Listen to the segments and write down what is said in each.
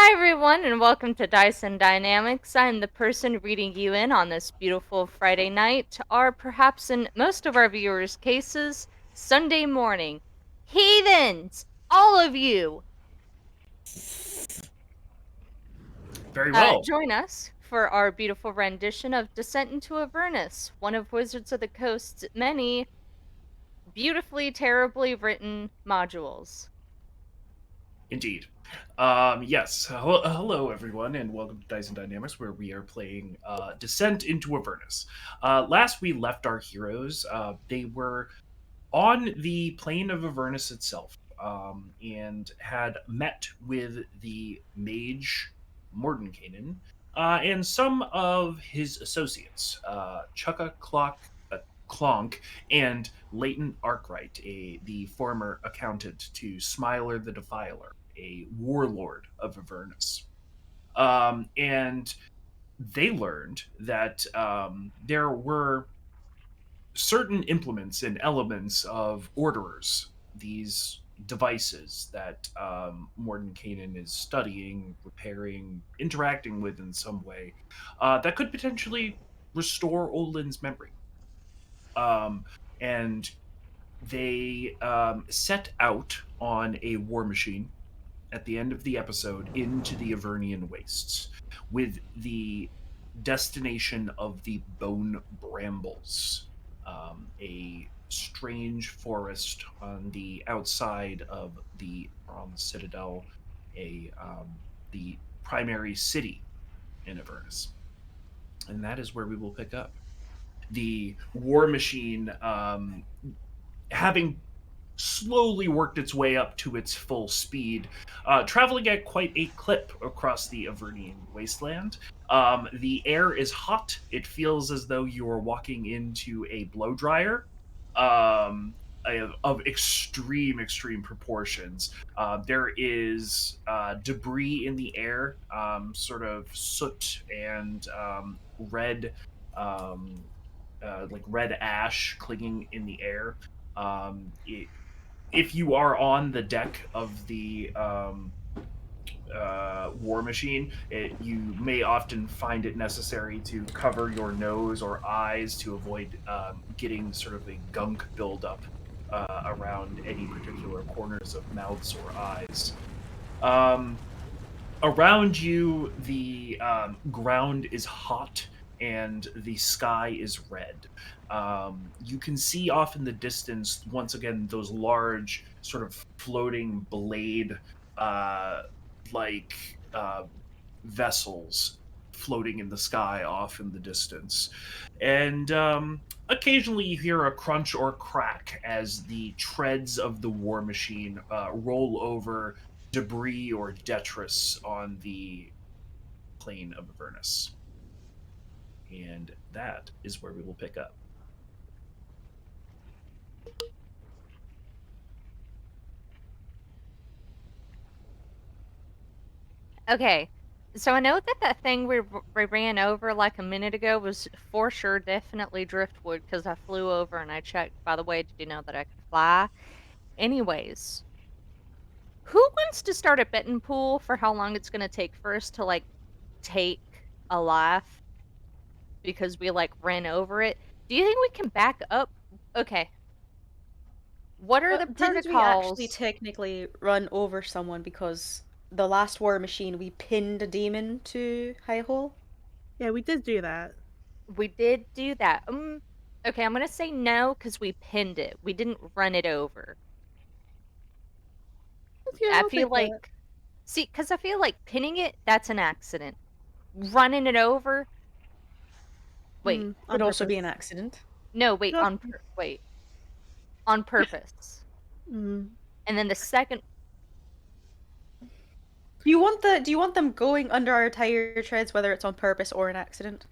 Hi, everyone, and welcome to Dyson Dynamics. I'm the person reading you in on this beautiful Friday night, or perhaps in most of our viewers' cases, Sunday morning. Heathens! All of you! Very well. Join us for our beautiful rendition of Descent into Avernus, one of Wizards of the Coast's many beautifully, terribly written modules. Indeed. Yes. Hello, everyone, and welcome to Dyson Dynamics, where we are playing Descent into Avernus. Last we left our heroes, they were on the plane of Avernus itself, and had met with the mage Mordenkainen and some of his associates, Chukka Clonk and Leighton Arkwright, the former accountant to Smiler the Defiler, a warlord of Avernus. And they learned that there were certain implements and elements of orderers, these devices that Mordenkainen is studying, repairing, interacting with in some way, that could potentially restore Olin's memory. Um, and they set out on a war machine at the end of the episode into the Avernian wastes with the destination of the Bone Brambles, a strange forest on the outside of the Bronze Citadel, the primary city in Avernus. And that is where we will pick up. The war machine, having slowly worked its way up to its full speed, traveling at quite a clip across the Avernian wasteland. The air is hot. It feels as though you are walking into a blow dryer. Of extreme proportions. There is debris in the air, sort of soot and red, um, like red ash clinging in the air. If you are on the deck of the war machine, you may often find it necessary to cover your nose or eyes to avoid getting sort of a gunk buildup around any particular corners of mouths or eyes. Um, Around you, the ground is hot and the sky is red. You can see off in the distance, once again, those large, sort of floating blade uh, like vessels floating in the sky off in the distance. And occasionally you hear a crunch or crack as the treads of the war machine roll over debris or detritus on the plane of Avernus. And that is where we will pick up. Okay, so I know that that thing we ran over like a minute ago was for sure definitely driftwood because I flew over and I checked. By the way, did you know that I could fly? Anyways, who wants to start a betting pool for how long it's going to take for us to like take a life because we like ran over it? Do you think we can back up? Okay, what are the Didn't we actually protocols? technically run over someone because the last war machine we pinned a demon to High Hole? Yeah, we did do that. We did do that. Okay, I'm going to say no because we pinned it. We didn't run it over. Okay, I I'll feel take that. like, see, because I feel like pinning it, that's an accident. Running it over, wait, On Could also be purpose. an accident. no, wait, No. wait, on purpose. Mm. And then the second, Do you want them going under our tire treads, whether it's on purpose or an accident?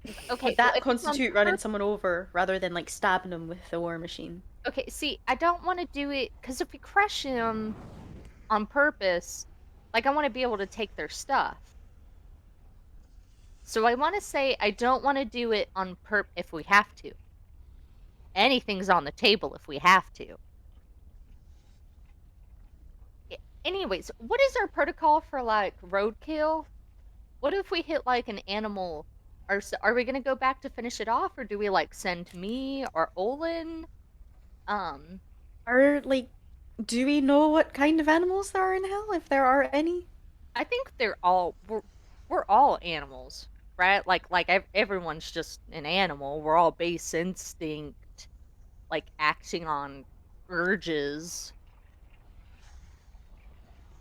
okay, Would well, that if it's on constitute running purpose, someone over rather than like stabbing them with the war machine? okay, see, I don't want to do it, because if we crush him on purpose, like, I want to be able to take their stuff. So I want to say I don't want to do it on if we have to. Anything's on the table if we have to. Anyways, what is our protocol for like roadkill? What if we hit like an animal? Are we gonna go back to finish it off, or do we like send me or Olin? Um, Are, like, do we know what kind of animals there are in hell, if there are any? I think we're all animals, right? Everyone's just an animal. We're all base instinct, like acting on urges.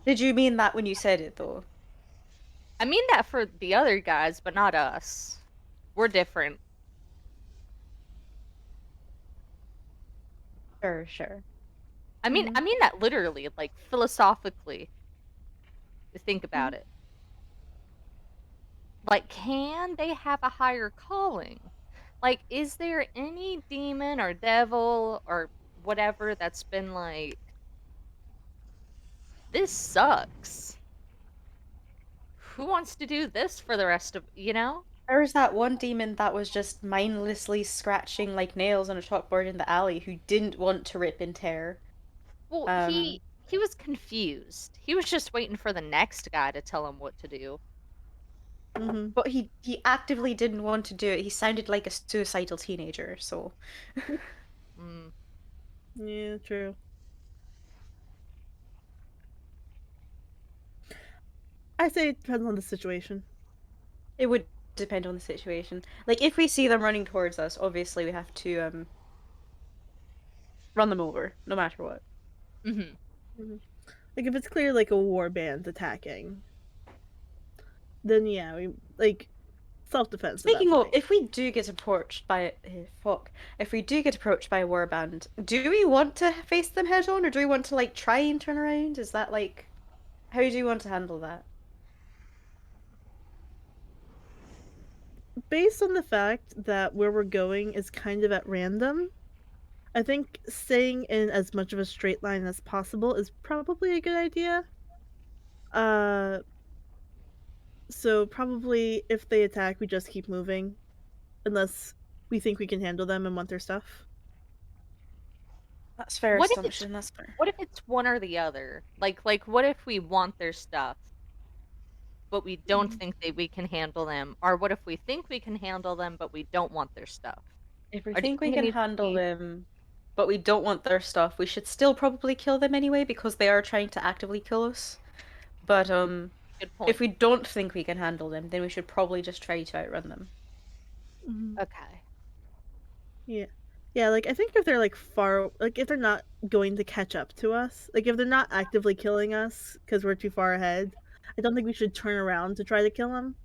Did you mean that when you said it, though? I mean that for the other guys, but not us. We're different. Sure, sure. I mean that literally, like philosophically. Think about Mhm. it. Like, can they have a higher calling? Like, is there any demon or devil or whatever that's been like, this sucks? Who wants to do this for the rest of, you know? There was that one demon that was just mindlessly scratching like nails on a chalkboard in the alley who didn't want to rip and tear. Well, Um, he was confused. He was just waiting for the next guy to tell him what to do. Mm-hmm. but he actively didn't want to do it. He sounded like a suicidal teenager, so Mm, Yeah, true. I say it depends on the situation. it would depend on the situation. Like if we see them running towards us, obviously we have to run them over, no matter what. hmm Mhm. Like if it's clear like a war band attacking, then yeah, we like self-defense at that Speaking of, point. if we do get approached by if we do get approached by a warband, do we want to face them head on, or do we want to like try and turn around? Is that like how do you want to handle that? Based on the fact that where we're going is kind of at random, I think staying in as much of a straight line as possible is probably a good idea. Uh, so probably if they attack, we just keep moving unless we think we can handle them and want their stuff. That's fair What if it's assumption. That's fair. what if it's one or the other? Like what if we want their stuff, but we don't Mhm. think that we can handle them? Or what if we think we can handle them, but we don't want their stuff? If we Or do you think we think it can needs to handle be them, but we don't want their stuff, we should still probably kill them anyway because they are trying to actively kill us. But good if point? we don't think we can handle them, then we should probably just try to outrun them. Mhm. Okay. Yeah. Yeah, like I think if they're like far like if they're not going to catch up to us, like if they're not actively killing us because we're too far ahead, I don't think we should turn around to try to kill them.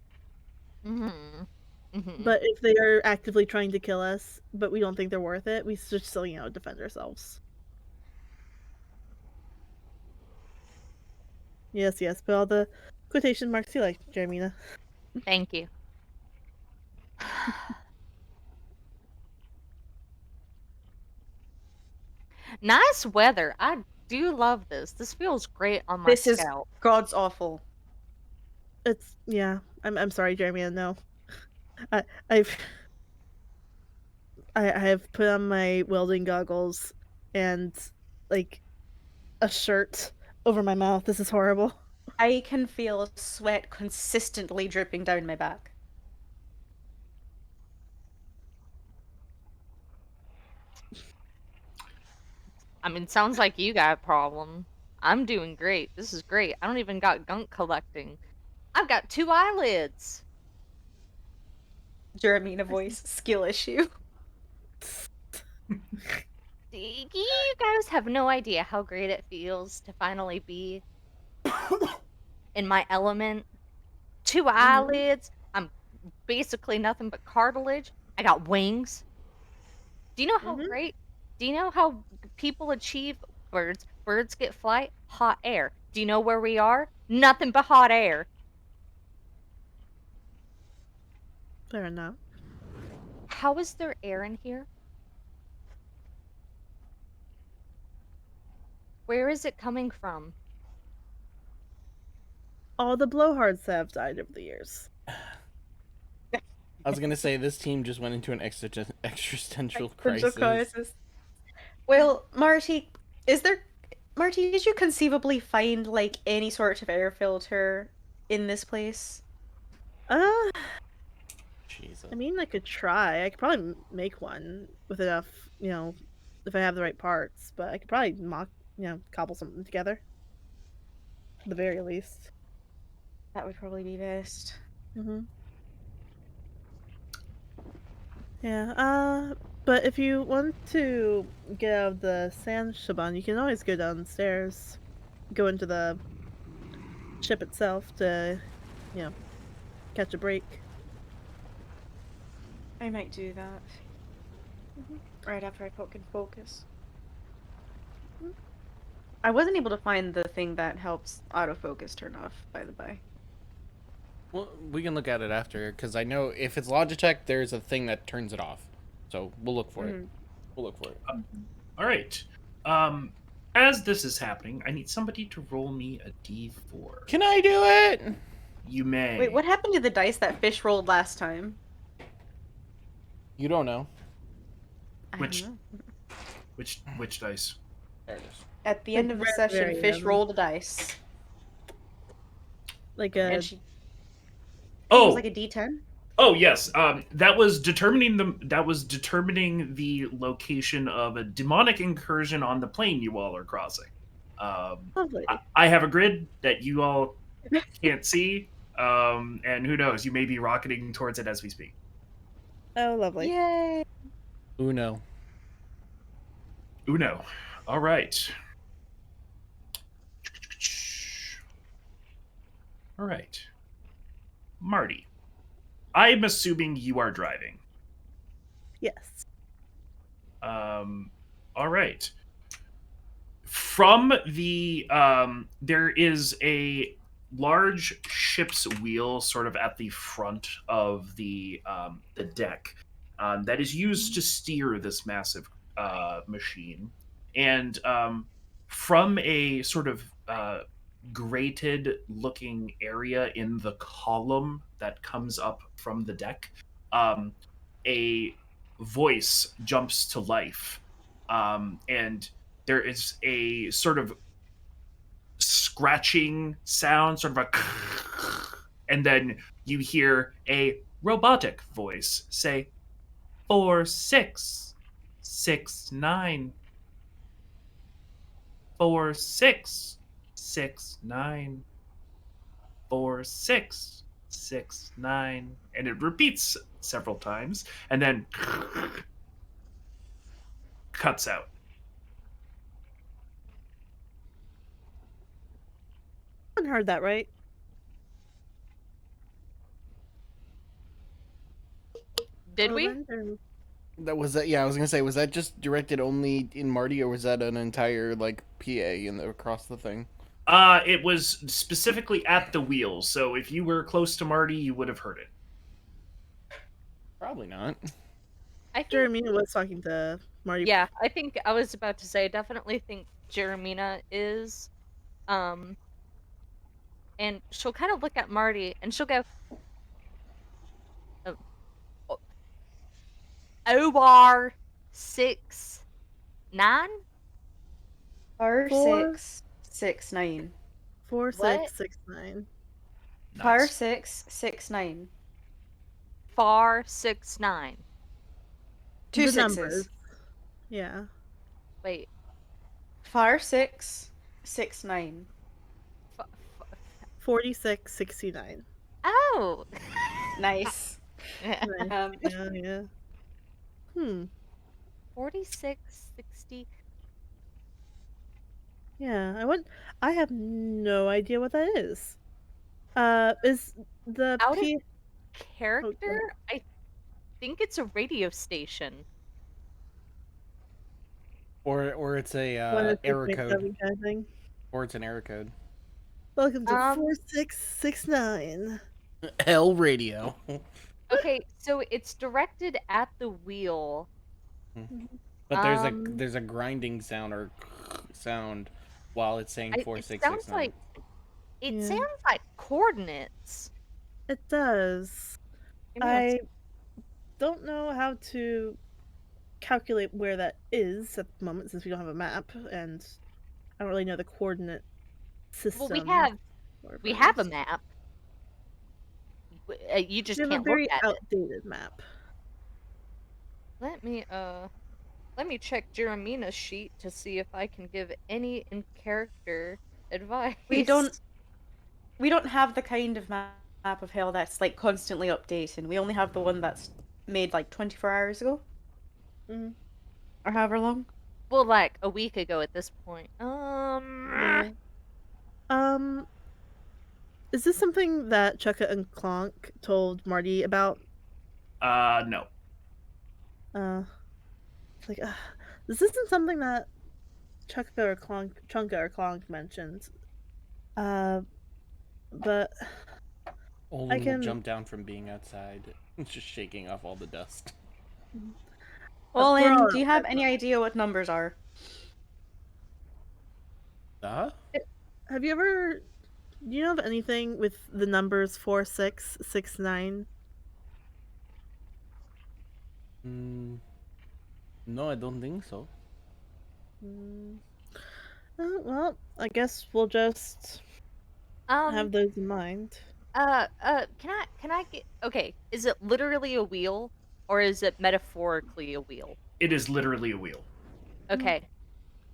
Mhm. Mhm. But if they are actively trying to kill us, but we don't think they're worth it, we should still, defend ourselves. Yes, yes, put all the quotation marks you like, Jeremina. Thank you. Nice weather. I do love this. This feels great on my This is scalp. God's awful. It's yeah. I'm sorry, Jeremina. No, I I've I have put on my welding goggles and like a shirt over my mouth. This is horrible. I can feel sweat consistently dripping down my back. I mean, sounds like you got a problem. I'm doing great. This is great. I don't even got gunk collecting. I've got two eyelids. Jeremina voice, skill issue. You guys have no idea how great it feels to finally be in my element. Two Mhm. eyelids. I'm basically nothing but cartilage. I got wings. Do you know how Mhm. great? Do you know how people achieve birds? Birds get flight, hot air. Do you know where we are? Nothing but hot air. Fair enough. How is there air in here? Where is it coming from? All the blowhards have died over the years. I was gonna say this team just went into an existential Existential crisis. crisis. Well, Marty, is there Marty, did you conceivably find like any sort of air filter in this place? Uh, Jesus. I mean, I could try. I could probably make one with enough, if I have the right parts. But I could probably cobble something together, at the very least. That would probably be best. Mm-hmm. Yeah. But if you want to get out of the sand shaban, you can always go downstairs, go into the ship itself to, you know, catch a break. I might do that Mm-hmm. right after I can focus. I wasn't able to find the thing that helps autofocus turn off, by the by. Well, we can look at it after, because I know if it's Logitech, there's a thing that turns it off. So we'll look for it. Mhm. We'll look for it. All right. Um, as this is happening, I need somebody to roll me a d4. Can I do it? You may. Wait, what happened to the dice that Fish rolled last time? You don't know. I Which- don't know. Which dice? There it is. At the Like end of the very, session, very Fish end. rolled a dice, Like and a she it Oh, was like a D10. oh yes. That was determining the location of a demonic incursion on the plane you all are crossing. lovely. I have a grid that you all can't see, and who knows? You may be rocketing towards it as we speak. Oh, lovely. Yay! Uno. Uno. All right. All right. Marty, I'm assuming you are driving. Yes. All right. From the there is a large ship's wheel sort of at the front of the deck that is used to steer this massive machine, and from a sort of grated looking area in the column that comes up from the deck, a voice jumps to life, and there is a sort of scratching sound, sort of a, and then you hear a robotic voice say, 4669, 4669, 4669, and it repeats several times, and then cuts out. I haven't heard that right. Did we? Roland, or- That was that. Yeah, I was gonna say, was that just directed only in Marty, or was that an entire like PA across the thing? It was specifically at the wheel, so if you were close to Marty, you would have heard it. Probably not. I think, Jeremina was talking to Marty. yeah, I think I was about to say, I definitely think Jeremina is. Um, and she'll kind of look at Marty and she'll go, "Oh, OR 6 9? Far 4, 669. 4, What? 6, 6, 9. Far Nice. 669. Far 6 9. Two The sixes. numbers. Yeah. Wait, Far 669. f- 46, 69. oh, Nice. Nice. Um, Yeah, yeah. Hmm. 4660. Yeah, I have no idea what that is. Is the Out of P... character, I think it's a radio station. Or it's a one of error 6.7 code. kind of thing? Or it's an error code. Welcome to Um, 4669. Hell radio. Okay, so it's directed at the wheel. But there's Um, there's a grinding sound or sound while it's saying It 4669. sounds like it Yeah. sounds like coordinates. It does. Give me one I don't know how to calculate where that is at the moment since we don't have a map, and I don't really know the coordinate Well, we system have for we have a Avernus. map. You We just have a can't look very at it. outdated map. Let me let me check Jeremina's sheet to see if I can give any in character We don't advice. we don't have the kind of map of hell that's like constantly updating. We only have the one that's made like 24 hours ago Mm, or however long. Well, like a week ago at this point. yeah. Um, is this something that Chukka and Clonk told Marty about? No. Uh, it's like, this isn't something that Chunka or Clonk mentioned. Uh, but I Olin will can. jump down from being outside, just shaking off all the dust. We're Olin, all do you have outside. any idea what numbers are? Huh? Have you ever? Do you know of anything with the numbers 4669? Mm, no, I don't think so. Mm, well, I guess we'll just Um, have those in mind. can I get okay, is it literally a wheel or is it metaphorically a wheel? It is literally a wheel. Mm, Okay.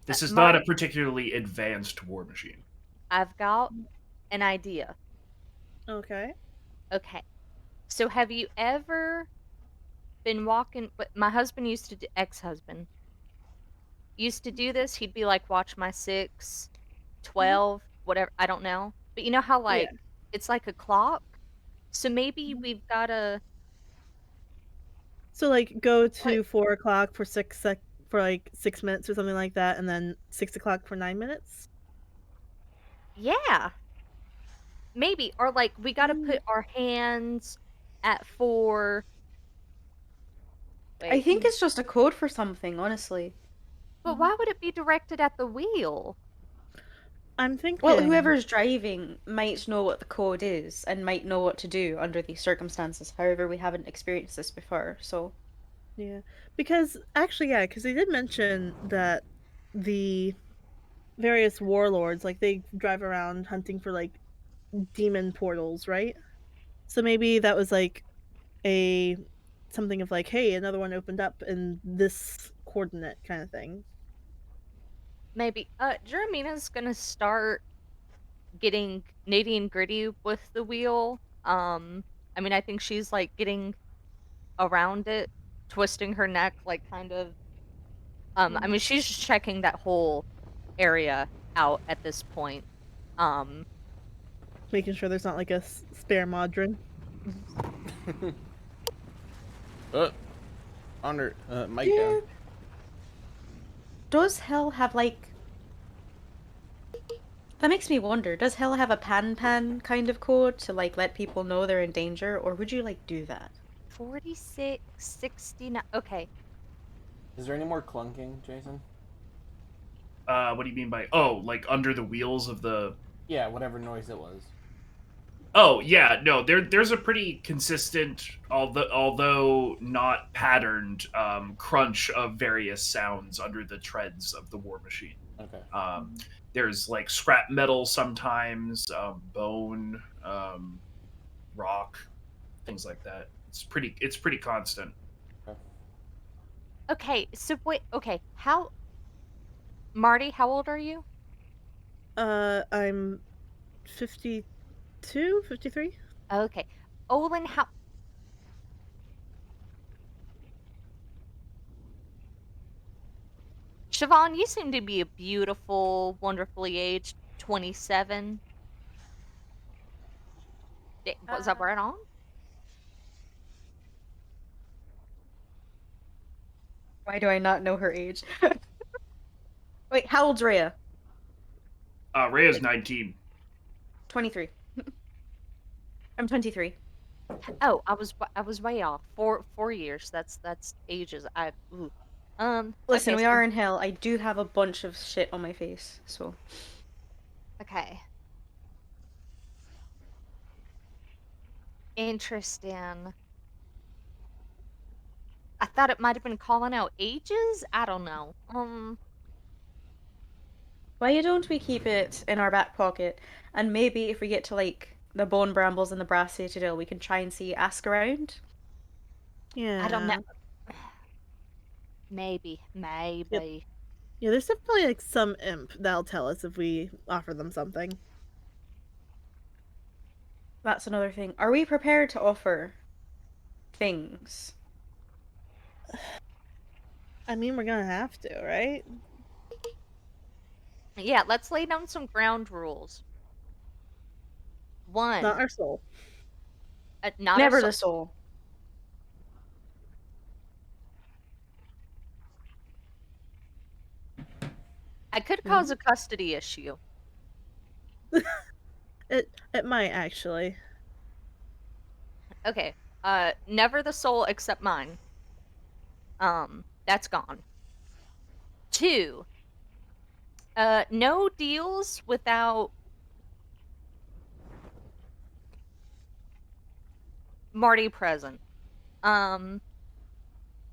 This is not a Marty, particularly advanced war machine. I've got an idea. okay. Okay. So have you ever been walking but my husband used to do ex-husband used to do this. He'd be like, watch my 6, Mhm. 12, whatever, I don't know. But you know how Yeah. like it's like a clock? So maybe Mhm. we've gotta So like go put to 4 o'clock for for like 6 minutes or something like that, and then 6 o'clock for 9 minutes. yeah, maybe. Or like we gotta Mm, put our hands at 4. I Wait. think it's just a code for something, honestly. But mhm. why would it be directed at the wheel? I'm Well, thinking, whoever's driving might know what the code is and might know what to do under these circumstances. However, we haven't experienced this before, so yeah, because actually, yeah, because they did mention that the various warlords, like they drive around hunting for like demon portals, right? So maybe that was like a something of like, hey, another one opened up in this coordinate kind of thing. Maybe. Jeremiah's gonna start getting nitty and gritty with the wheel. I mean, I think she's like getting around it, twisting her neck, like kind of. I Mm, mean, she's just checking that whole area out at this point. Um, making sure there's not like a spare modron. uh, Honor, Mike, do does hell have like that makes me wonder, does hell have a pan kind of code to like let people know they're in danger, or would you like do that? 46, 69. Okay. is there any more clunking, Jason? What do you mean by like under the wheels of the? Yeah, whatever noise it was. Oh yeah, no. There's a pretty consistent, although not patterned, crunch of various sounds under the treads of the war machine. Okay. Um, there's like scrap metal sometimes, bone, rock, things like that. It's pretty constant. Okay. Okay. So wait. Okay. Marty, how old are you? I'm 52, 53. Okay. Olin, how? Siobhan, you seem to be a beautiful, wonderfully aged 27. Was I Uh, right on? why do I not know her age? Wait, how old's Rhea? Rhea's 19. 23. I'm 23. Oh, I was way off. 4 years. That's ages. Ooh. Listen, Okay, we so are in hell. I do have a bunch of shit on my face, so okay. Interesting. I thought it might have been calling out ages. I don't know. Why don't we keep it in our back pocket, and maybe if we get to like the bone brambles and the brass citadel, we can try and ask around. I don't know. Yeah. Maybe, Yep. maybe. Yeah, there's definitely like some imp that'll tell us if we offer them something. That's another thing. Are we prepared to offer things? I mean, we're gonna have to, right? Yeah, let's lay down some ground rules. Not One, our soul. not our Never soul. the soul. I could cause Mhm. a custody issue. It might actually. Okay. Never the soul except mine. That's gone. Two, no deals without Marty present. Um,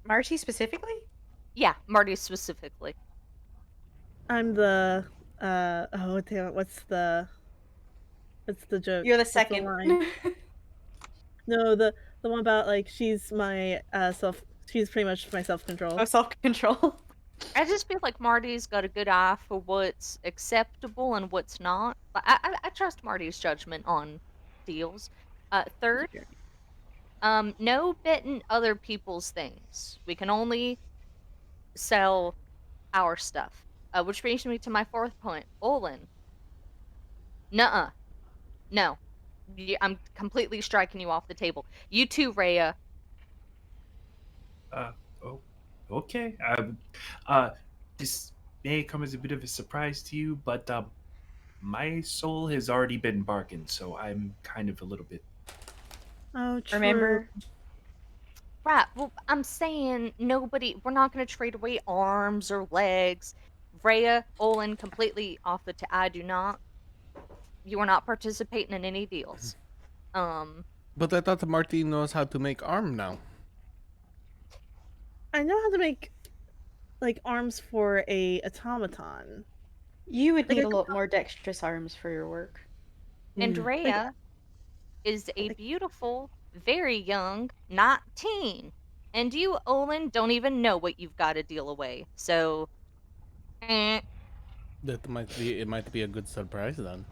Marty specifically? yeah, Marty specifically. I'm the oh damn it, what's the joke? You're the What's the second. line? No, the one about like she's my she's pretty much my self-control. Oh, self-control. I just feel like Marty's got a good eye for what's acceptable and what's not. I trust Marty's judgment on deals. Third, no betting other people's things. We can only sell our stuff. Which brings me to my fourth point. Olin. Nuh-uh. No. I'm completely striking you off the table. You too, Rhea. Uh, oh, okay. This may come as a bit of a surprise to you, but my soul has already been bargained, so I'm kind of a little bit. Oh, true. Remember? Right. Well, I'm saying we're not going to trade away arms or legs. Rhea, Olin, completely off the I do not. You are not participating in any deals. But I thought Marty knows how to make arm now. I know how to make like arms for a automaton. You would Like need I a could lot more dexterous arms for your work. And like Rhea is a like beautiful, very young 19. And you, Olin, don't even know what you've got to deal away. So, eh. It might be a good surprise then.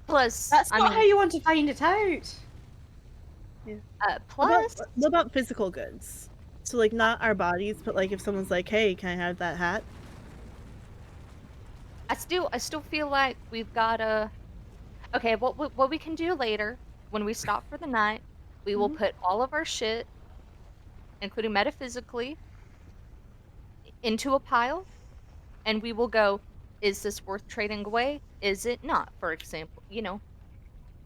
Plus, That's I not how mean, you want to find it out. yeah. About plus, what about physical goods? So like not our bodies, but like if someone's like, "Hey, can I have that hat?" I still feel like we've got to. Okay, what we can do later when we stop for the night, we will Mhm. put all of our shit, including metaphysically, into a pile, and we will go. Is this worth trading away? Is it not? For example,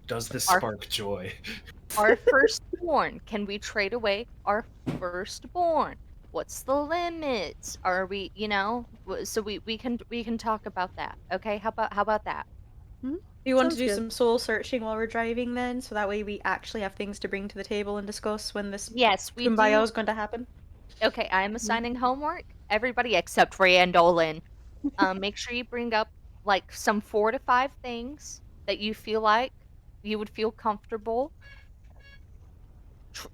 Does this our spark joy? our firstborn. Can we trade away our firstborn? What's the limits? Are we, so we can talk about that. Okay? How about that? Mhm. Do you want to Sounds do good. some soul searching while we're driving then? So that way we actually have things to bring to the table and discuss when this Yes, we kumbaya do. is going to happen. Okay, I am Mhm. assigning homework. Everybody except Randolin. Make sure you bring up like some 4 to 5 things that you feel like you would feel comfortable. Tr-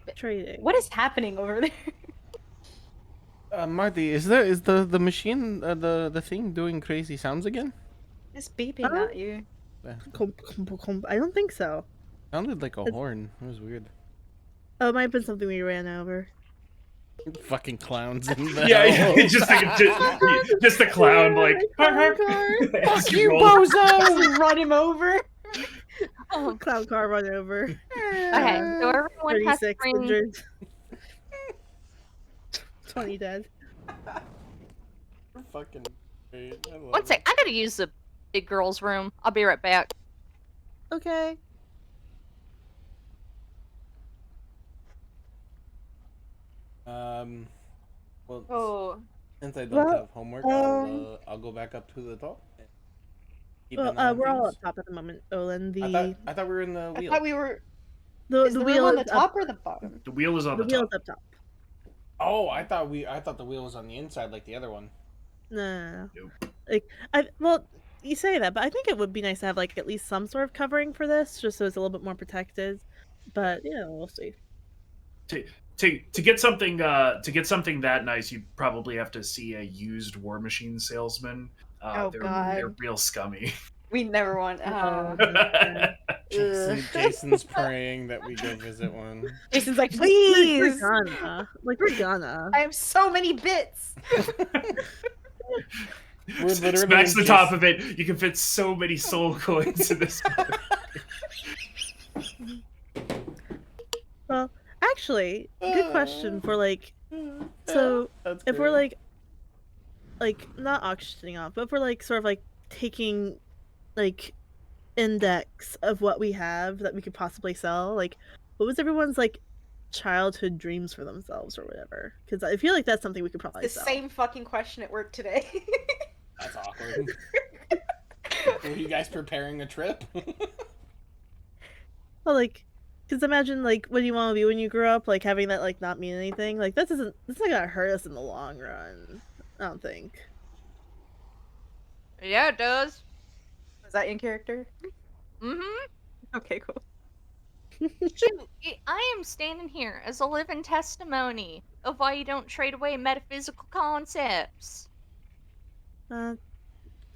What Trading. is happening over there? Marty, is the machine the thing doing crazy sounds again? It's beeping Um, at you. I don't think so. Sounded like a It's, horn. It was weird. oh, it might have been something we ran over. Fucking clowns in the Yeah, hell. just a clown, like, Clown car. Fuck just you, roll. bozo! Run him over. Um, Clown car run over. okay, so everyone has to 36 bring. injured. 20 dead. You're fucking great. I One love sec, it. I gotta use the big girl's room. I'll be right back. Okay. Um, well, Oh. since I don't Well, have homework, um, I'll go back up to the top and keep an eye on we're all up things. top at the moment, Olin. I thought we were in the I wheel. thought we were. The Is the the room wheel on is the up. top or the bottom? The wheel is on The the wheel is top. up top. Oh, I thought the wheel was on the inside like the other one. No. Nope. Like, you say that, but I think it would be nice to have like at least some sort of covering for this, just so it's a little bit more protected. But we'll see. To, to get something that nice, you probably have to see a used War Machine salesman. Oh They're God, real scummy. we never want. Oh no. Jason's praying that we go visit one. Jason's like, We're please. we're gonna. I have so many bits. We're literally Smacks the just- top of it. You can fit so many soul coins in this. Well, actually, good question for like. So That's if we're great. like not auctioning off, but if we're like sort of like taking like index of what we have that we could possibly sell, like what was everyone's like childhood dreams for themselves or whatever? Because I feel like that's something we could probably The sell. same fucking question at work today. That's awkward. Were you guys preparing a trip? Well, like, because imagine like what do you want to be when you grow up? Like having that like not mean anything. Like that's not gonna hurt us in the long run. I don't think. Yeah, it does. Was that in character? Mm-hmm. Okay, cool. Shoot, I am standing here as a living testimony of why you don't trade away metaphysical concepts.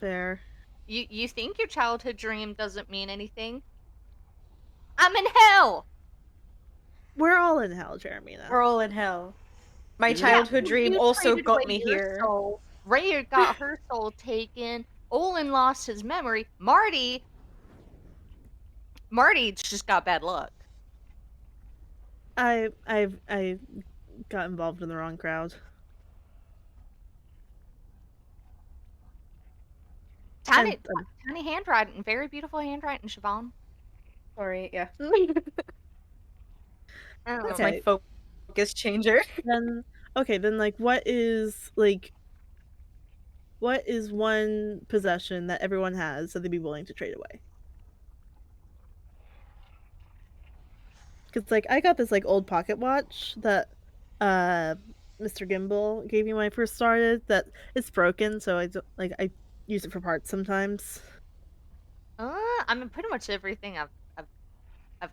Fair. You think your childhood dream doesn't mean anything? I'm in hell! We're all in hell, Jeremina. We're all in hell. My Yeah, childhood dream You also traded got away me your here. soul. Ray got her soul taken. Olin lost his memory. Marty just got bad luck. I got involved in the wrong crowd. Tiny, And- tiny handwriting, very beautiful handwriting, Siobhan. Sorry, yeah. That's Okay. my focus changer. Then like what is one possession that everyone has that they'd be willing to trade away? Because like I got this like old pocket watch that Mr. Gimbal gave me when I first started. That it's broken, so I use it for parts sometimes. I mean, pretty much everything I've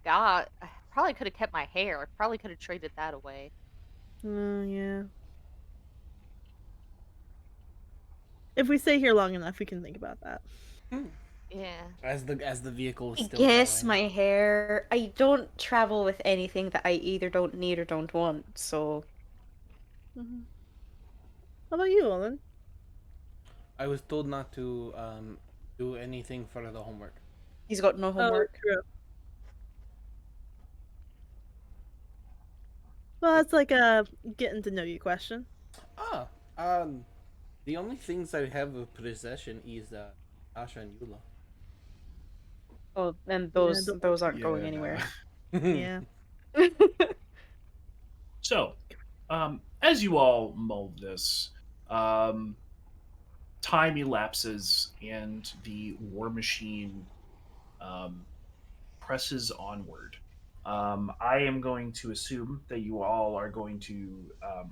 got. I probably could have kept my hair. I probably could have traded that away. Yeah. If we stay here long enough, we can think about that. Yeah. As the vehicle is I still guess going. my hair. I don't travel with anything that I either don't need or don't want, so. Mm-hmm. How about you, Olin? I was told not to do anything for the homework. He's got no homework. True. Well, that's like a getting to know you question. Ah, um, the only things I have of possession is Asha and Yula. Oh, and those- those aren't going anywhere. Yeah. So, as you all mull this, time elapses and the war machine presses onward. I am going to assume that you all are going to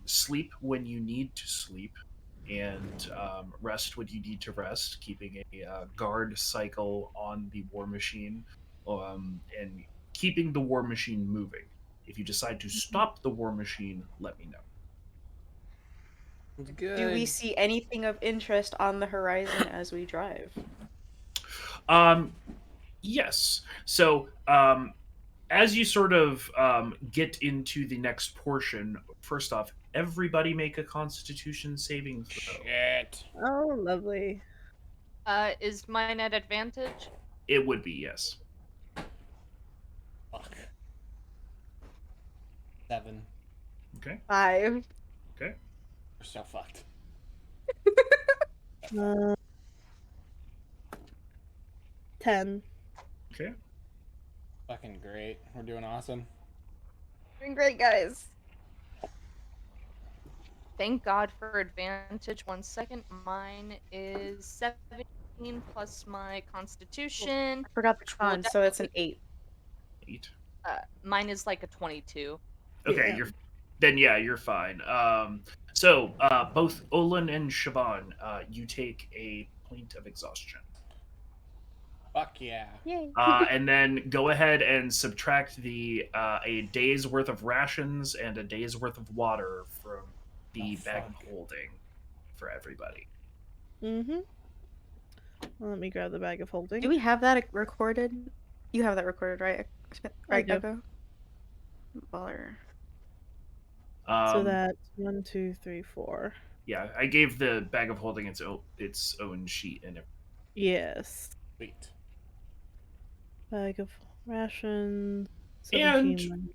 sleep when you need to sleep and rest when you need to rest, keeping a guard cycle on the war machine and keeping the war machine moving. If you decide to stop the war machine, let me know. It's good. Do we see anything of interest on the horizon as we drive? Yes. So, as you sort of get into the next portion, first off, everybody make a Constitution saving throw. Shit. Oh, lovely. Is mine at advantage? It would be yes. Fuck. 7. Okay. 5. Okay. We're so fucked. Uh, 10. Okay. Fucking great. We're doing awesome. Doing great, guys. Thank God for advantage. 1 second. Mine is 17 plus my constitution. I forgot the Which will con, so it's an 8. 8. Mine is like a 22. Okay, Yeah. Then yeah, you're fine. So both Olin and Siobhan, you take a point of exhaustion. Fuck yeah. Yay. And then go ahead and subtract the a day's worth of rations and a day's worth of water from Oh the bag of fuck. holding for everybody. Mm-hmm. Well, let me grab the bag of holding. Do we have that recorded? You have that recorded, right? I Right, do. Echo? Baller. So Um, that's 1, 2, 3, 4. yeah, I gave the bag of holding its own sheet and Yes. Sweet. Bag of rations. and 17.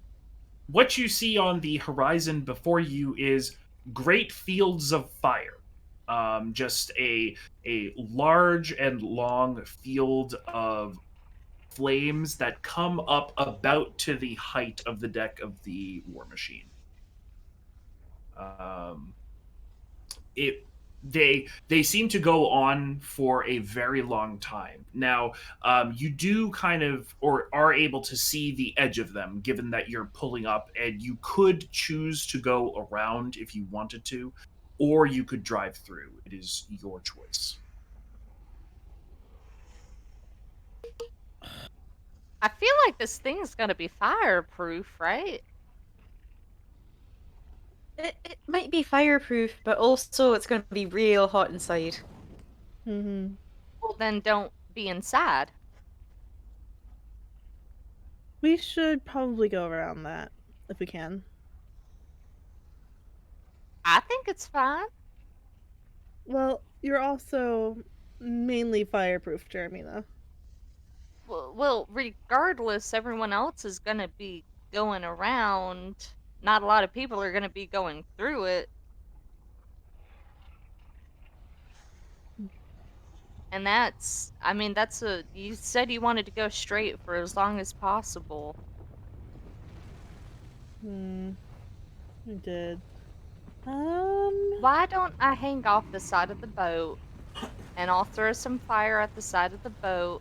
what you see on the horizon before you is great fields of fire. Just a large and long field of flames that come up about to the height of the deck of the war machine. Um, it they seem to go on for a very long time. Now, you do kind of or are able to see the edge of them, given that you're pulling up, and you could choose to go around if you wanted to, or you could drive through. It is your choice. I feel like this thing's gonna be fireproof, right? It might be fireproof, but also it's gonna be real hot inside. Mm-hmm. Well, then don't be inside. We should probably go around that if we can. I think it's fine. Well, you're also mainly fireproof, Jeremy, though. Well, regardless, everyone else is gonna be going around. Not a lot of people are gonna be going through it. And I mean, you said you wanted to go straight for as long as possible. Hmm. We did. Um. Why don't I hang off the side of the boat and I'll throw some fire at the side of the boat,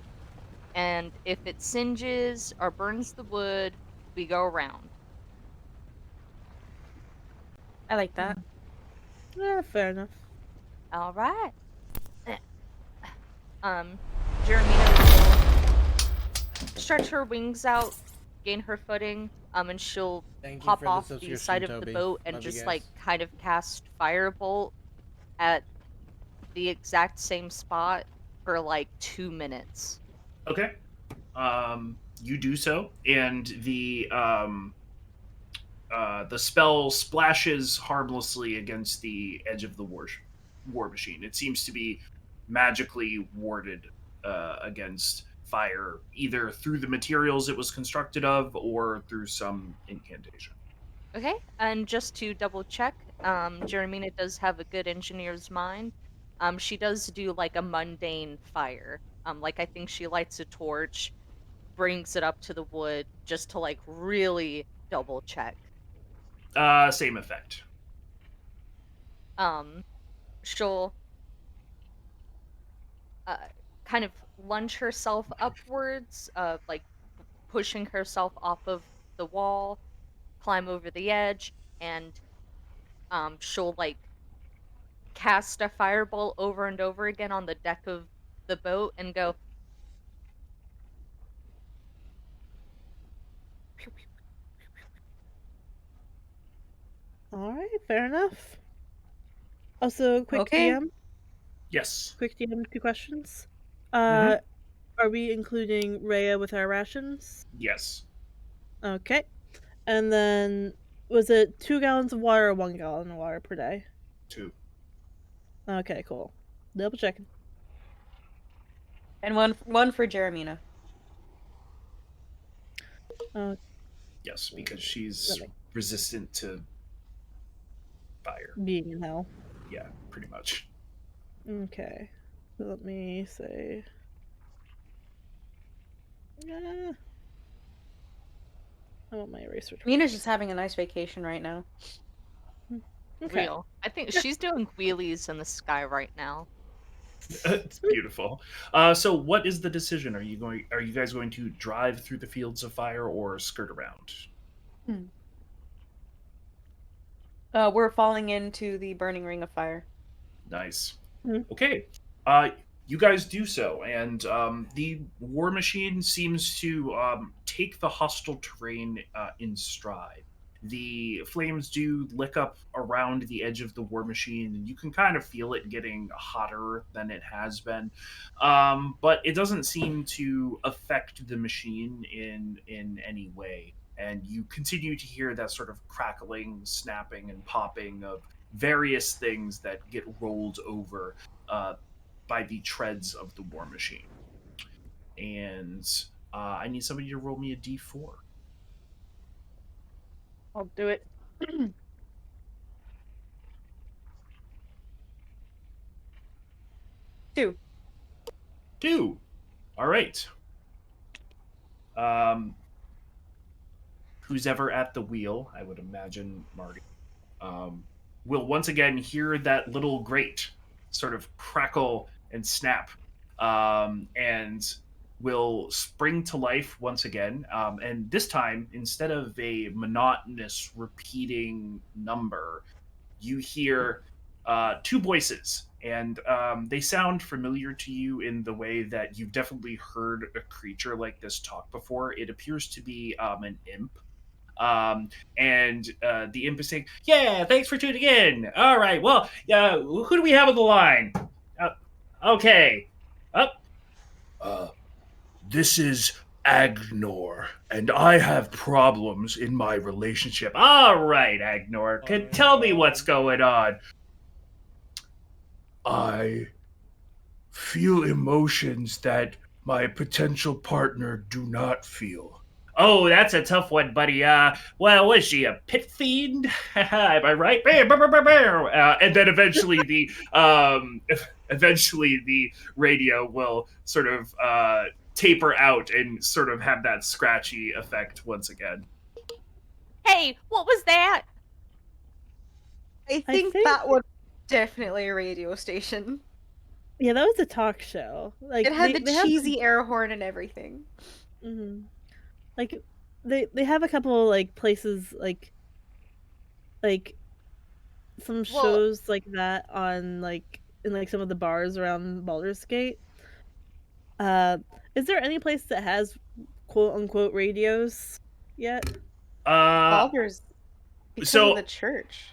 and if it singes or burns the wood, we go around. I like that. Yeah, fair enough. All right. Um, Jeremina will stretch her wings out, gain her footing, and she'll Thank you hop for the off the subscription, side of the Toby. boat and Love you just like guys. kind of cast firebolt at the exact same spot for like 2 minutes. Okay. You do so, and the spell splashes harmlessly against the edge of the war machine. It seems to be magically warded against fire, either through the materials it was constructed of or through some incantation. Okay, and just to double check, Jeremina does have a good engineer's mind. She does do like a mundane fire. Like I think she lights a torch, brings it up to the wood just to like really double check. Same effect. Um, she'll uh, kind of lunge herself upwards, like pushing herself off of the wall, climb over the edge, and she'll like cast a fireball over and over again on the deck of the boat and go pew, pew. All right, fair enough. Also, Okay. Yes. quick DM, 2 questions. Mm-hmm. Uh, are we including Rhea with our rations? Yes. Okay. And then, was it 2 gallons of water or 1 gallon of water per day? Two. Okay, cool. Double checking. And one for Jeremina. Uh, Yes, because that she's makes resistant to fire. being in hell. Yeah, pretty much. Okay. So let me say. I want my eraser to Mina's just having a nice vacation right now. Okay. Real. I think she's doing wheelies in the sky right now. It's beautiful. So what is the decision? Are you guys going to drive through the fields of fire or skirt around? Hmm. We're falling into the burning ring of fire. Nice. Mhm. Okay. You guys do so, and the war machine seems to take the hostile terrain in stride. The flames do lick up around the edge of the war machine, and you can kind of feel it getting hotter than it has been. But it doesn't seem to affect the machine in any way. And you continue to hear that sort of crackling, snapping, and popping of various things that get rolled over uh, by the treads of the war machine. And I need somebody to roll me a d4. I'll do it. 2. Two. All right. Um, who's ever at the wheel, I would imagine Marty, um, will once again hear that little grate sort of crackle and snap, and will spring to life once again. And this time, instead of a monotonous repeating number, you hear two voices, and they sound familiar to you in the way that you've definitely heard a creature like this talk before. It appears to be an imp. And the imp is saying, "Yeah, thanks for tuning in. All right, well, who do we have on the line? Uh, okay, up. This is Agnor, and I have problems in my relationship. All right, Agnor, can tell me what's going on. I feel emotions that my potential partner do not feel. Oh, that's a tough one, buddy. Well, was she a pit fiend? Am I right? And then eventually the radio will sort of taper out and sort of have that scratchy effect once again. Hey, what was that? I I think think, that was definitely a radio station. yeah, that was a talk show. Like It had the they have cheesy air horn and everything. mhm. Like they have a couple like places like some Well, shows like that on like in like some of the bars around Baldur's Gate. Uh, is there any place that has quote unquote radios yet? Uh, Baldur's because of the so church.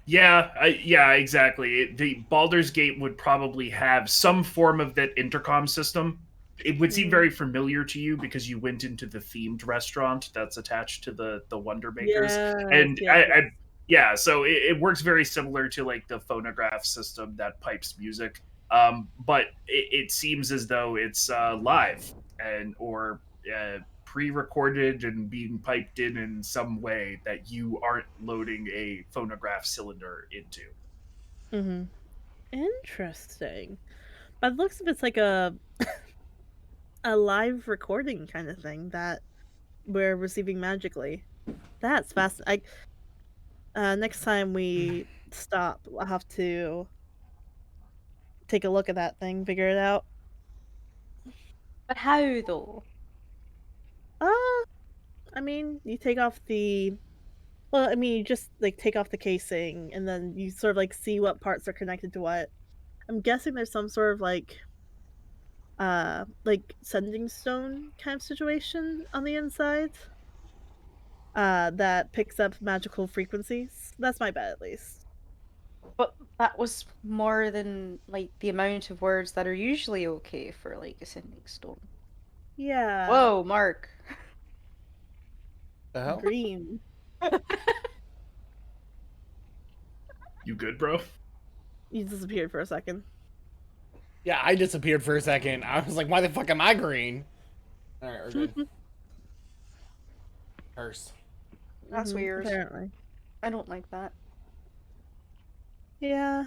yeah, exactly. The Baldur's Gate would probably have some form of that intercom system. It would seem Mhm. very familiar to you because you went into the themed restaurant that's attached to the Wonder Makers, Yes, and yes, yes. yeah, so it works very similar to like the phonograph system that pipes music. But it seems as though it's live and or pre-recorded and being piped in some way that you aren't loading a phonograph cylinder into. Mhm. Interesting. By the looks of it's like a live recording kind of thing that we're receiving magically. That's fast. I next time we stop, I'll have to take a look at that thing, figure it out. But how though? Uh, I mean, you take off the well, I mean, you just like take off the casing and then you sort of like see what parts are connected to what. I'm guessing there's some sort of like sending stone kind of situation on the inside that picks up magical frequencies. That's my bet at least. But that was more than like the amount of words that are usually okay for like a sending stone. Yeah, Whoa, Mark. The hell? green. You good, bro? You disappeared for a second. Yeah, I disappeared for a second. I was like, why the fuck am I green? Alright, we're good. Curse. That's weird. Apparently. I don't like that. Yeah,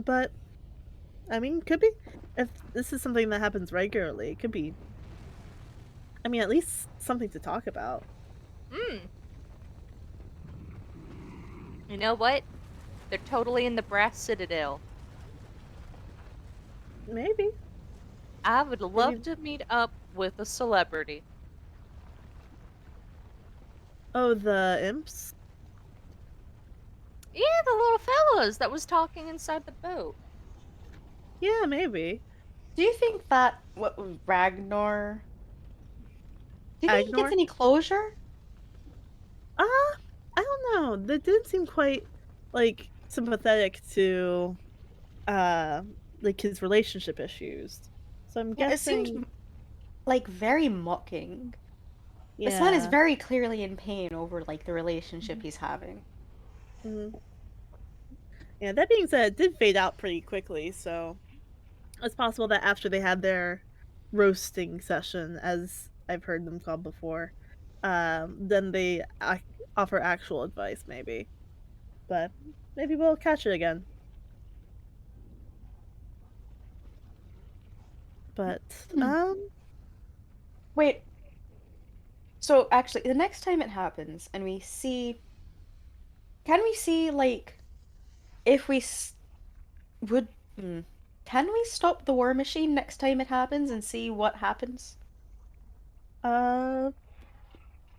but I mean, could be if this is something that happens regularly. It could be. I mean, at least something to talk about. hmm. You know what? They're totally in the Brass Citadel. Maybe. I would love Maybe. to meet up with a celebrity. Oh, the imps? Yeah, the little fellas that was talking inside the boat. Yeah, maybe. Do you think that what Ragnar? Do you think he gets Agnar? any closure? I don't know. They didn't seem quite like sympathetic to uh like his relationship issues. So I'm Yeah, it seemed guessing like very mocking. This man is yeah. very clearly in pain over like the relationship he's having. Mhm. Yeah, that being said, it did fade out pretty quickly, so it's possible that after they had their roasting session, as I've heard them called before, then they offer actual advice, maybe. But maybe we'll catch it again. But Wait, so actually, the next time it happens and we see, can we see like if we would, hmm, can we stop the war machine next time it happens and see what happens? uh,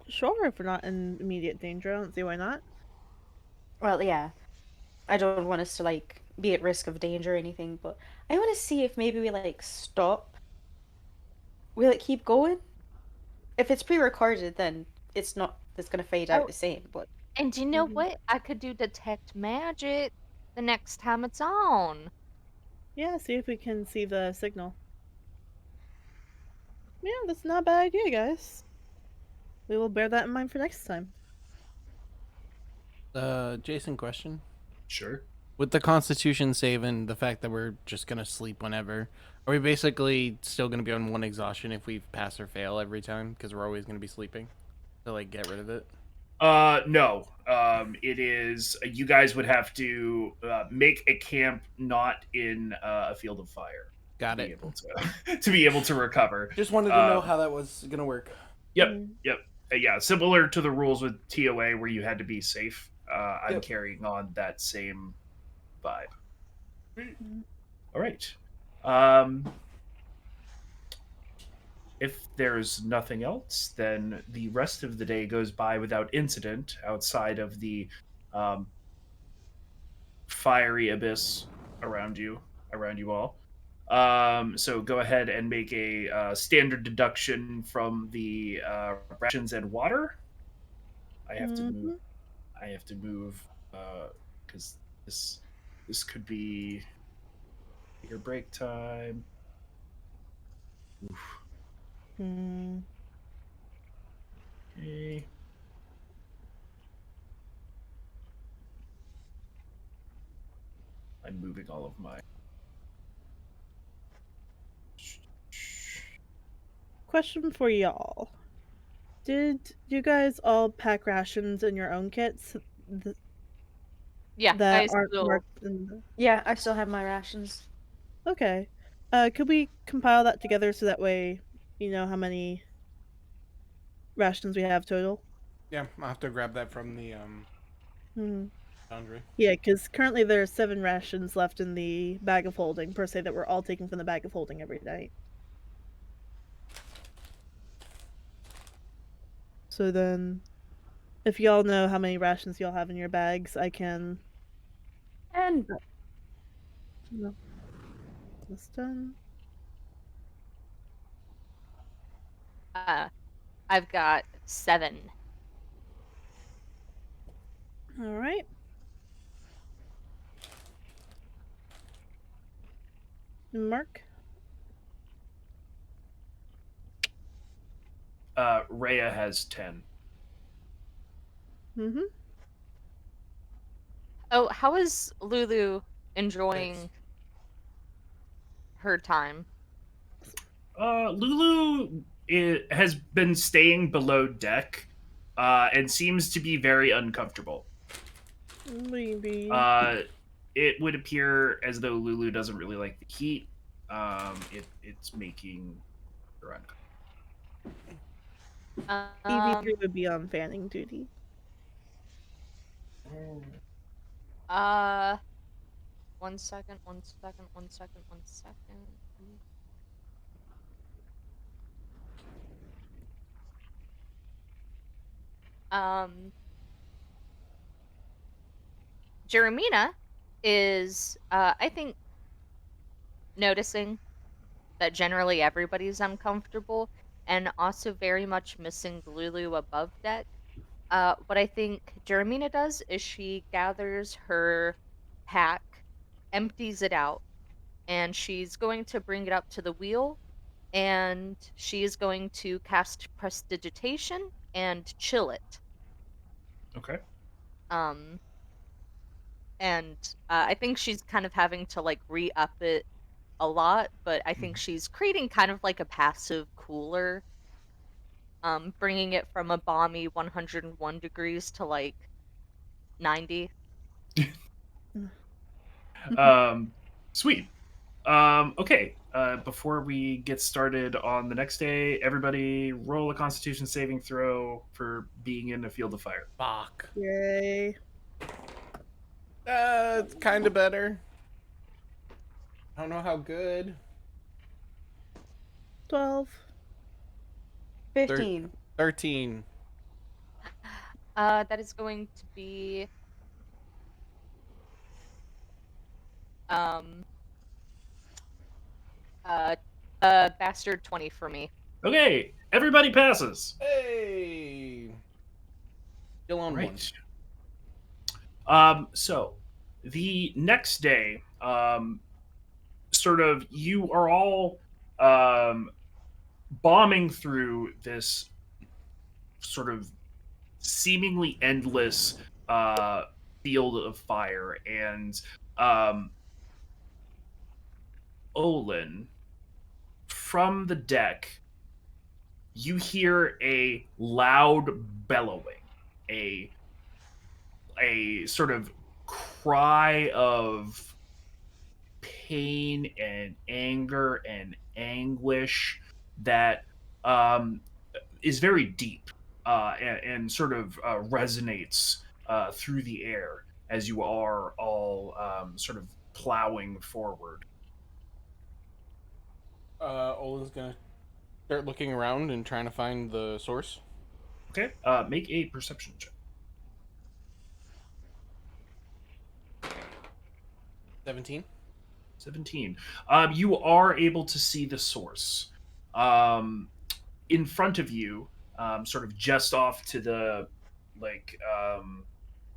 sure. If we're not in immediate danger, I don't see why not. Well, yeah, I don't want us to like be at risk of danger or anything, but I want to see if maybe we like stop. Will it keep going? If it's pre-recorded, then it's not. It's gonna fade out Oh, the same. But and you know Mhm. what? I could do detect magic the next time it's on. Yeah, see if we can see the signal. Yeah, that's not a bad idea, guys. We will bear that in mind for next time. Jason, question. Sure. With the Constitution save and the fact that we're just gonna sleep whenever, are we basically still gonna be on one exhaustion if we pass or fail every time? Because we're always gonna be sleeping to like get rid of it. No. It is. You guys would have to make a camp not in a field of fire to Got be it. able to to be able to recover. Just wanted to know Um, how that was gonna work. yep. Mhm. Yep. Yeah. Similar to the rules with TOA where you had to be safe. I'm Yep. carrying on that same vibe. Mhm. All right. Um, if there's nothing else, then the rest of the day goes by without incident outside of the um, fiery abyss around you all. So go ahead and make a standard deduction from the rations and water. I have to move. Mhm. I have to move because this this could be your break time. Oof. Mhm. Okay. I'm moving all of my. Question for y'all. Did you guys all pack rations in your own kits Yeah, that I aren't still. marked in the... yeah, I still have my rations. Okay. Could we compile that together so that way you know how many rations we have total? Yeah, I'll have to grab that from the Hmm. laundry. Yeah, because currently there are 7 rations left in the bag of holding, per se, that we're all taking from the bag of holding every night. So then, if y'all know how many rations y'all have in your bags, I can... And No, this done. Uh, I've got 7. Alright. Mark? Rhea has 10. Mm-hmm. Oh, how is Lulu 6. enjoying her time? Lulu has been staying below deck and seems to be very uncomfortable. Maybe. Uh, it would appear as though Lulu doesn't really like the heat. It's making her uncomfortable. EV3 Um, would be on fanning duty. uh, 1 second, 1 second, 1 second, 1 second. Um, Jeremina is, I think, noticing that generally everybody's uncomfortable and also very much missing Lulu above deck. What I think Jeremina does is she gathers her pack, empties it out, and she's going to bring it up to the wheel, and she is going to cast Prestidigitation and chill it. Okay. Um, and I think she's kind of having to like re-up it a lot, but I think Mhm. she's creating kind of like a passive cooler, bringing it from a balmy 101 degrees to like 90. Um, sweet. Okay. Before we get started on the next day, everybody roll a Constitution saving throw for being in a field of fire. Fuck. Yay. It's kind of better. I don't know how good. 12. 15. 13. That is going to be um uh bastard 20 for me. Okay, everybody passes. Hey. Still on one. Right. So the next day, sort of, you are all um, bombing through this sort of seemingly endless uh, field of fire, and um, Olin, from the deck, you hear a loud bellowing, a sort of cry of pain and anger and anguish that um, is very deep and sort of resonates through the air as you are all sort of plowing forward. Olin's gonna start looking around and trying to find the source. Okay, make a perception check. 17. 17. You are able to see the source. Um, in front of you, sort of just off to the, like,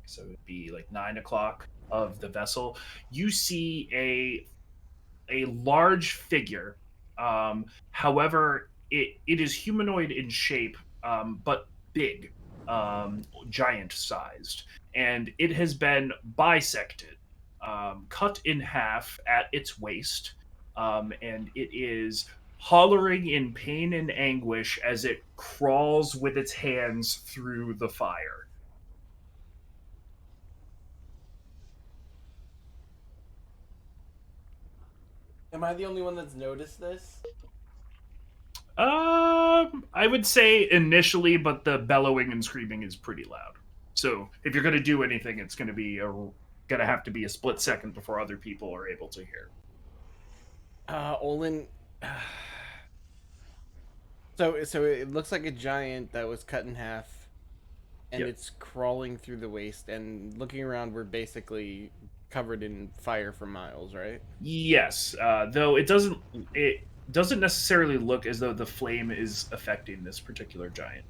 so it would be like 9 o'clock of the vessel, you see a large figure. However, it is humanoid in shape, but big, giant sized, and it has been bisected, cut in half at its waist, and it is hollering in pain and anguish as it crawls with its hands through the fire. Am I the only one that's noticed this? I would say initially, but the bellowing and screaming is pretty loud. So if you're going to do anything, it's going to be gonna have to be a split second before other people are able to hear. Olin. So it looks like a giant that was cut in half, and Yep. it's crawling through the waste. And looking around, we're basically covered in fire for miles, right? Yes, though it doesn't necessarily look as though the flame is affecting this particular giant.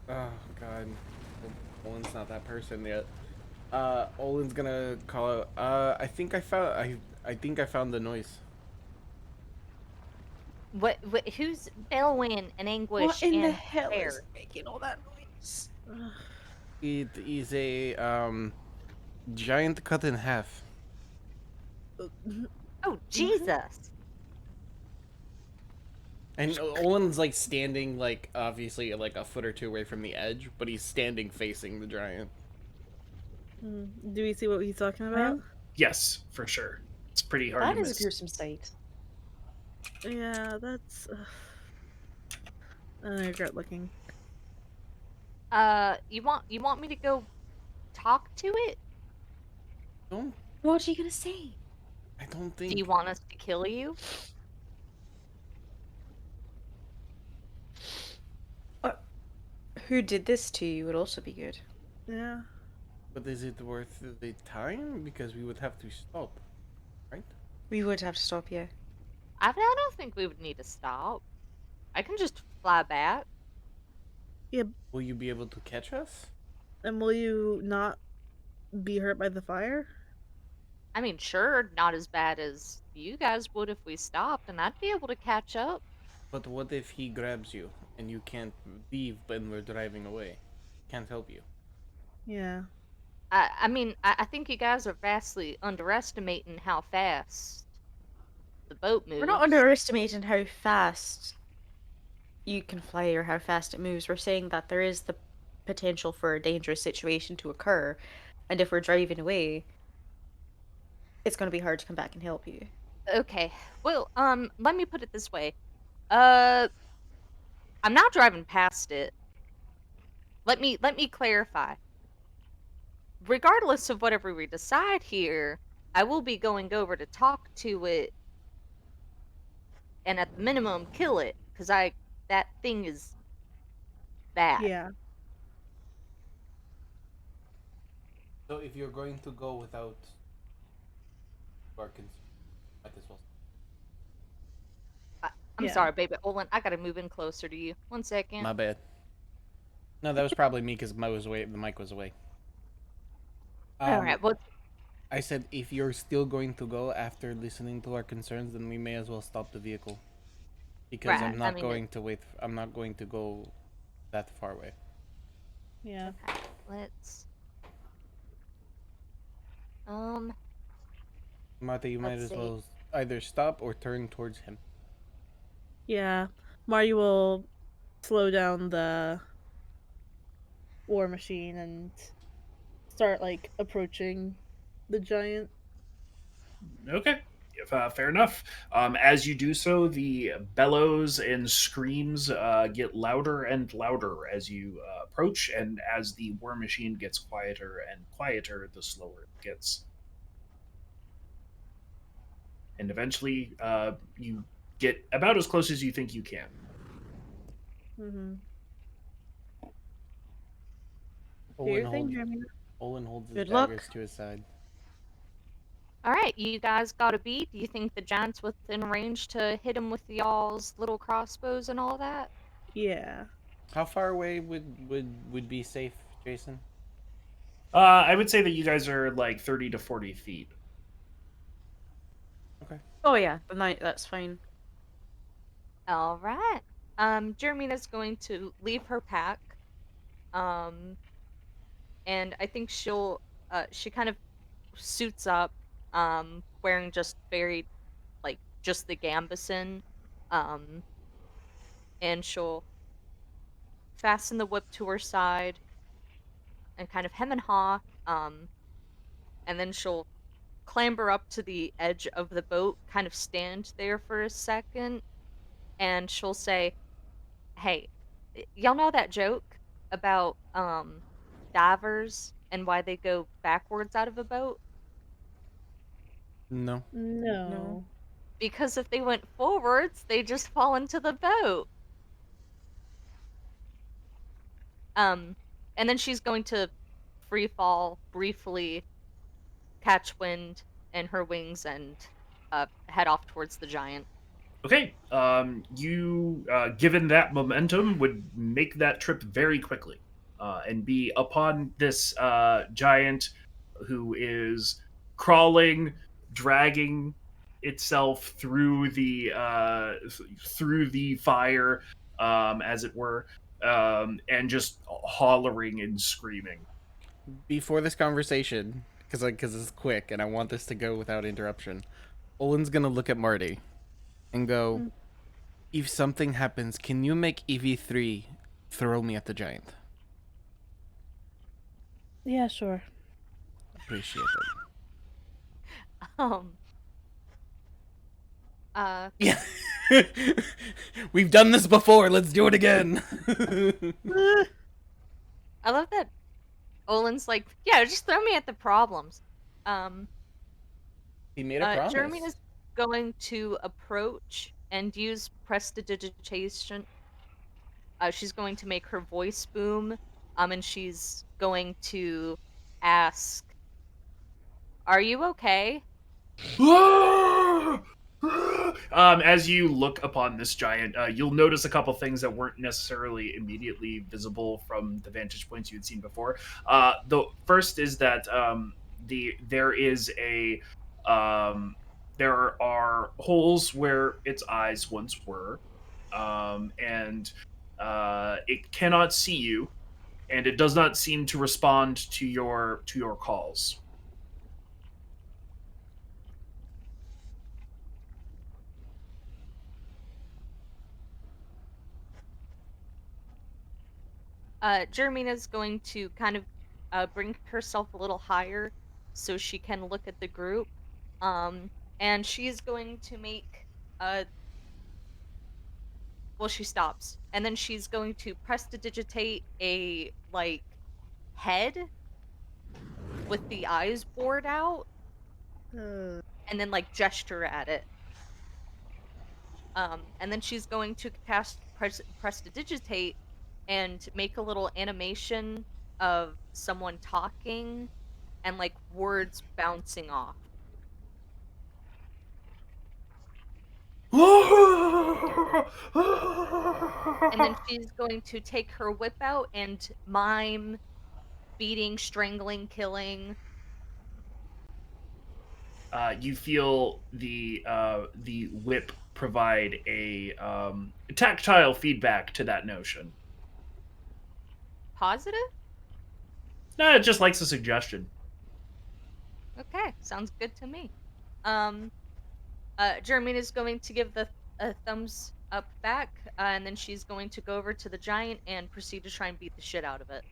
Oh God, Olin's not that person yet. Olin's gonna call out. I think I found the noise. What who's bellowing in What anguish in the and hell is despair? making all that noise? It is a giant cut in half. Oh, Jesus. And Olin's like standing like obviously like a foot or two away from the edge, but he's standing facing the giant. Do we see what he's talking about? Yes, for sure. It's pretty hard That to is a miss. gruesome sight. Yeah, that's. I regret looking. You want me to go talk to it? Don't What are you gonna say? I don't Do think you want us to kill you? who did this to you would also be good. Yeah. But is it worth the time? Because we would have to stop, right? We would have to stop you. I don't think we would need to stop. I can just fly back. Yeah. Will you be able to catch us? And will you not be hurt by the fire? I mean, sure, not as bad as you guys would if we stopped, and I'd be able to catch up. But what if he grabs you and you can't leave when we're driving away? Can't help you. Yeah. I mean, I think you guys are vastly underestimating how fast the boat We're not moves. underestimating how fast you can fly or how fast it moves. We're saying that there is the potential for a dangerous situation to occur, and if we're driving away, it's going to be hard to come back and help you. Okay, well, let me put it this way. Uh, I'm not driving past it. Let me clarify. Regardless of whatever we decide here, I will be going over to talk to it and at the minimum kill it because I that thing is bad. Yeah. So if you're going to go without our concern, might as well. I'm Yeah. sorry, baby. Olin, I gotta move in closer to you. 1 second. My bad. No, that was probably me because the mic was away. All right. Well, I said if you're still going to go after listening to our concerns, then we may as well stop the vehicle. Because right. I mean, I'm not going to go that far away. Yeah. okay. Let's. Um. Martha, you might Let's as see. well either stop or turn towards him. Yeah. Mario will slow down the war machine and start like approaching the giant. Okay. Fair enough. As you do so, the bellows and screams get louder and louder as you approach, and as the war machine gets quieter and quieter, the slower it gets. And eventually, you get about as close as you think you can. Mm-hmm. Do Olin your thing, holds Jeremy. Olin holds his Good luck. daggers to his side. All right. You guys got a beat. Do you think the giant's within range to hit him with y'all's little crossbows and all that? Yeah. How far away would be safe, Jason? I would say that you guys are like 30 to 40 feet. Okay. Oh yeah, that's fine. All right. Jermina's going to leave her pack. Um, and I think she kind of suits up, wearing just very, like, just the gambeson. Um, and she'll fasten the whip to her side and kind of hem and haw. And then she'll clamber up to the edge of the boat, kind of stand there for a second, and she'll say, "Hey, y'all know that joke about divers and why they go backwards out of a boat? No. No. No. Because if they went forwards, they just fall into the boat." Um, and then she's going to free fall briefly, catch wind in her wings, and head off towards the giant. Okay. You, given that momentum, would make that trip very quickly and be upon this giant who is crawling, dragging itself through the fire, as it were, and just hollering and screaming. Before this conversation, because it's quick and I want this to go without interruption, Olin's gonna look at Marty and go, Mm. "If something happens, can you make EV3 throw me at the giant?" Yeah, sure. Appreciate Um, uh, it. Yeah. We've done this before. Let's do it again. I love that Olin's like, yeah, just throw me at the problems. Um, He made a promise. Jeremy is going to approach and use prestidigitation she's going to make her voice boom, and she's going to ask, "Are you okay?" As you look upon this giant, you'll notice a couple things that weren't necessarily immediately visible from the vantage points you had seen before. The first is that there is a there are holes where its eyes once were, and it cannot see you, and it does not seem to respond to your calls. Jermina's going to kind of bring herself a little higher so she can look at the group. Um, and she's going to make uh well, she stops. And then she's going to press to digitate a like head with the eyes bored out Uh, and then like gesture at it. And then she's going to cast press to digitate and make a little animation of someone talking and like words bouncing off. And then she's going to take her whip out and mime beating, strangling, killing. You feel the whip provide a tactile feedback to that notion. Positive? No, it just likes a suggestion. Okay, sounds good to me. Um, Jermaine is going to give the a thumbs up back, and then she's going to go over to the giant and proceed to try and beat the shit out of it.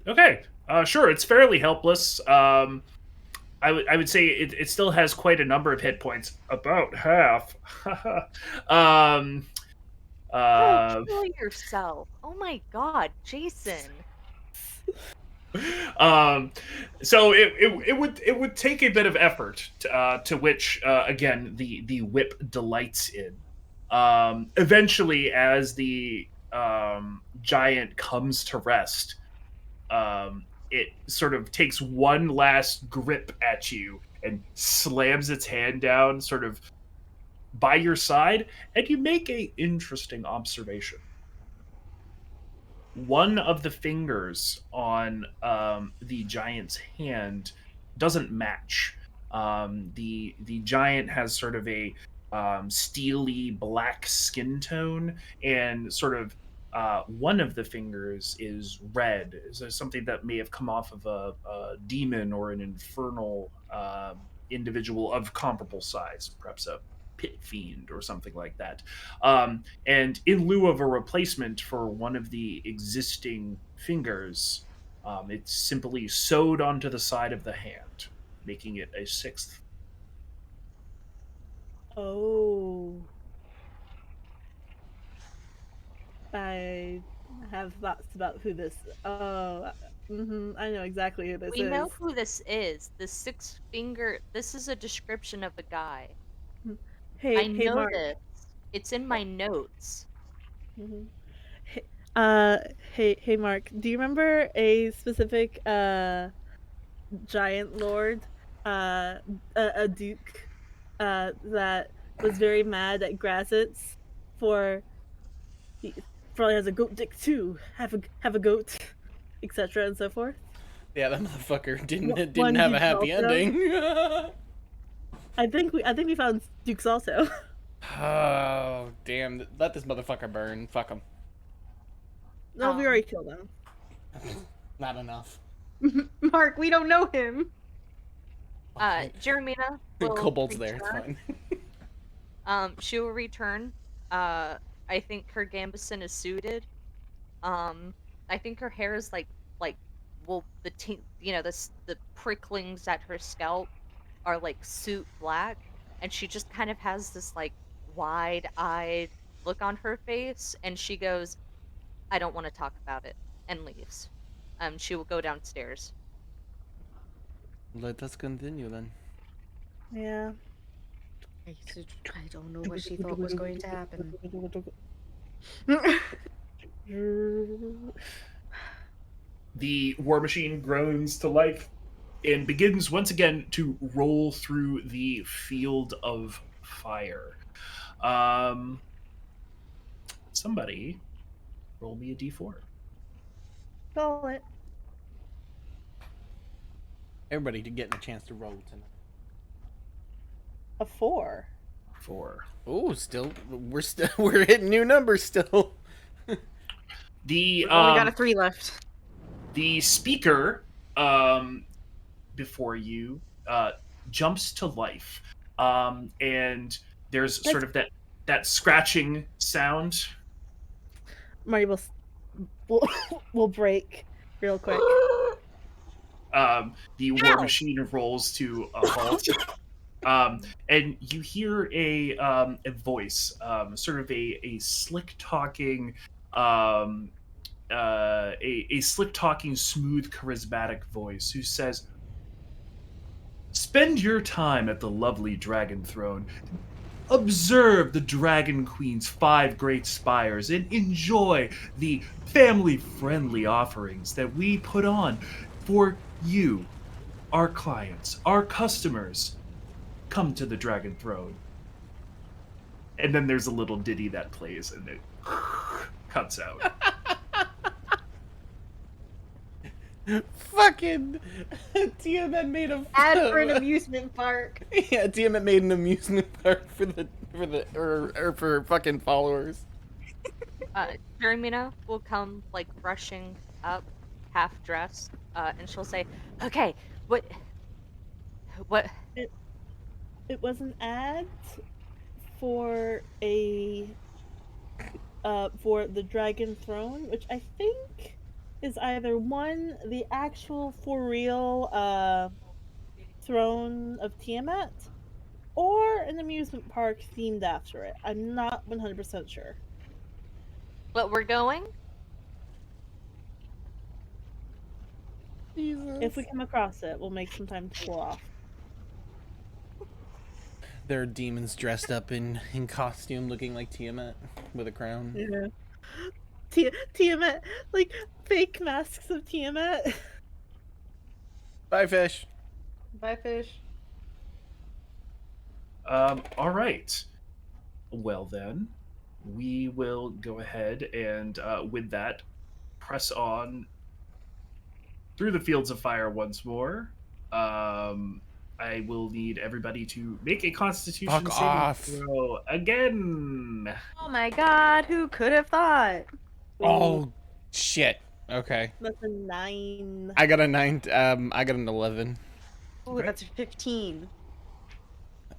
Okay, sure. It's fairly helpless. I would say it still has quite a number of hit points, about half. um, Bro, uh, kill yourself. Oh my god, Jason. um, so it would take a bit of effort to which again the whip delights in. Eventually, as the giant comes to rest, it sort of takes one last grip at you and slams its hand down, sort of by your side, and you make a interesting observation. One of the fingers on the giant's hand doesn't match. The giant has sort of a steely black skin tone, and sort of one of the fingers is red. Is there something that may have come off of a demon or an infernal individual of comparable size, perhaps a pit fiend or something like that. And in lieu of a replacement for one of the existing fingers, it's simply sewed onto the side of the hand, making it a sixth. oh, I have thoughts about who this. Oh, I know exactly who this We is. know who this is. The six finger. This is a description of a guy. I Hey, know Mark. this. It's in my notes. Mhm. Hey, uh, hey, Mark. Do you remember a specific giant lord, uh, a duke, that was very mad at Grassets for he probably has a goat dick too. Have a goat, etc. and so forth. Yeah, that motherfucker didn't One have a Dukes happy also. ending. I think we found Dukes also. Oh, damn. Let this motherfucker burn. Fuck him. No, we Um, already killed him. Not enough. Mark, we don't know him. Fine. Jeremina will Kobold's there. It's return. fine. She will return. I think her gambeson is suited. Um, I think her hair is like well the pricklings at her scalp are like soot black, and she just kind of has this like wide-eyed look on her face, and she goes, "I don't want to talk about it," and leaves. She will go downstairs. Let us continue then. Yeah. I don't know what she thought was going to happen. The war machine groans to life and begins once again to roll through the field of fire. Um, somebody roll me a d4. Call it. Everybody getting a chance to roll tonight. A 4. 4. Oh, we're hitting new numbers still. The Only got a 3 left. the speaker before you jumps to life, and there's sort of that scratching sound. Marty will, will break real quick. The war machine rolls to a halt. And you hear a voice, sort of a slick talking, a slick talking, smooth, charismatic voice who says, "Spend your time at the lovely Dragon Throne. Observe the Dragon Queen's 5 great spires and enjoy the family-friendly offerings that we put on for you, our clients, our customers. Come to the Dragon Throne." And then there's a little ditty that plays and it cuts out. Fucking Tiamat made a Ad for an amusement park. Yeah, Tiamat made an amusement park for for fucking followers. Jeremina will come like rushing up, half dressed, and she'll say, "Okay, what? It was an ad for for the Dragon Throne, which I think is either one, the actual for real throne of Tiamat, or an amusement park themed after it. I'm not 100% sure. But we're going." Jesus. If we come across it, we'll make some time to pull off. There are demons dressed up in costume looking like Tiamat with a crown. Yeah. Tiamat, like fake masks of Tiamat. Bye, fish. Bye, fish. All right. Well, then, we will go ahead and, with that, press on through the fields of fire once more. I will need everybody to make a Constitution Fuck saving off. throw again. Oh my god, who could have thought? Oh, shit. Okay. That's a 9. I got a 9. I got an 11. Ooh, Okay. that's a 15.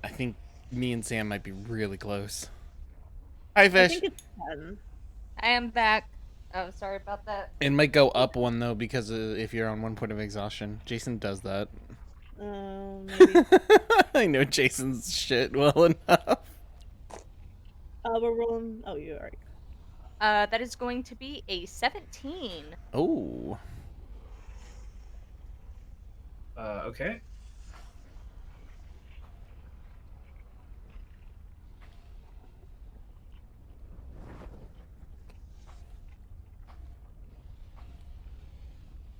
I think me and Sam might be really close. Hi, I fish. think it's 10. I am back. Oh, sorry about that. It might go up 1 though because if you're on 1 point of exhaustion. Jason does that. Maybe. I know Jason's shit well enough. We're rolling. Oh, you're right. That is going to be a 17. Oh. Okay.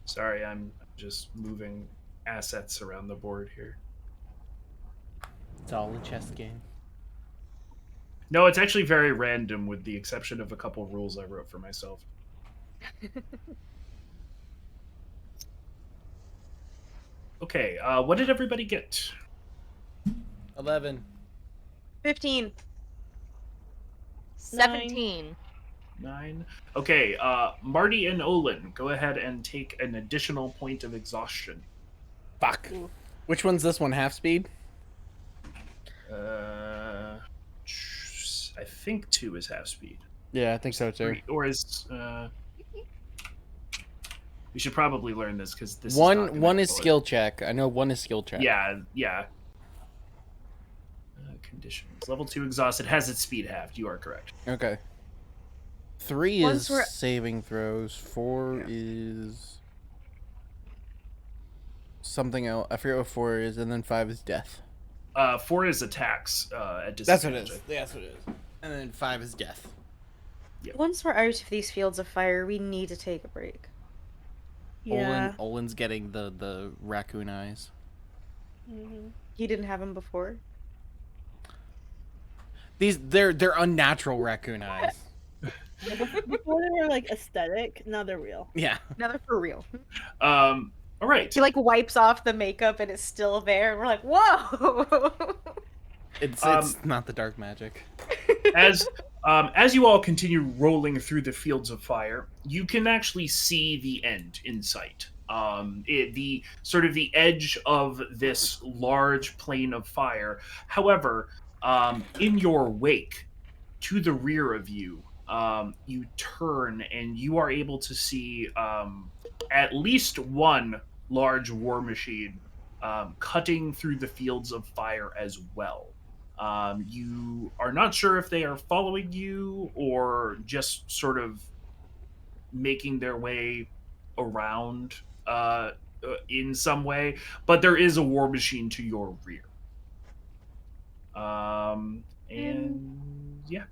Sorry, I'm just moving assets around the board here. It's all a chess game. No, it's actually very random with the exception of a couple rules I wrote for myself. Okay, what did everybody get? 11. 15. 17. 9. Okay, Marty and Olin, go ahead and take an additional point of exhaustion. Fuck. Which one's this one? Half speed? I think 2 is half speed. Yeah, I think so too. Or is we should probably learn this because this is not gonna One is kill it. skill check. I know one is skill check. Yeah. Conditions. Level 2 exhausted has its speed halved. You are correct. Okay. 3 Once is we're- saving throws. 4 is something else. I forget what 4 is, and then 5 is death. 4 is attacks at That's what disadvantage. it is. That's what it is. And then 5 is death. Once we're out of these fields of fire, we need to take a break. Yeah. Olin's getting the raccoon eyes. Mhm. He didn't have them before. They're unnatural raccoon eyes. Before they were like aesthetic, now they're real. Yeah. Now they're for real. All right. He like wipes off the makeup and it's still there, and we're like, whoa! It's not the dark magic. As you all continue rolling through the fields of fire, you can actually see the end in sight. The sort of the edge of this large plane of fire. However, in your wake, to the rear of you, you turn and you are able to see at least one large war machine cutting through the fields of fire as well. You are not sure if they are following you or just sort of making their way around in some way, but there is a war machine to your rear. And yeah.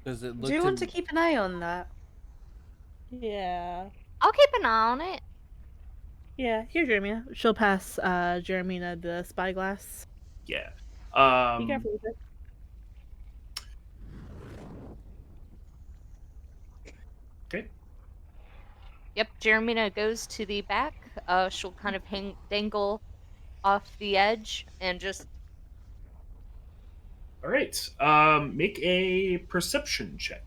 Does it look Do you want to keep an eye on that? Yeah. I'll keep an eye on it. Yeah, here, Jeremy. She'll pass Jeremina the spyglass. Yeah. Be careful with it. Okay. Yep, Jeremina goes to the back. She'll kind of dangle off the edge and just. All right. Make a perception check.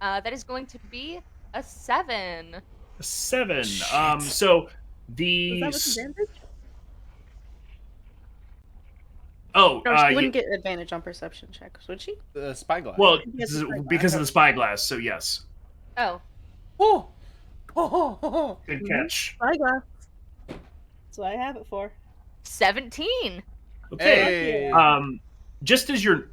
That is going to be a 7. A 7. Shit. So Was the that with advantage? oh, No, she wouldn't get advantage on perception checks, would she? the spyglass? well, Yes, the spyglass. because of the spyglass. So yes, Oh, Oh. Oh. good Mhm. catch. Spyglass. That's what I have it for. 17. Okay. Hey. Just as you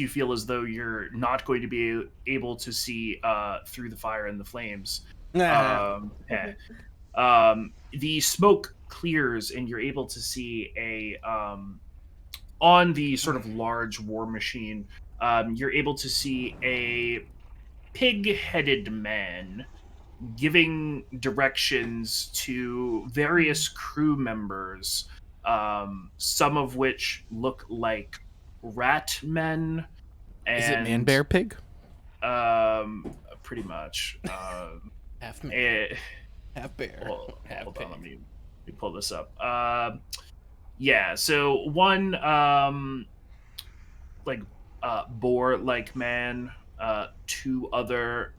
feel as though you're not going to be able to see through the fire and the flames, the smoke clears and you're able to see on the sort of large war machine. You're able to see a pig-headed man giving directions to various crew members, some of which look like rat men. And, Is it man bear pig? Pretty much. Half man, half bear. Well, half hold pig. on, let me pull this up. Yeah, so one like boar-like man, two other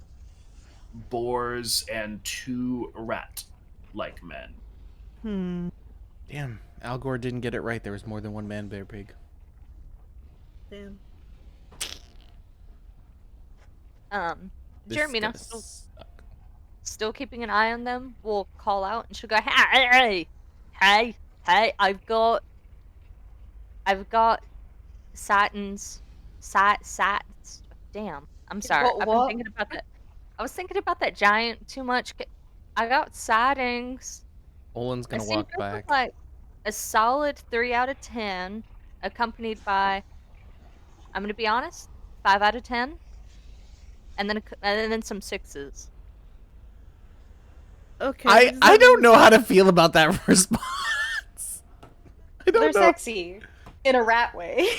boars, and two rat-like men. Damn, Al Gore didn't get it right. There was more than one man bear pig. Damn. This Jeremina is gonna suck. still keeping an eye on them. We'll call out and she'll go, hey, I've got sightings, damn, I'm sorry. got I've been what? thinking about that. I was thinking about that giant too much. I got sightings. Olin's I gonna seem walk to back. have, like a solid 3 out of 10, accompanied by, I'm gonna be honest, 5 out of 10, and then some 6s. Okay. I don't know how to feel about that response. I don't They're know. sexy in a rat way.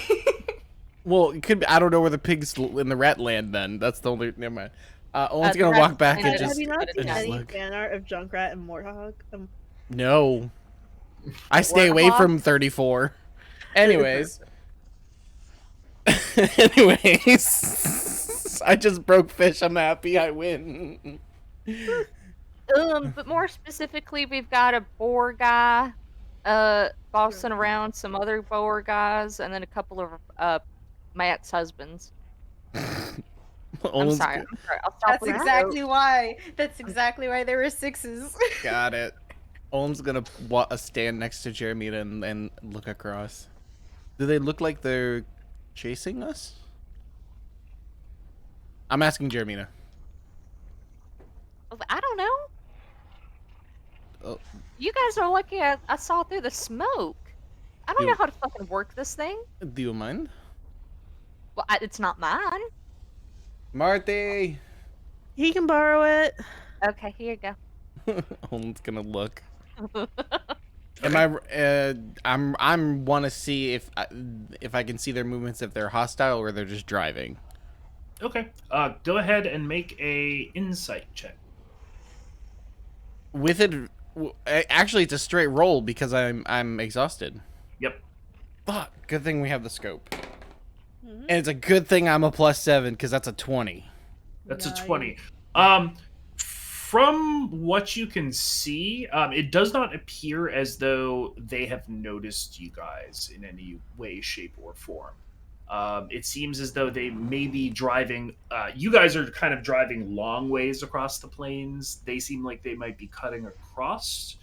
Well, it could be, I don't know where the pigs in the rat land. Then that's the only. Never mind. Olin's The gonna rats walk back kinda and just- Have you not and seen just any look. fan art of Junkrat and Morthog? No. I stay away Warthog? from 34. Anyways. Anyways. I just broke fish. I'm happy. I win. But more specifically, we've got a boar guy, bossing around some other boar guys, and then a couple of my ex-husbands. I'm Olin's sorry. g- I'll stop. That's with that. exactly why. That's exactly why there were 6s. Got it. Olin's gonna stand next to Jeremina and look across. Do they look like they're chasing us? I'm asking Jeremina. I don't know. Oh, You guys are lucky I saw through the smoke. I don't know do how to fucking work this thing. do you mind, Well, it's not mine. Marty? He can borrow it. Okay, here you go. Owen's gonna look. Am Okay. I? I'm want to see if I can see their movements, if they're hostile or they're just driving. Okay. Go ahead and make a insight check. With it, actually, it's a straight roll because I'm exhausted. Yep. Fuck. Good thing we have the scope, Mhm. and it's a good thing I'm a +7 because that's a 20. That's a Nice. 20. From what you can see, it does not appear as though they have noticed you guys in any way, shape, or form. It seems as though they may be driving. You guys are kind of driving long ways across the plains. They seem like they might be cutting across.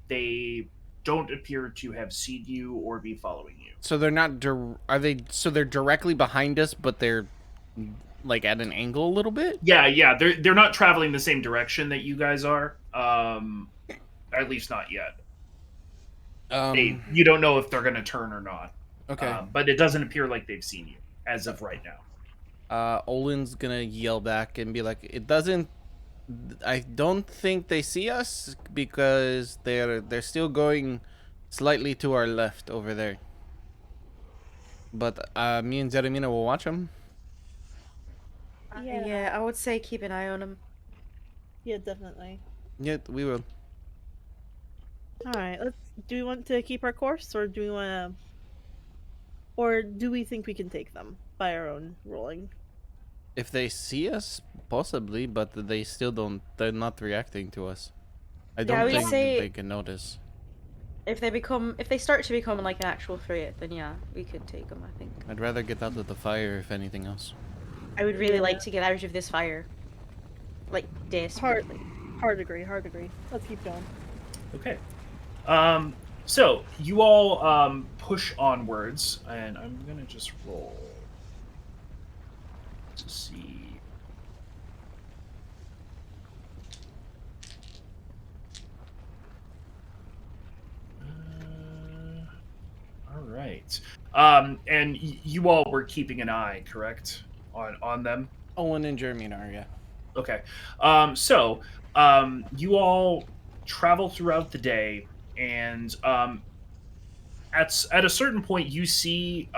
They don't appear to have seen you or be following you. So they're not. Are they? So they're directly behind us, but they're like at an angle a little bit. Yeah. They're not traveling the same direction that you guys are. At least not yet. You don't know if they're going to turn or not. Okay. But it doesn't appear like they've seen you as of right now. Olin's gonna yell back and be like, "It doesn't. I don't think they see us because they're still going slightly to our left over there. But me and Zeremina will watch them. Yeah, I would say keep an eye on him. Yeah, definitely. Yeah, we will. All right. Do we want to keep our course, or do we want to, or do we think we can take them by our own rolling? If they see us, possibly, but they still don't. They're not reacting to us. I Yeah, don't I would think say- they can notice. If they start to become like an actual threat, then yeah, we could take them. I think. I'd rather get out of the fire, if anything else. I would really Yeah. like to get out of this fire. Like desperately. Hard agree. Let's keep going. Okay. So you all push onwards, and I'm gonna just roll to see. All right. And you all were keeping an eye, correct, on them? Owen and Jeremy are, yeah. Okay. So you all travel throughout the day, and at a certain point, you see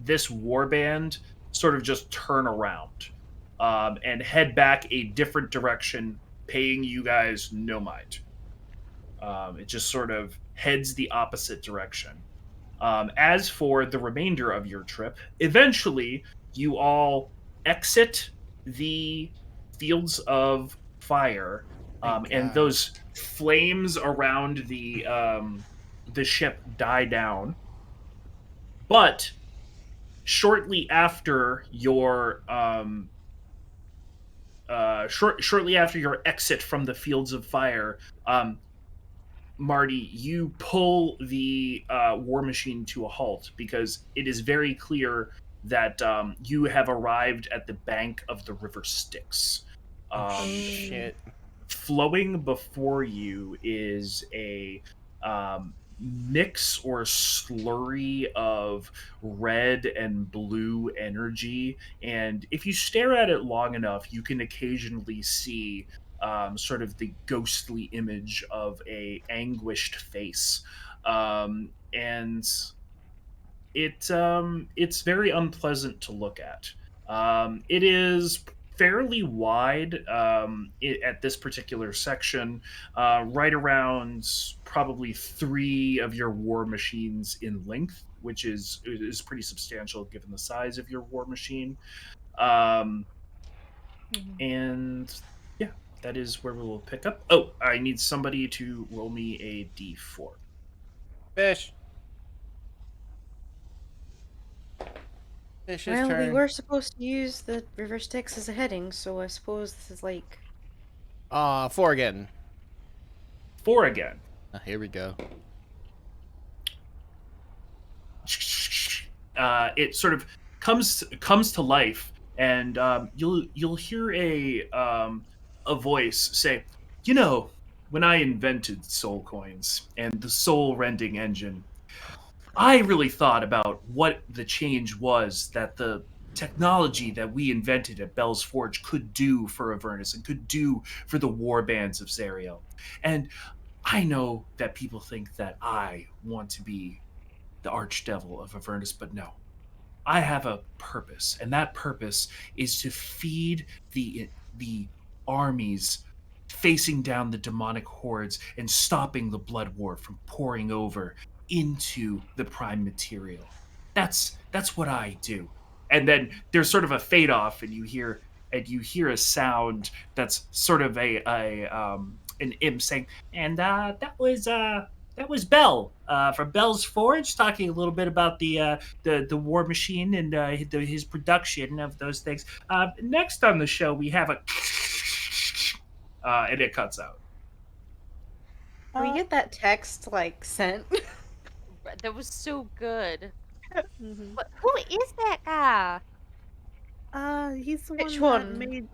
this warband sort of just turn around and head back a different direction, paying you guys no mind. It just sort of heads the opposite direction. As for the remainder of your trip, eventually you all exit the fields of fire, and God. those flames around the ship die down. But shortly after your shortly after your exit from the fields of fire, Marty, you pull the war machine to a halt because it is very clear that you have arrived at the bank of the River Styx. Shit. Flowing before you is a mix or slurry of red and blue energy, and if you stare at it long enough, you can occasionally see sort of the ghostly image of a anguished face, and it's very unpleasant to look at. It is fairly wide at this particular section, right around probably 3 of your war machines in length, which is pretty substantial given the size of your war machine. And yeah, that is where we will pick up. Oh, I need somebody to roll me a d4. Fish. Fish's Well, we turn. were supposed to use the River Styx as a heading, so I suppose this is like. 4 again. 4 again. Here we go. It sort of comes to life, and you'll hear a voice say, "You know, when I invented soul coins and the soul rending engine, I really thought about what the change was that the technology that we invented at Bell's Forge could do for Avernus and could do for the war bands of Zariel. And I know that people think that I want to be the archdevil of Avernus, but no. I have a purpose, and that purpose is to feed the armies facing down the demonic hordes and stopping the blood war from pouring over into the prime material. That's what I do. And then there's sort of a fade off, and you hear a sound that's sort of a an imp saying, and that was Bell from Bell's Forge talking a little bit about the war machine and his production of those things. Next on the show, we have a and it cuts out. Can we Uh, get that text like sent? That was so good. mhm. But who is that guy? He's the Which one that one? made.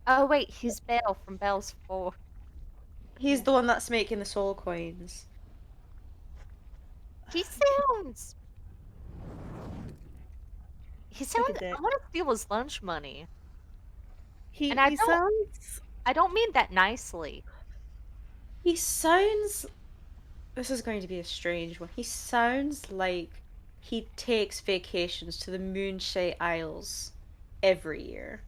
Oh wait, he's Belle from Belle's Four. He's Yeah. the one that's making the soul coins. He sounds. He Look sounds. at that. I want to steal his lunch money, He and I he don't. sounds. I don't mean that nicely. He sounds. This is going to be a strange one. He sounds like he takes vacations to the Moonshade Isles every year.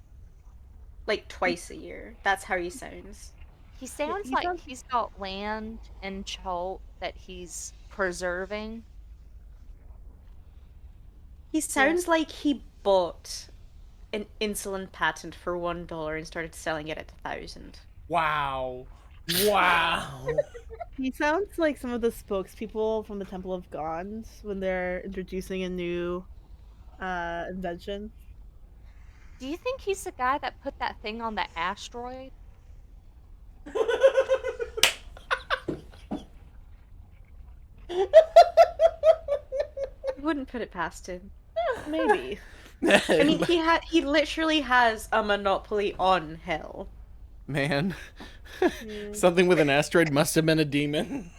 Like twice a year. That's how he sounds. He Yeah, sounds he like sounds. he's got land in Cholt that he's preserving. He Yeah. sounds like he bought an insulin patent for $1 and started selling it at 1,000. Wow. Wow. He sounds like some of the spokespeople from the Temple of Gond when they're introducing a new invention. Do you think he's the guy that put that thing on the asteroid? I wouldn't put it past him. Maybe. I mean, he literally has a monopoly on hell. Man. Mm. Something with an asteroid must have been a demon.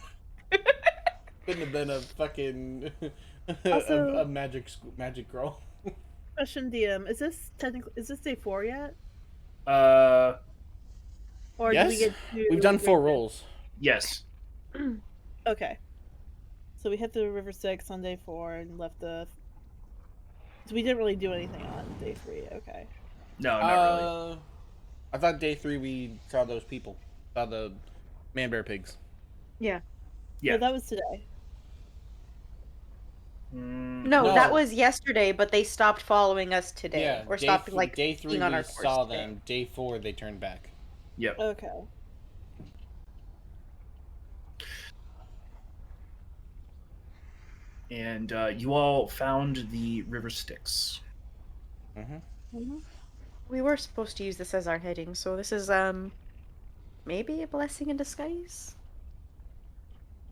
Couldn't have been a fucking Also- a magic girl. Question, DM: is this day 4 yet, Uh, or do Yes, we get to? we've done 4 rolls. yes. Okay. So we hit the River Styx on day 4 and left the. So we didn't really do anything on day 3. Okay. No, not really. I thought day 3 we saw those people. Saw the man bear pigs. Yeah. Yeah. No, that was today. No, No. that was yesterday, but they stopped following us today. Yeah, Or stopped, like, day 3 being on we our course saw today. them. Day 4 they turned back. Yep. Okay. And you all found the river Styx. Mm-hmm. We were supposed to use this as our heading, so this is, maybe a blessing in disguise?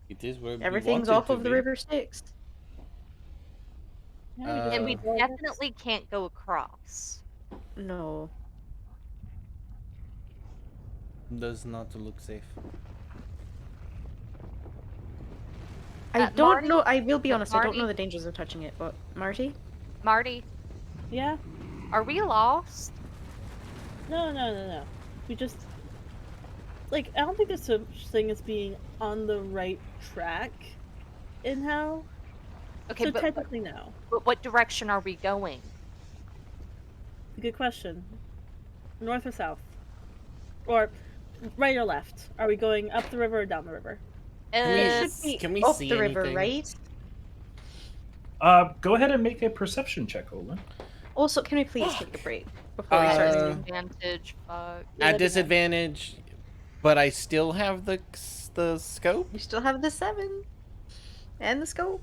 It is where we Everything's wanted off to of the be. River Styx. And we Uh, definitely can't go across. No. Does not look safe. I don't Marty? know, I will be honest, I don't Marty? know the dangers of touching it, but... Marty? Marty, Yeah. are we lost? No. We just like I don't think there's such thing as being on the right track in hell. Okay, So but technically no. what direction are we going? Good question. North or south? Or right or left? Are we going up the river or down the river? It should be Can we up see the river, anything? right? Go ahead and make a perception check, Olin. Also, can we please take a break before we start doing Advantage, fuck. Yeah, At disadvantage, but I still have the scope, We still have the 7. And the scope.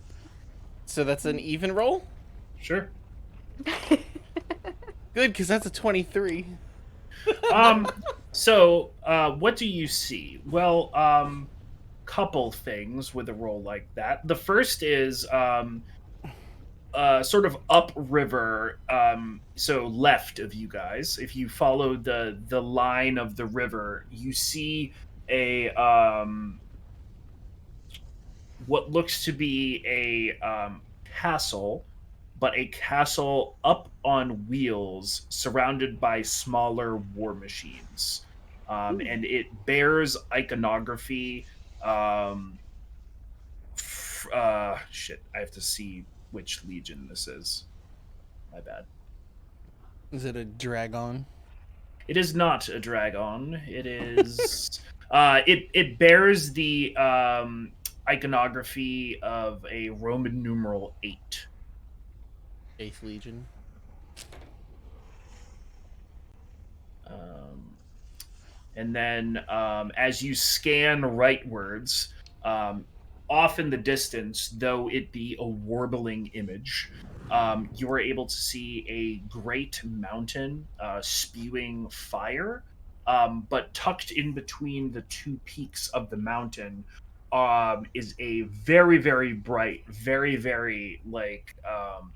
so that's an even roll. Sure. Good, because that's a 23. So, what do you see? Well, couple things with a roll like that. The first is sort of upriver, so left of you guys. If you follow the line of the river, you see a what looks to be a castle, but a castle up on wheels, surrounded by smaller war machines, and it bears iconography. Um, shit, I have to see which legion this is. My bad. Is it a dragon? It is not a dragon. It is. It bears the iconography of a Roman numeral 8. 8th Legion. Um, and then as you scan rightwards, um, off in the distance, though it be a warbling image, you are able to see a great mountain spewing fire. But tucked in between the two peaks of the mountain is a very, very bright, very, very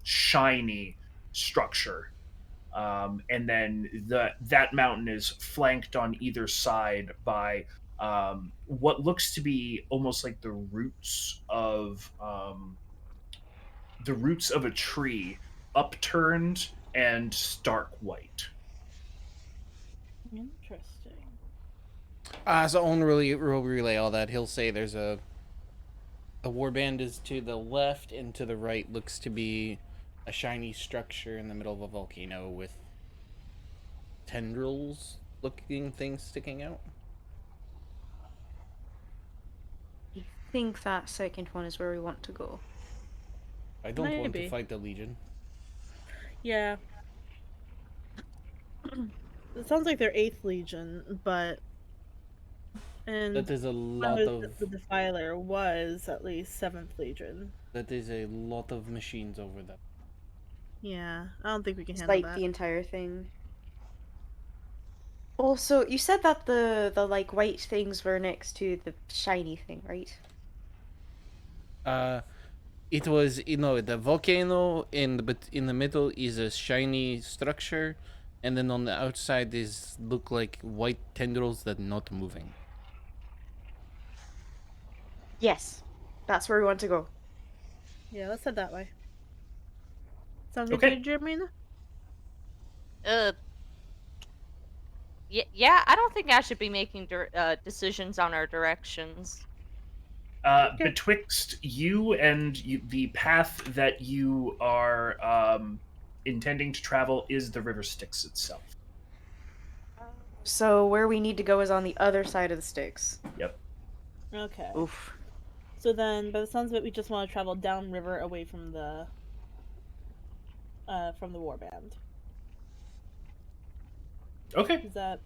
shiny structure, and then that mountain is flanked on either side by what looks to be almost like the roots of a tree, upturned and stark white. Interesting. So Owen will relay all that. He'll say there's a warband is to the left, and to the right looks to be a shiny structure in the middle of a volcano with tendrils looking things sticking out. I think that second one is where we want to go. I don't want to Maybe. fight the Legion. Yeah. It sounds like they're 8th Legion, but and That is a lot of the Defiler was at least 7th Legion. that is a lot of machines over there. Yeah, I don't think we can It's handle like that. the entire thing. Also, you said that the like white things were next to the shiny thing, right? It was, the volcano but in the middle is a shiny structure, and then on the outside look like white tendrils that not moving. Yes, that's where we want to go. Yeah, let's head that way. Sound good Okay. to you, Jeremina? Uh, yeah, I don't think I should be making decisions on our directions. Okay. Betwixt you and the path that you are intending to travel is the river Styx itself. So where we need to go is on the other side of the Styx. Yep. Okay. Oof. So then, by the sounds of it, we just want to travel downriver away from the warband. Okay. Is that?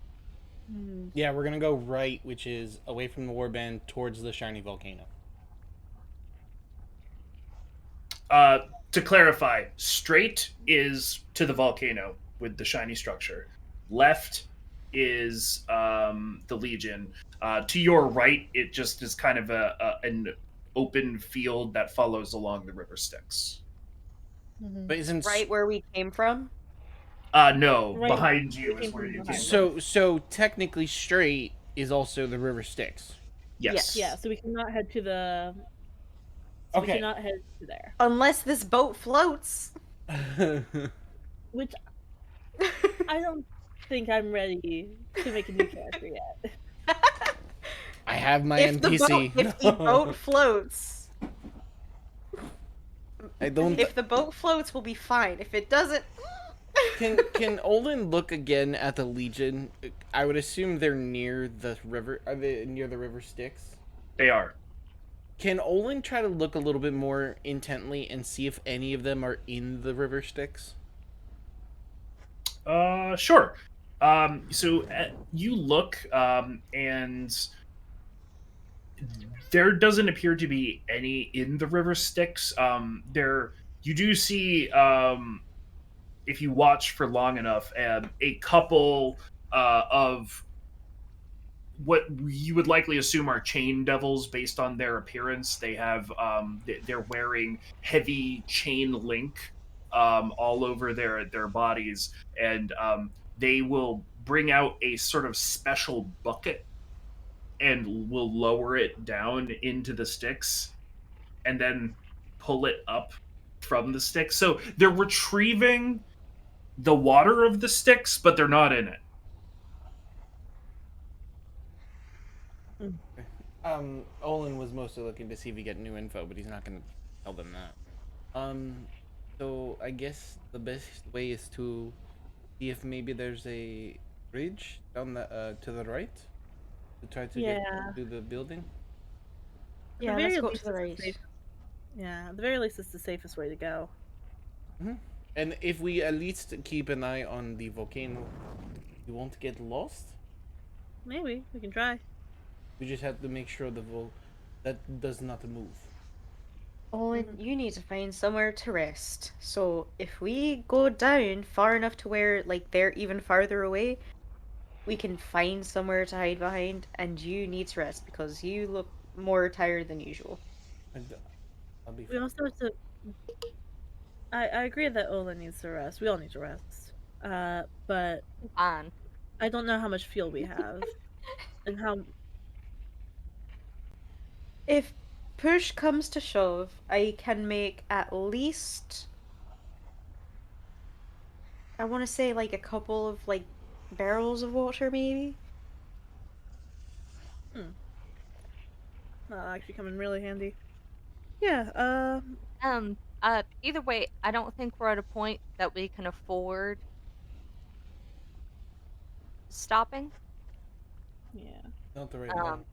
Yeah, we're gonna go right, which is away from the warband towards the shiny volcano. To clarify, straight is to the volcano with the shiny structure. Left is the Legion. To your right, it just is kind of an open field that follows along the river Styx. But isn't Right where we came from? No, Right. behind you Looking is where from you came behind. from. so technically straight is also the river Styx. Yes. Yeah. So we cannot head to the. So we Okay. cannot head to there. Unless this boat floats. Which I don't think I'm ready to make a new character yet. I have my if NPC. The boat floats. I don't. If the boat floats, we'll be fine. If it doesn't. Can Olin look again at the Legion? I would assume they're near the river. Are they near the river Styx? They are. Can Olin try to look a little bit more intently and see if any of them are in the river Styx? Sure. So you look, and there doesn't appear to be any in the river Styx. There you do see, if you watch for long enough, a couple of what you would likely assume are chain devils based on their appearance. They have they're wearing heavy chain link all over their bodies, and they will bring out a sort of special bucket and will lower it down into the sticks and then pull it up from the sticks. So they're retrieving the water of the sticks, but they're not in it. Mm. Olin was mostly looking to see if he get new info, but he's not gonna tell them that. Um, so I guess the best way is to see if maybe there's a bridge down the to the right to try to get Yeah. to the building. At the Yeah, let's very go to least, the it's the right. safest. Yeah, at the very least, it's the safest way to go. Hmm. And if we at least keep an eye on the volcano, we won't get lost. Maybe we can try. We just have to make sure that does not move. Owen, Mhm. you need to find somewhere to rest. So if we go down far enough to where, like, they're even farther away, we can find somewhere to hide behind, and you need to rest because you look more tired than usual. And I'll be We fine. also have to. I agree that Ola needs to rest. We all need to rest. But Fine. I don't know how much fuel we have and how. If push comes to shove, I can make at least, I want to say, like, a couple of, like, barrels of water, maybe? Hmm, that'll actually come in really handy. Yeah. Either way, I don't think we're at a point that we can afford stopping. Yeah. Not right now. Um,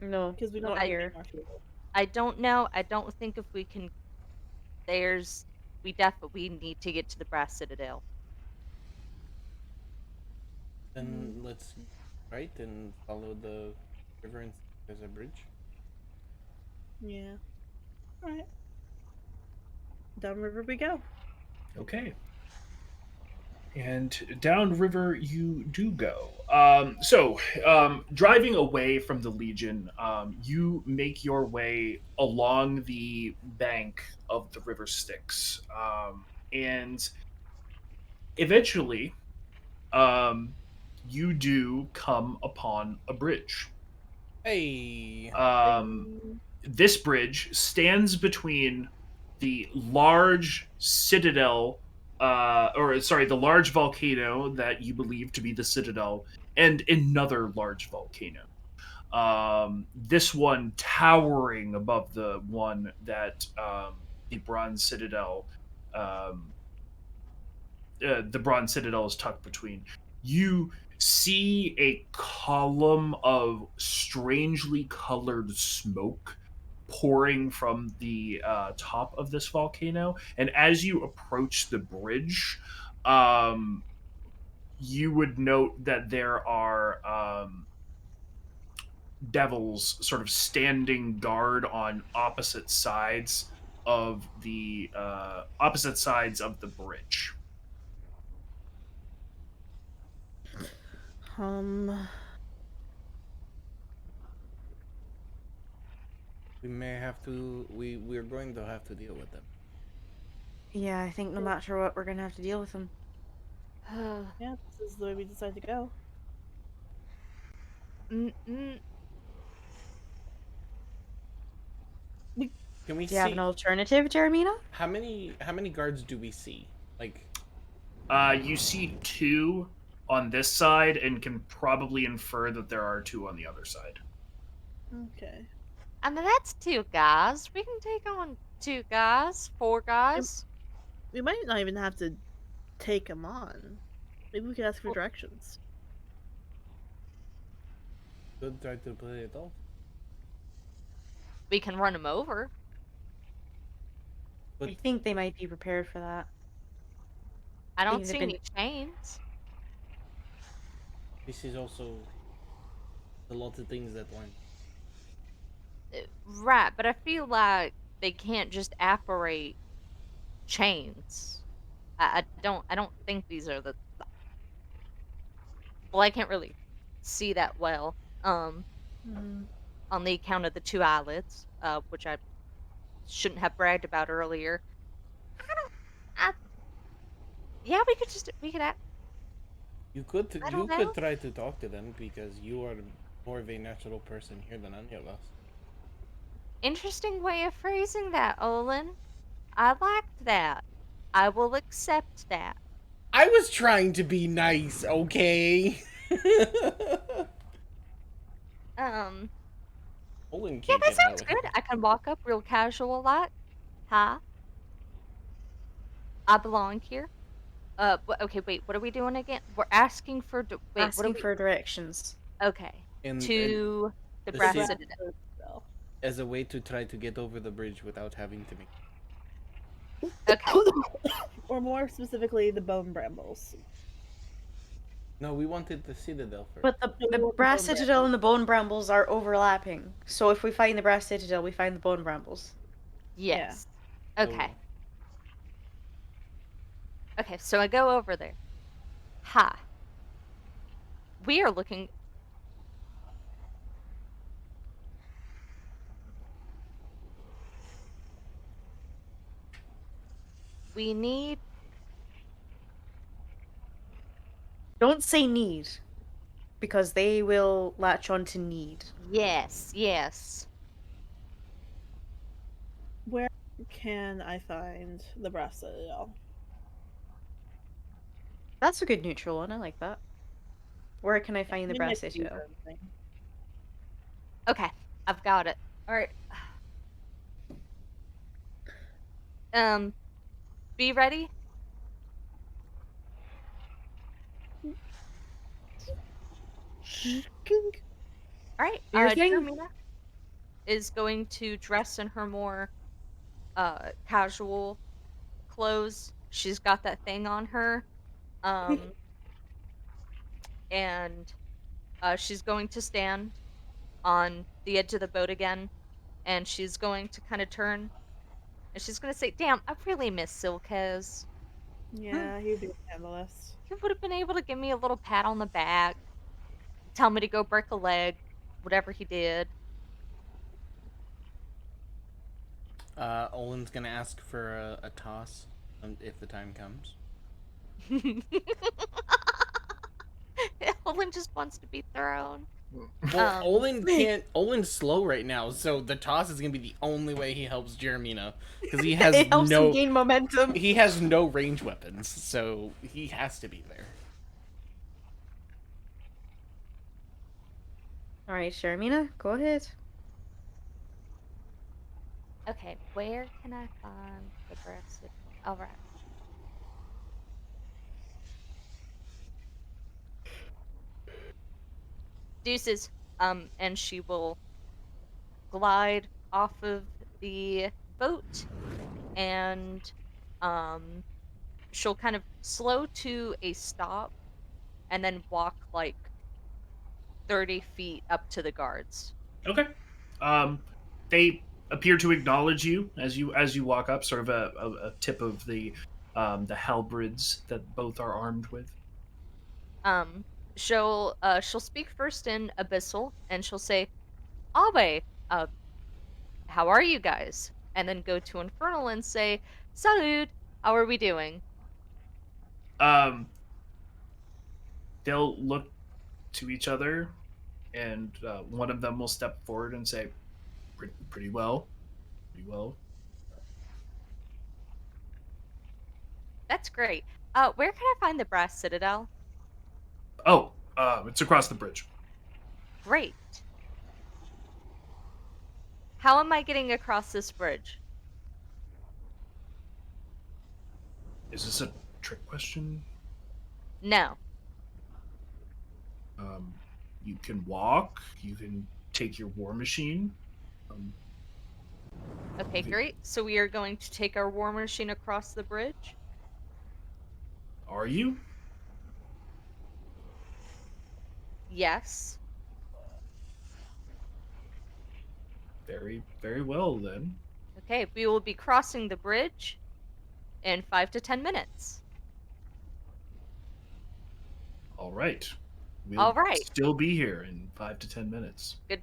No, Because we don't not have I any here. more fuel. I don't know. I don't think if we can. There's we need to get to the Brass Citadel. Mm, Then let's right and follow the river and see if there's a bridge. yeah. All right. Downriver we go. Okay. And downriver you do go. Driving away from the Legion, you make your way along the bank of the River Styx. And eventually, um, you do come upon a bridge. Hey, Um, Hey. this bridge stands between the large citadel, the large volcano that you believe to be the citadel, and another large volcano. This one towering above the one that the Bronze Citadel, um, the Bronze Citadel is tucked between. You see a column of strangely colored smoke pouring from the top of this volcano, and as you approach the bridge, um, you would note that there are devils sort of standing guard on opposite sides of the bridge. Um. we may have to. We're going to have to deal with them. Yeah, I think no matter what, we're gonna have to deal with them. Yeah. This is the way we decide to go. Mm, mm, We. Can we Do you have an see alternative, Jeremina? how many guards do we see? Like, You see two on this side and can probably infer that there are two on the other side. Okay. I mean, that's two guys. We can take on two guys, four We, guys. we might not even have to take them on. Maybe we could ask for directions. could try to play it off. We can run them over. I But think they might be prepared for that. I I don't think they've see been. any chains. this is also a lot of things at once. Right, but I feel like they can't just apparate chains. I don't think these are the. Well, I can't really. see that well. Mhm. On the account of the two eyelids, which I shouldn't have bragged about earlier. I don't. I, yeah, we could. I You don't could know. try to talk to them because you are more of a natural person here than any of us. Interesting way of phrasing that, Olin. I liked that. I will accept that. I was trying to be nice, okay? Um, Olin yeah, can't that get mad sounds with good. her. I can walk up real casual like, hi, I belong here. Okay, wait, what are we doing again? We're asking for, wait, what are Asking we? for directions. Okay, And to the the The Brass city brass Citadel. citadel. as a way to try to get over the bridge without having to make. Okay, Or more specifically, the bone brambles. No, we wanted the citadel first. But So we the want the Brass bone Citadel brambles. and the Bone Brambles are overlapping. So if we find the Brass Citadel, we find the Bone Brambles. Yeah. yes. Okay, So okay, so I go over there. Hi, we are looking. We need. Don't say need, because they will latch on to need. Yes, yes. Where can I find the brass citadel? That's a good neutral one. I like that. Where can I Yeah, find the we might Brass use Citadel? everything. Okay, I've got it. All right. Um, be ready. All right. Your thing? Jermina is going to dress in her more casual clothes. She's got that thing on her. Um, and she's going to stand on the edge of the boat again, and she's going to kind of turn, and she's going to say, "Damn, I really miss Silkez. Yeah, he'd be able to handle this. He would have been able to give me a little pat on the back, tell me to go break a leg, whatever he did." Olin's gonna ask for a toss if the time comes. Olin just wants to be thrown. Well, Um, Olin can't. Olin's slow right now, so the toss is gonna be the only way he helps Jeremina because It helps him gain momentum. he has no range weapons, so he has to be there. All right, Sharmina, go ahead. okay, where can I find the brass citadel? All right. Deuces. And she will glide off of the boat and um she'll kind of slow to a stop and then walk like 30 feet up to the guards. Okay. They appear to acknowledge you as you walk up, sort of a tip of the halberds that both are armed with. Um she'll speak first in Abyssal and she'll say, Awe, how are you guys? And then go to Infernal and say, Salud, how are we doing? Um, they'll look to each other, and one of them will step forward and say, Pretty well, pretty well." That's great. Where can I find the Brass Citadel? Oh, it's across the bridge. Great. How am I getting across this bridge? Is this a trick question? No. Um, you can walk. You can take your war machine. Um, Okay, great. So we are going to take our war machine across the bridge. are you? Yes. Very, very well then. Okay, we will be crossing the bridge in 5 to 10 minutes. All right. We'll All right. still be here in 5 to 10 minutes. Good,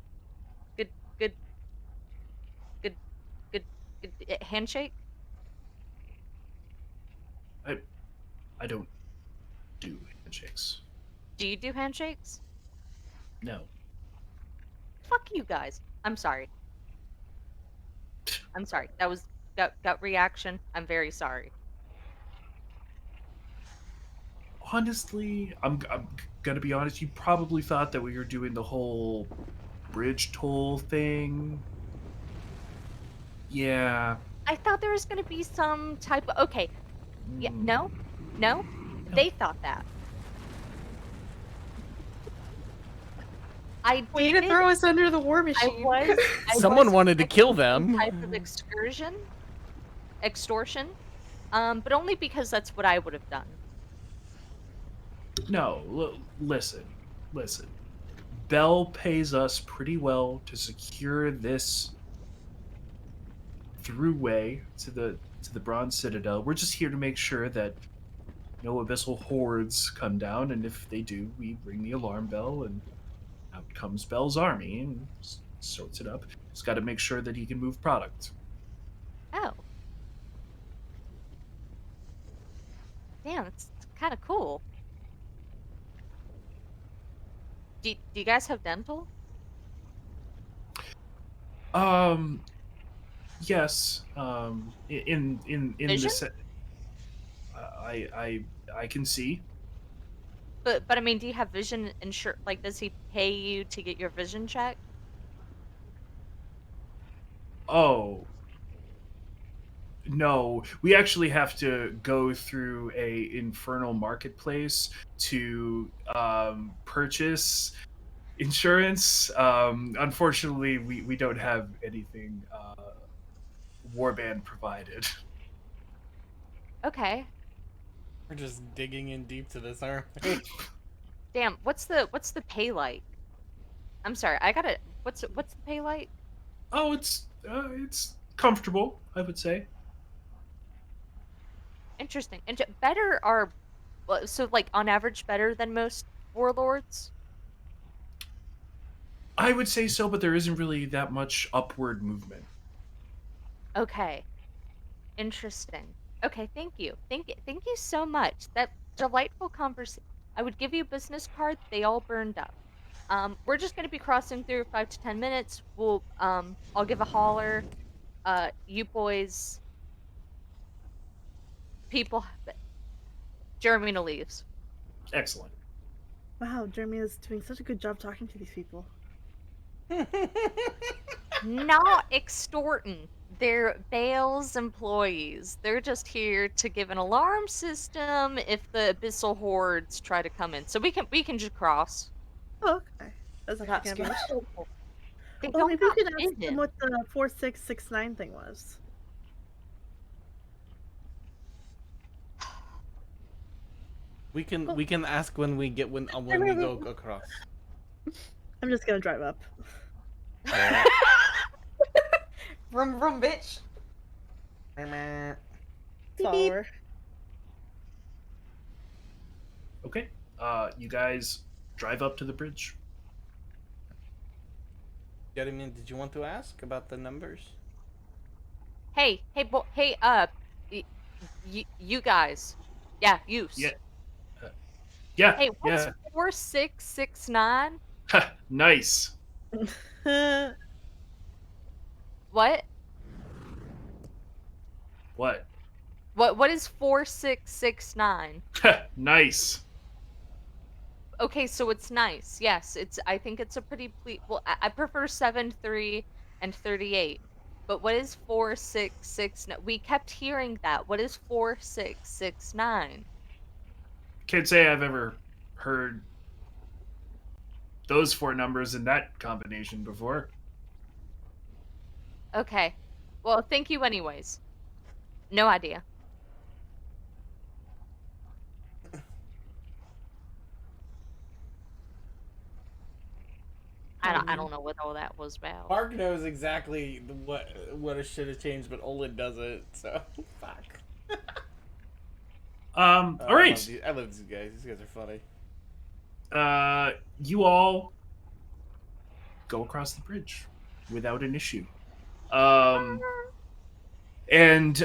good, good, good, good, good. Handshake? I don't do handshakes. Do you do handshakes? No. Fuck you guys. I'm sorry. I'm sorry. That was gut reaction. I'm very sorry. Honestly, I'm gonna be honest. You probably thought that we were doing the whole bridge toll thing. Yeah. I thought there was gonna be some type of okay. Yeah, Mm, no, no. no. They thought that. I Way to did. throw us under the war I machine. was. I Someone was wanted to kill expecting some them. type of extortion. But only because that's what I would have done. No. Listen. Bell pays us pretty well to secure this throughway to the Bronze Citadel. We're just here to make sure that no abyssal hordes come down, and if they do, we ring the alarm bell, and out comes Bell's army and sorts it up. Just got to make sure that he can move product. Oh, damn, it's kind of cool. Do you guys have dental? Um, yes. In Vision? this, I can see. But I mean, do you have vision insure? Like, does he pay you to get your vision checked? Oh, no, we actually have to go through a infernal marketplace to purchase insurance. Unfortunately, we don't have anything warband provided. Okay. We're just digging in deep to this, aren't we? Damn, what's the pay like? I'm sorry, I gotta. What's the pay like? Oh, it's comfortable, I would say. Interesting. And better are well, so like on average better than most warlords. I would say so, but there isn't really that much upward movement. Okay. Interesting. Okay, thank you. Thank you so much. That delightful conversation. I would give you a business card. They all burned up. We're just gonna be crossing through 5 to 10 minutes. I'll give a holler. You boys, people, Jeremina leaves. Excellent. Wow, Jeremy is doing such a good job talking to these people. Not extorting. They're Bale's employees. They're just here to give an alarm system if the abyssal hordes try to come in. So we can just cross. Oh, okay. That's actually That's kind of good. nice. They Oh, don't maybe we got could ask them vision. what the 4669 thing was. We can ask when we go across. I'm just gonna drive up. Vroom vroom, bitch. Follower. Okay. You guys drive up to the bridge. Jeremy, did you want to ask about the numbers? Hey, you guys. Yeah, use. Yeah. Uh, yeah. Hey, what's Yeah. 4669? Nice. What? What? What is 4669? Nice. Okay, so it's nice. Yes, I think it's a pretty well, I prefer 73 and 38. But what is 4669? We kept hearing that. What is 4669? Can't say I've ever heard those four numbers in that combination before. Okay. Well, thank you anyways. No idea. I don't know what all that was about. Mark knows exactly what it should have changed, but Olin doesn't. So fuck. All right. I love these guys. These guys are funny. you all go across the bridge without an issue. Um, and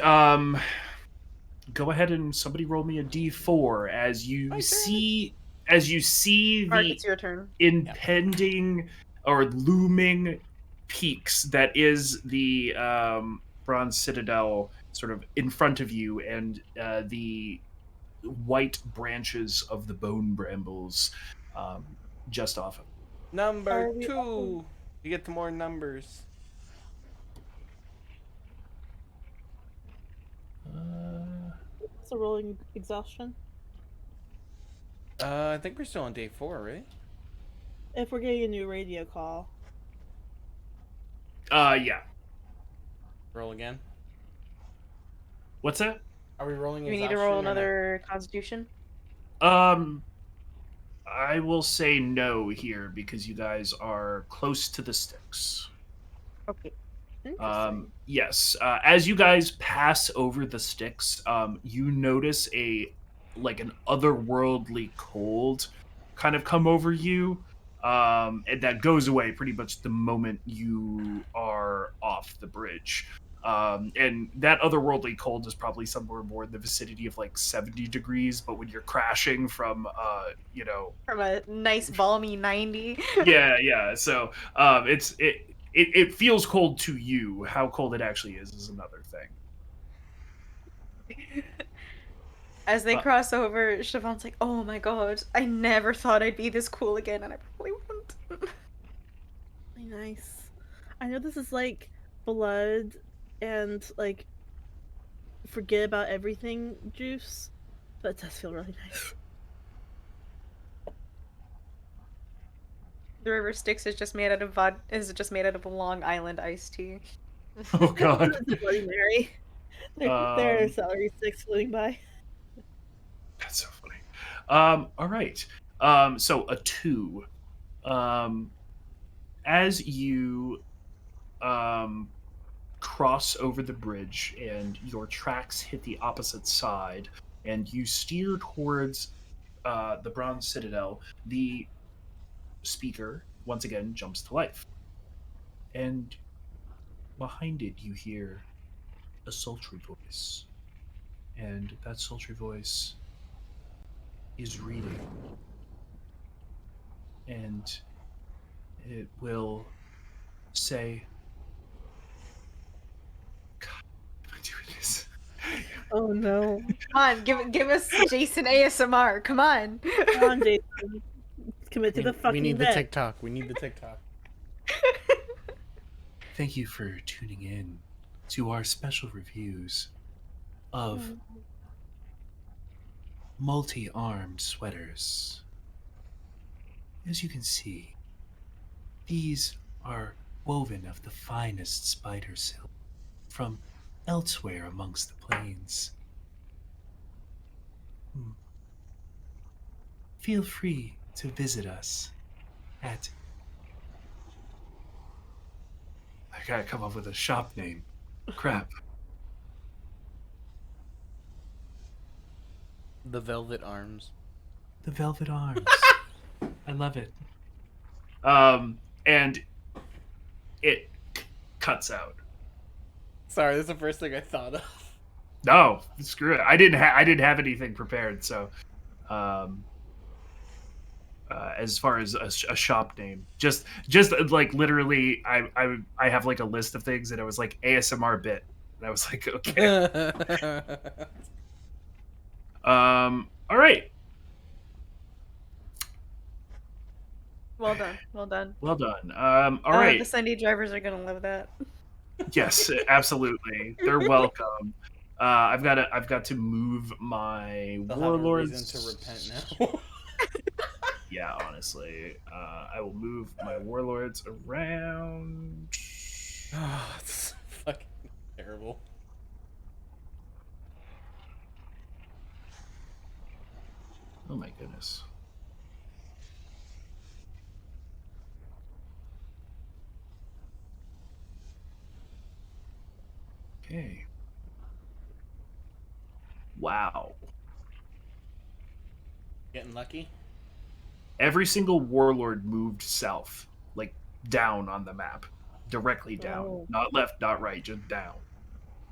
go ahead and somebody roll me a d4 as you see Mark, the it's your turn. impending or looming peaks that is the bronze citadel sort of in front of you, and the white branches of the bone brambles just off of Number Are we all... 2. You get more numbers. What's the rolling exhaustion? I think we're still on day 4, right? If we're getting a new radio call. yeah. Roll again. What's that? Are we rolling Do we need to roll exhaustion or no? another Constitution? um I will say no here because you guys are close to the sticks. Okay. Interesting. Yes, as you guys pass over the sticks, you notice an otherworldly cold kind of come over you, and that goes away pretty much the moment you are off the bridge. And that otherworldly cold is probably somewhere more in the vicinity of like 70 degrees, but when you're crashing from, From a nice balmy 90. yeah. So it feels cold to you. How cold it actually is another thing. As they Uh, cross over, Siobhan's like, "Oh my god, I never thought I'd be this cool again, and I probably won't." Really nice. I know this is like blood and like forget about everything juice, but it does feel really nice. The river Styx is just made out of Long Island iced tea. oh God. It's a Bloody Mary. There are um, celery sticks floating by. that's so funny. All right. So a 2. Um, as you um cross over the bridge and your tracks hit the opposite side, and you steer towards the Bronze Citadel, the speaker once again jumps to life. And behind it, you hear a sultry voice. And that sultry voice is reading. And it will say, God, am I doing this? Oh no. Come on, give us Jason ASMR. Come on. Come on, Jason. Commit to the fucking We need the bit. TikTok. We need the TikTok. Thank you for tuning in to our special reviews of multi-armed sweaters. As you can see, these are woven of the finest spider silk from elsewhere amongst the plains. Feel free to visit us at... I gotta come up with a shop name. Crap. The Velvet Arms. The Velvet Arms. I love it. And it cuts out. Sorry, that's the first thing I thought of. No, screw it. I didn't have anything prepared. So, um, as far as a shop name, just like literally, I have like a list of things, and it was like ASMR bit, and I was like, okay. All right. Well done. Well done. Well done. All right. The Sunday drivers are gonna love that. Yes, absolutely. They're welcome. I've got to move my They'll have a warlords. reason to repent now. Yeah, honestly, I will move my warlords around. Oh, it's fucking terrible. Oh my goodness. Okay. Wow. Getting lucky? every single warlord moved south, like down on the map, directly down, Oh. not left, not right, just down.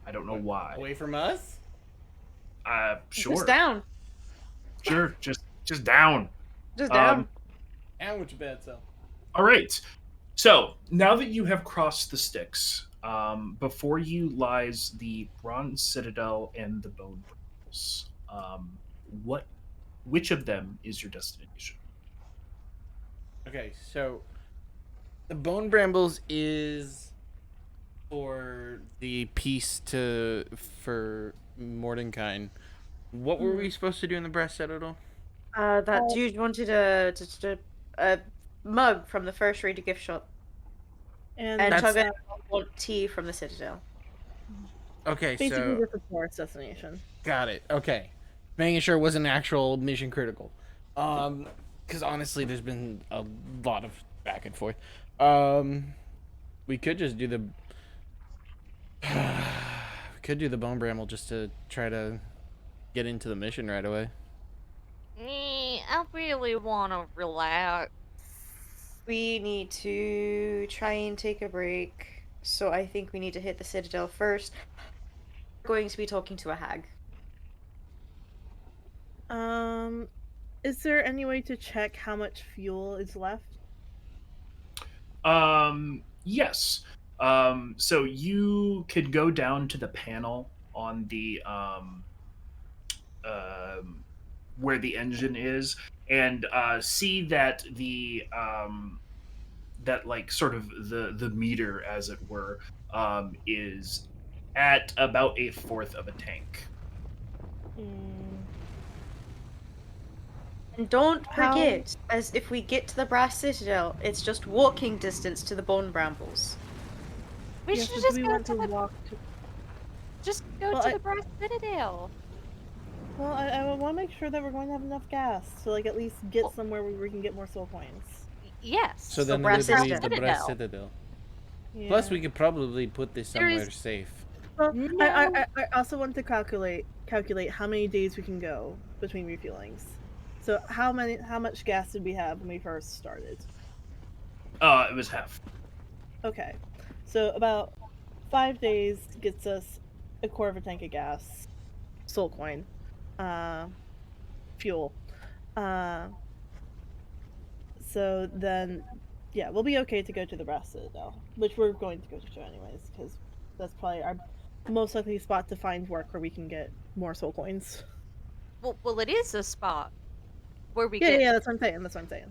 I don't know What, why. away from us? Just Sure, down. sure, just down. Just Um, down. Ouch, bad self. all right. So now that you have crossed the Styx, before you lies the Bronze Citadel and the Bone Brambles. What? Which of them is your destination? Okay, so the Bone Brambles is for the piece for Mordenkainen. What were we supposed to do in the Brass Citadel? That dude wanted a mug from the first rated gift shop, And and That's- Tugga want tea from the Citadel. Okay, basically so just a tourist destination. got it. Okay, making sure it wasn't actual mission critical. Because honestly, there's been a lot of back and forth. We could just do the we could do the Bone Bramble just to try to get into the mission right away. I really want to relax. We need to try and take a break, so I think we need to hit the Citadel first. We're going to be talking to a hag. Is there any way to check how much fuel is left? Yes. So you could go down to the panel on the um, where the engine is, and see that that like sort of the meter, as it were, is at about a fourth of a tank. Hmm. And don't How- forget, as if we get to the Brass Citadel, it's just walking distance to the Bone Brambles. We Yeah, should so do just we go want to to the walk to... Well, the Brass Citadel. Well, I want to make sure that we're going to have enough gas to like at least get somewhere where we can get more soul coins. Yes. So then Brass it would be Citadel. the Brass Citadel. Yeah. Plus, we could probably put this There somewhere is- safe. Well, No. I also want to calculate how many days we can go between refuelings. So how much gas did we have when we first started? It was half. Okay, so about 5 days gets us a quarter of a tank of gas, soul coin, fuel. So then, yeah, we'll be okay to go to the Brass Citadel, which we're going to go to anyways, because that's probably our most likely spot to find work where we can get more soul coins. Well, it is a spot where we Yeah, get. yeah, that's what I'm saying. That's what I'm saying.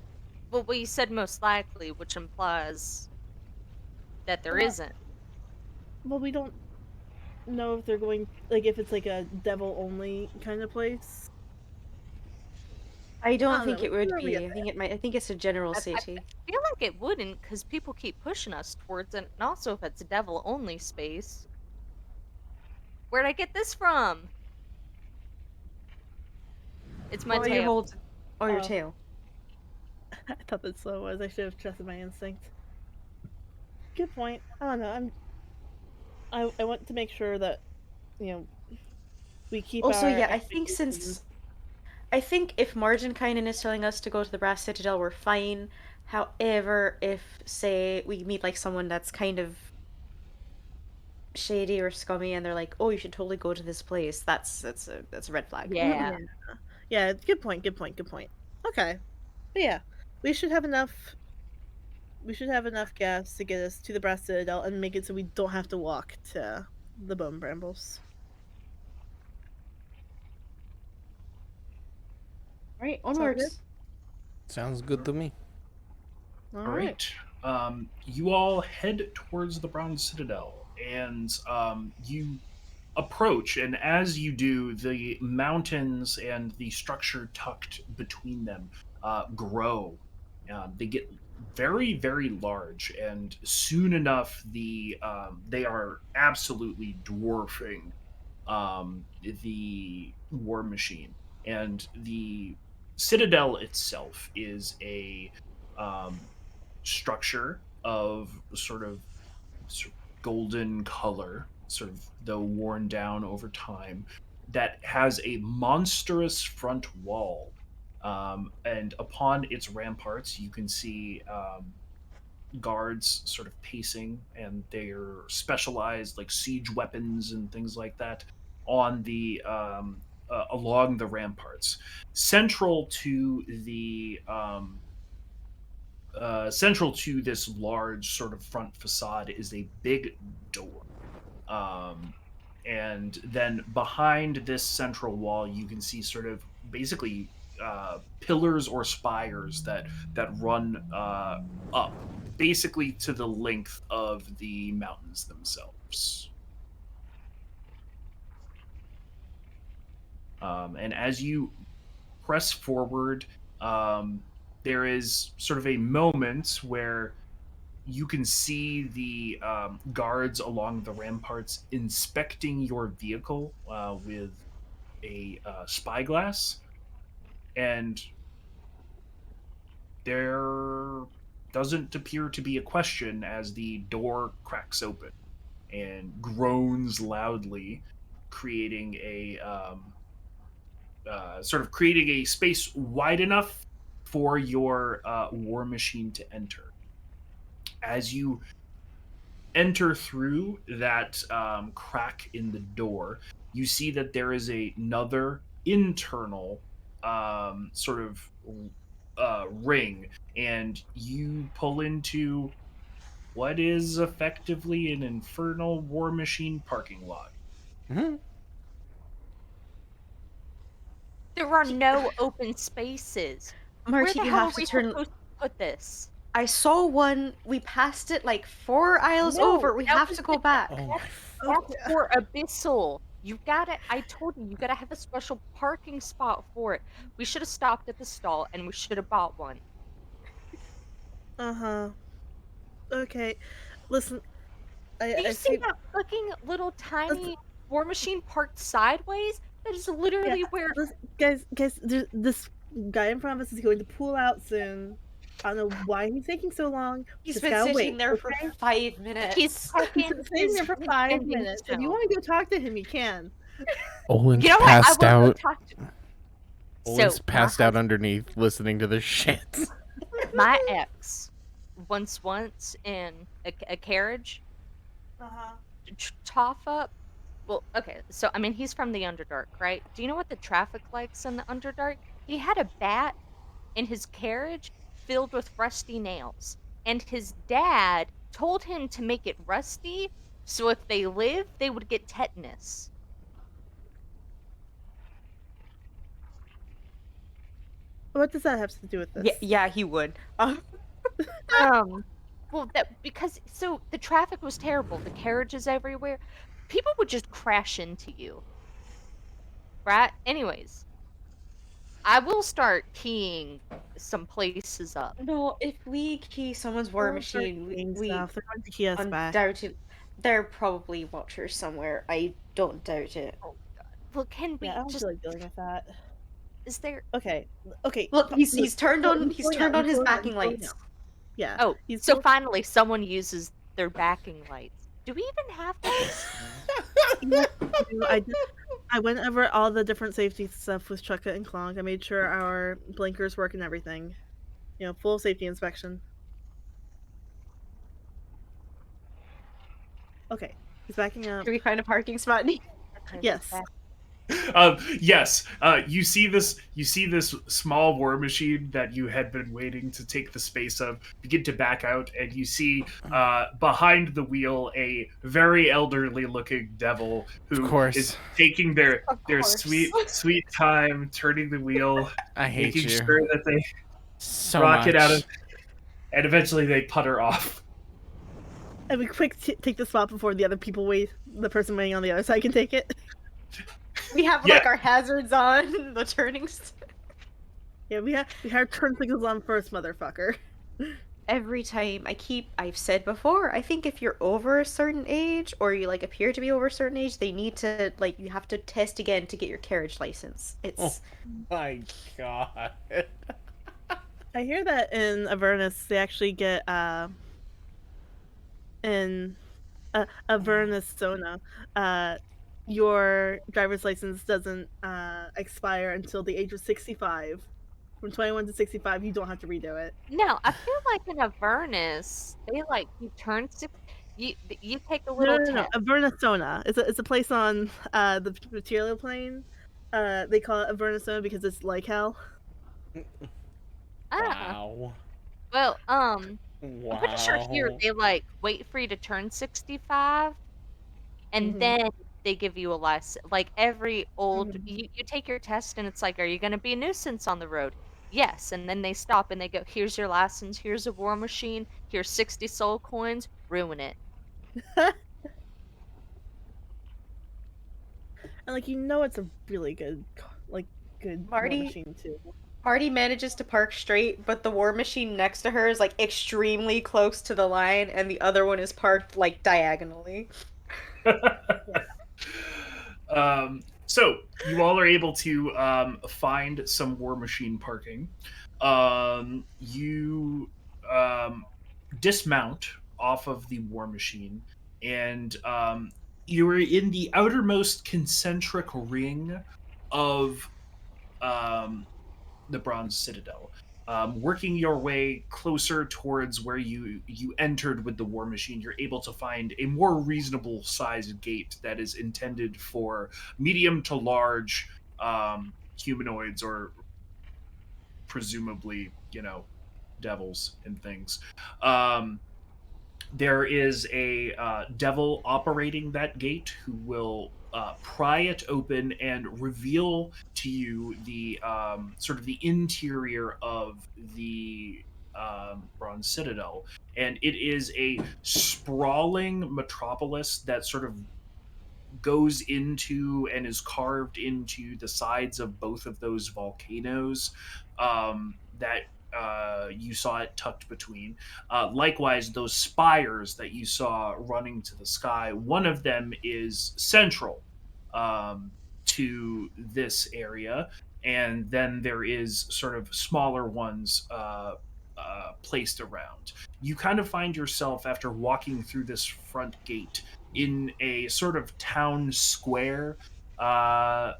Well, we said most likely, which implies that there Well, isn't. Well, we don't know if they're going like if it's like a devil only kind of place. I don't don't think know, it would where we be. get I think it might. I think it's a general I city. feel like it wouldn't, because people keep pushing us towards it, and also if it's a devil only space. Where'd I get this from? It's my What were you tail. holding? Oh, your Oh. tail. I thought that's what it was. I should have trusted my instinct. Good point. I don't know. I want to make sure that we keep. Also, our yeah, I think expectations. I think if Mordenkainen is telling us to go to the Brass Citadel, we're fine. However, if say we meet like someone that's kind of shady or scummy, and they're like, "Oh, you should totally go to this place," that's a red flag. Yeah. Yeah. Good point. Good point. Good point. Okay. But yeah, we should have enough. We should have enough gas to get us to the Brass Citadel and make it so we don't have to walk to the Bone Brambles. All right, Sound onwards. Sounds good to me. All All right. right. You all head towards the Bronze Citadel, and you approach. And as you do, the mountains and the structure tucked between them grow. They get very, very large, and soon enough, they are absolutely dwarfing the war machine. And the citadel itself is a um, structure of sort of golden color, sort of though worn down over time, that has a monstrous front wall And upon its ramparts, you can see guards sort of pacing, and their specialized like siege weapons and things like that on the along the ramparts. Central to this large sort of front facade is a big door. Um, and then behind this central wall, you can see sort of basically pillars or spires that run up, basically to the length of the mountains themselves. And as you press forward, um, there is sort of a moment where you can see the guards along the ramparts inspecting your vehicle with a spyglass, and there doesn't appear to be a question as the door cracks open and groans loudly, creating a sort of creating a space wide enough for your war machine to enter. As you enter through that crack in the door, you see that there is another internal sort of ring, and you pull into what is effectively an infernal war machine parking lot. Hmm. There are no open spaces. Where Marty, the you hell have are to we turn. supposed to put this? I saw one. We passed it like 4 aisles No, over. We that have was to the go back. Oh my. that's for abyssal. You gotta I told you, you gotta have a special parking spot for it. We should have stopped at the stall and we should have bought one. Uh-huh. Okay. Listen, Do you I see see. that fucking little Listen, tiny war machine parked sideways? That is yeah, literally where listen, guys, this guy in front of us is going to pull out soon. I don't know why he's taking so long. He's Just been gotta sitting wait, there for okay? 5 minutes. he's He's checking been sitting his there for 5 vending minutes. If you zone. want to go talk to him, you can. Olin's You know what? I passed will go out. talk to Olin's so my passed out underneath listening to this shit. my ex once in a carriage Uh-huh. tough up. Well, okay, so I mean, he's from the Underdark, right? Do you know what the traffic likes in the Underdark? He had a bat in his carriage filled with rusty nails, and his dad told him to make it rusty so if they live, they would get tetanus. What does that have to do with Yeah, this? yeah, he would. Um, well, that because so the traffic was terrible, the carriages everywhere. People would just crash into you, right? Anyways, I will start keying some places up. No, if we key someone's war Don't start machine, saying we stuff. They're going to key us back. undoubtedly there are probably watchers somewhere. I don't doubt it. Oh god. Well, can Yeah, I we don't just feel like dealing with that. is there Okay, okay. Look, Look, he's turned on he's going out. his He's backing going lights. out. Yeah, Oh, he's so going. finally someone uses their backing lights. Do we even have those? Yes, we do. I went over all the different safety stuff with Chukka and Clonk. I made sure our blinkers work and everything. You know, full safety inspection. Okay, he's backing up. Can we find a parking spot? Okay, Yes. back. Yes, you see this. You see this small war machine that you had been waiting to take the space of begin to back out, and you see behind the wheel a very elderly-looking devil Of who course. is taking their Of course. sweet time, turning the wheel, I hate making you sure that they so rocket much. out of, and eventually they putter off. And we quick take the spot before the other people wait. The person waiting on the other side can take it. We have Yeah. like our hazards on, the turning Yeah, we have turn signals on first, motherfucker. every time. I've said before, I think if you're over a certain age or you like appear to be over a certain age, they need to like you have to test again to get your carriage license. It's My god. I hear that in Avernus they actually get in Avernus Sona, your driver's license doesn't expire until the age of 65. From 21 to 65, you don't have to redo it. No, I feel like in Avernus, they you turn six. You take a No, little no, no, no. test. Avernusona. It's a place on the material plane. They call it Avernusona because it's like hell. Ah, Wow. well, I'm pretty sure here Wow. they wait for you to turn 65, and Mhm. then they give you a license. Like every old, Mhm. you take your test, and it's like, are you going to be a nuisance on the road? Yes, and then they stop and they go, here's your license, here's a war machine, here's 60 soul coins, ruin it. And it's a really good good war Marty machine too. Marty manages to park straight, but the war machine next to her is like extremely close to the line, and the other one is parked like diagonally. Yeah. So you all are able to find some war machine parking. You dismount off of the war machine, and you are in the outermost concentric ring of um, the Bronze Citadel. Working your way closer towards where you entered with the war machine, you're able to find a more reasonable sized gate that is intended for medium to large humanoids, or presumably, devils and things. Um, there is a devil operating that gate who will pry it open and reveal to you the sort of the interior of the Bronze Citadel. And it is a sprawling metropolis that sort of goes into and is carved into the sides of both of those volcanoes that you saw it tucked between. Likewise, those spires that you saw running to the sky, one of them is central um, to this area, and then there is sort of smaller ones placed around. You kind of find yourself, after walking through this front gate, in a sort of town square, uh,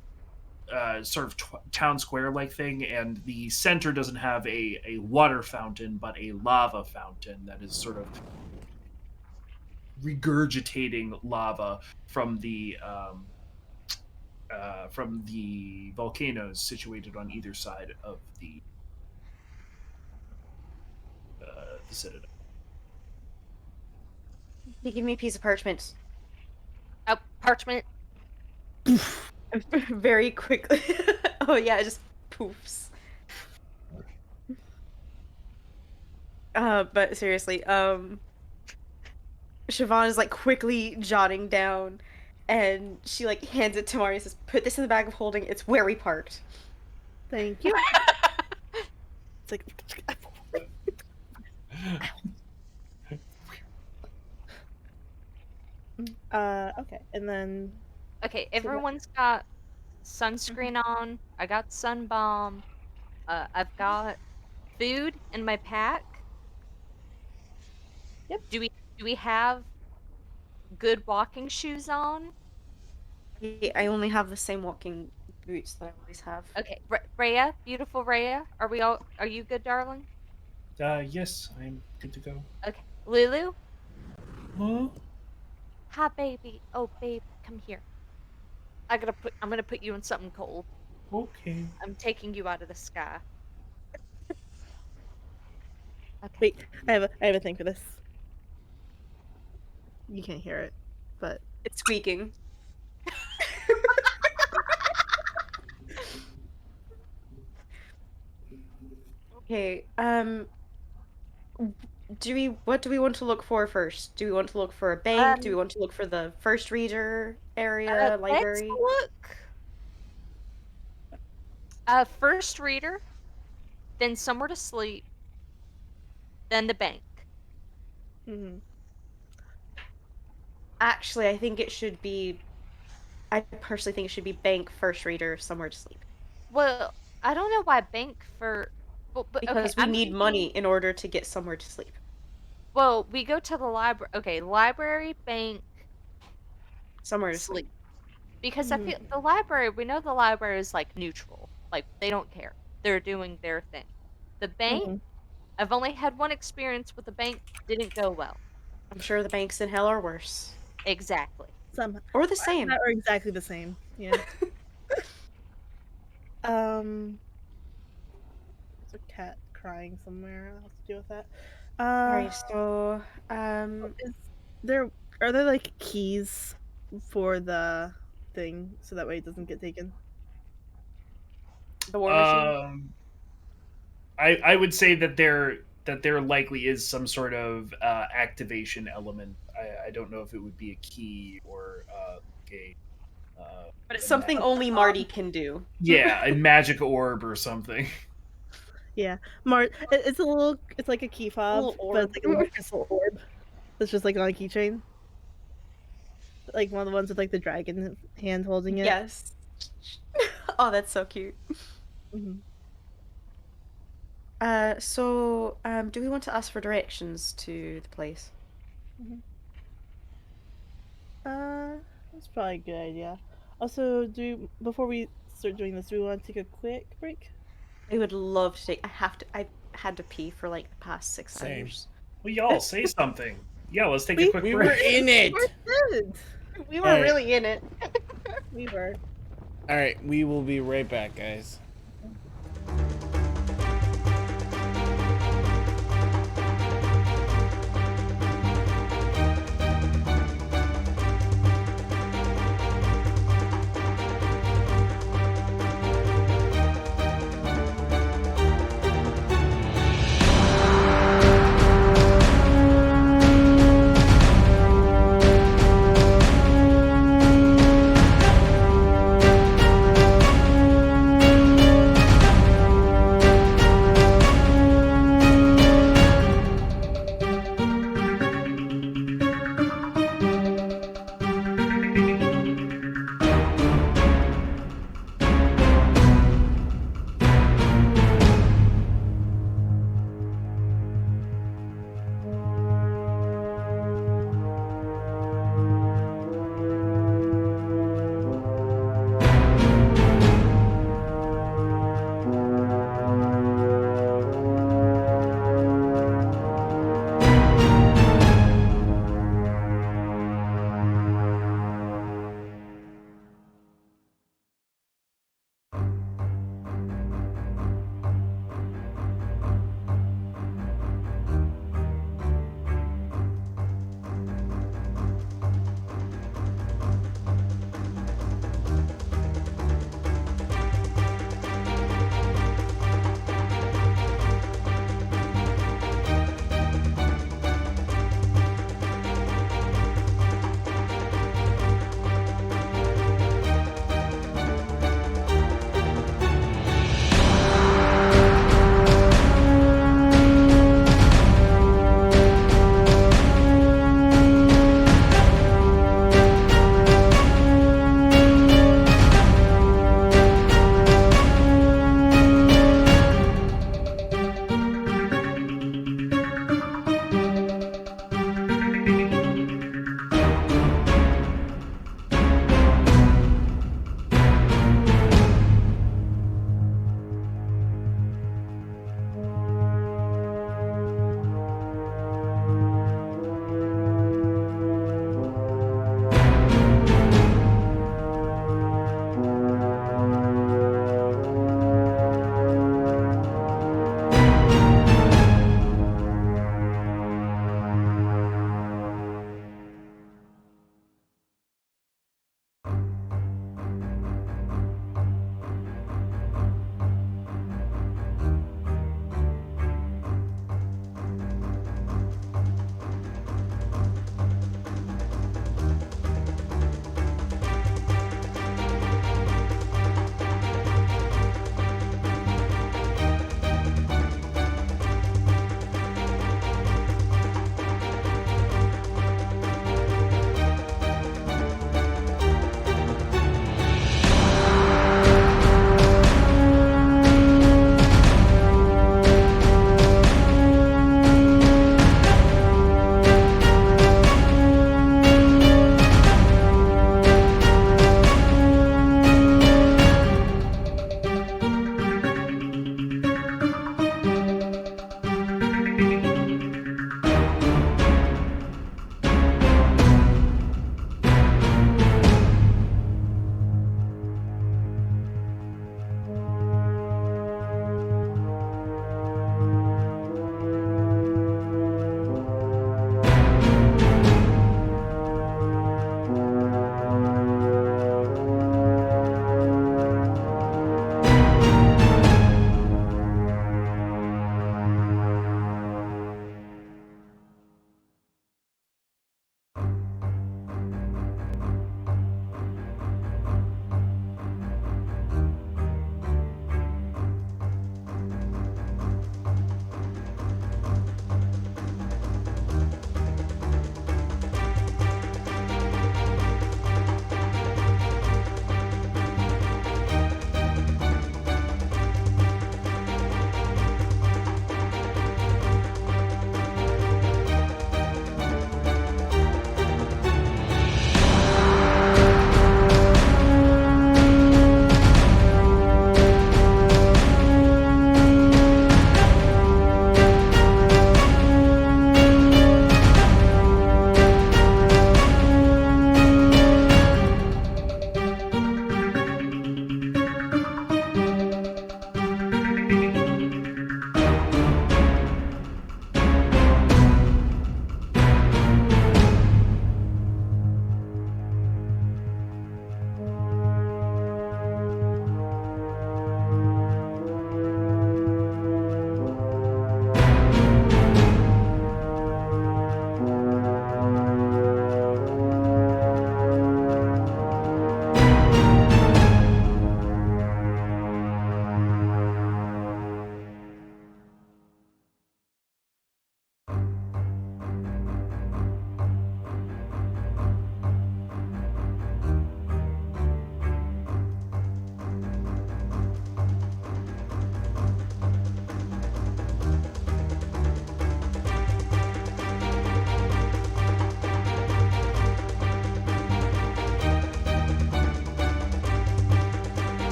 sort of town square like thing, and the center doesn't have a water fountain, but a lava fountain that is sort of regurgitating lava from the volcanoes situated on either side of the citadel. He gave me a piece of parchment Oh, parchment. very quickly. Oh yeah, it just poofs. But seriously, Siobhan is like quickly jotting down, and she like hands it to Marty and says, "Put this in the bag of holding. It's where we parked." Thank you. It's like okay. And then Okay, so that everyone's got Mhm. sunscreen on. I got sun balm. I've got food in my pack. Yep. Do we do we have good walking shoes on? I only have the same walking boots that I always have. Okay, Rhea, beautiful Rhea, are you good, darling? Yes, I'm good to go. Okay, Lulu, Huh? hi baby. Oh babe, come here. I'm gonna put you in something cold. Okay. I'm taking you out of the sky. Okay. Wait, I have a thing for this. You can't hear it, but It's squeaking. Okay, what do we want to look for first? Do we want to look for a bank? Do we Um, want to look for the first reader area, let's library? look. First reader, then somewhere to sleep, then the bank. mhm. Actually, I personally think it should be bank, first reader, somewhere to sleep. Well, I don't know why bank for. Well, but okay, Because we I'm need money thinking. in order to get somewhere to sleep. Well, we go to the library. Okay, library, bank, Somewhere to sleep. sleep. Because I Mhm. feel the library. We know the library is neutral. Like they don't care. they're doing their thing. The bank, Mhm. I've only had one experience with the bank, didn't go well. I'm sure the banks in hell are worse. Exactly. Some Or the same. that are exactly the same. Yeah. Um, there's a cat crying somewhere. I'll have to deal with that. Alright, so Is there are there like keys for the thing so that way it doesn't get taken? the war machine. Um, I would say that there likely is some sort of activation element. I don't know if it would be a key or a But it's a ma- something only Marty can do. yeah, a magic orb or something. Yeah, it's a little. It's like a key A fob, little but orb. it's like a little crystal orb. That's just like on a keychain, like one of the ones with like the dragon hand holding it. Yes. Oh, that's so cute. Mhm. Do we want to ask for directions to the place? Mhm. That's probably a good idea. Also, before we start doing this, do we want to take a quick break? I would love to take. I've had to pee for like the past 6 Same. hours. Well, y'all say something. Yeah, let's take a We- quick We break. were in it. Good. We were really in it. We were. All right, we will be right back, guys.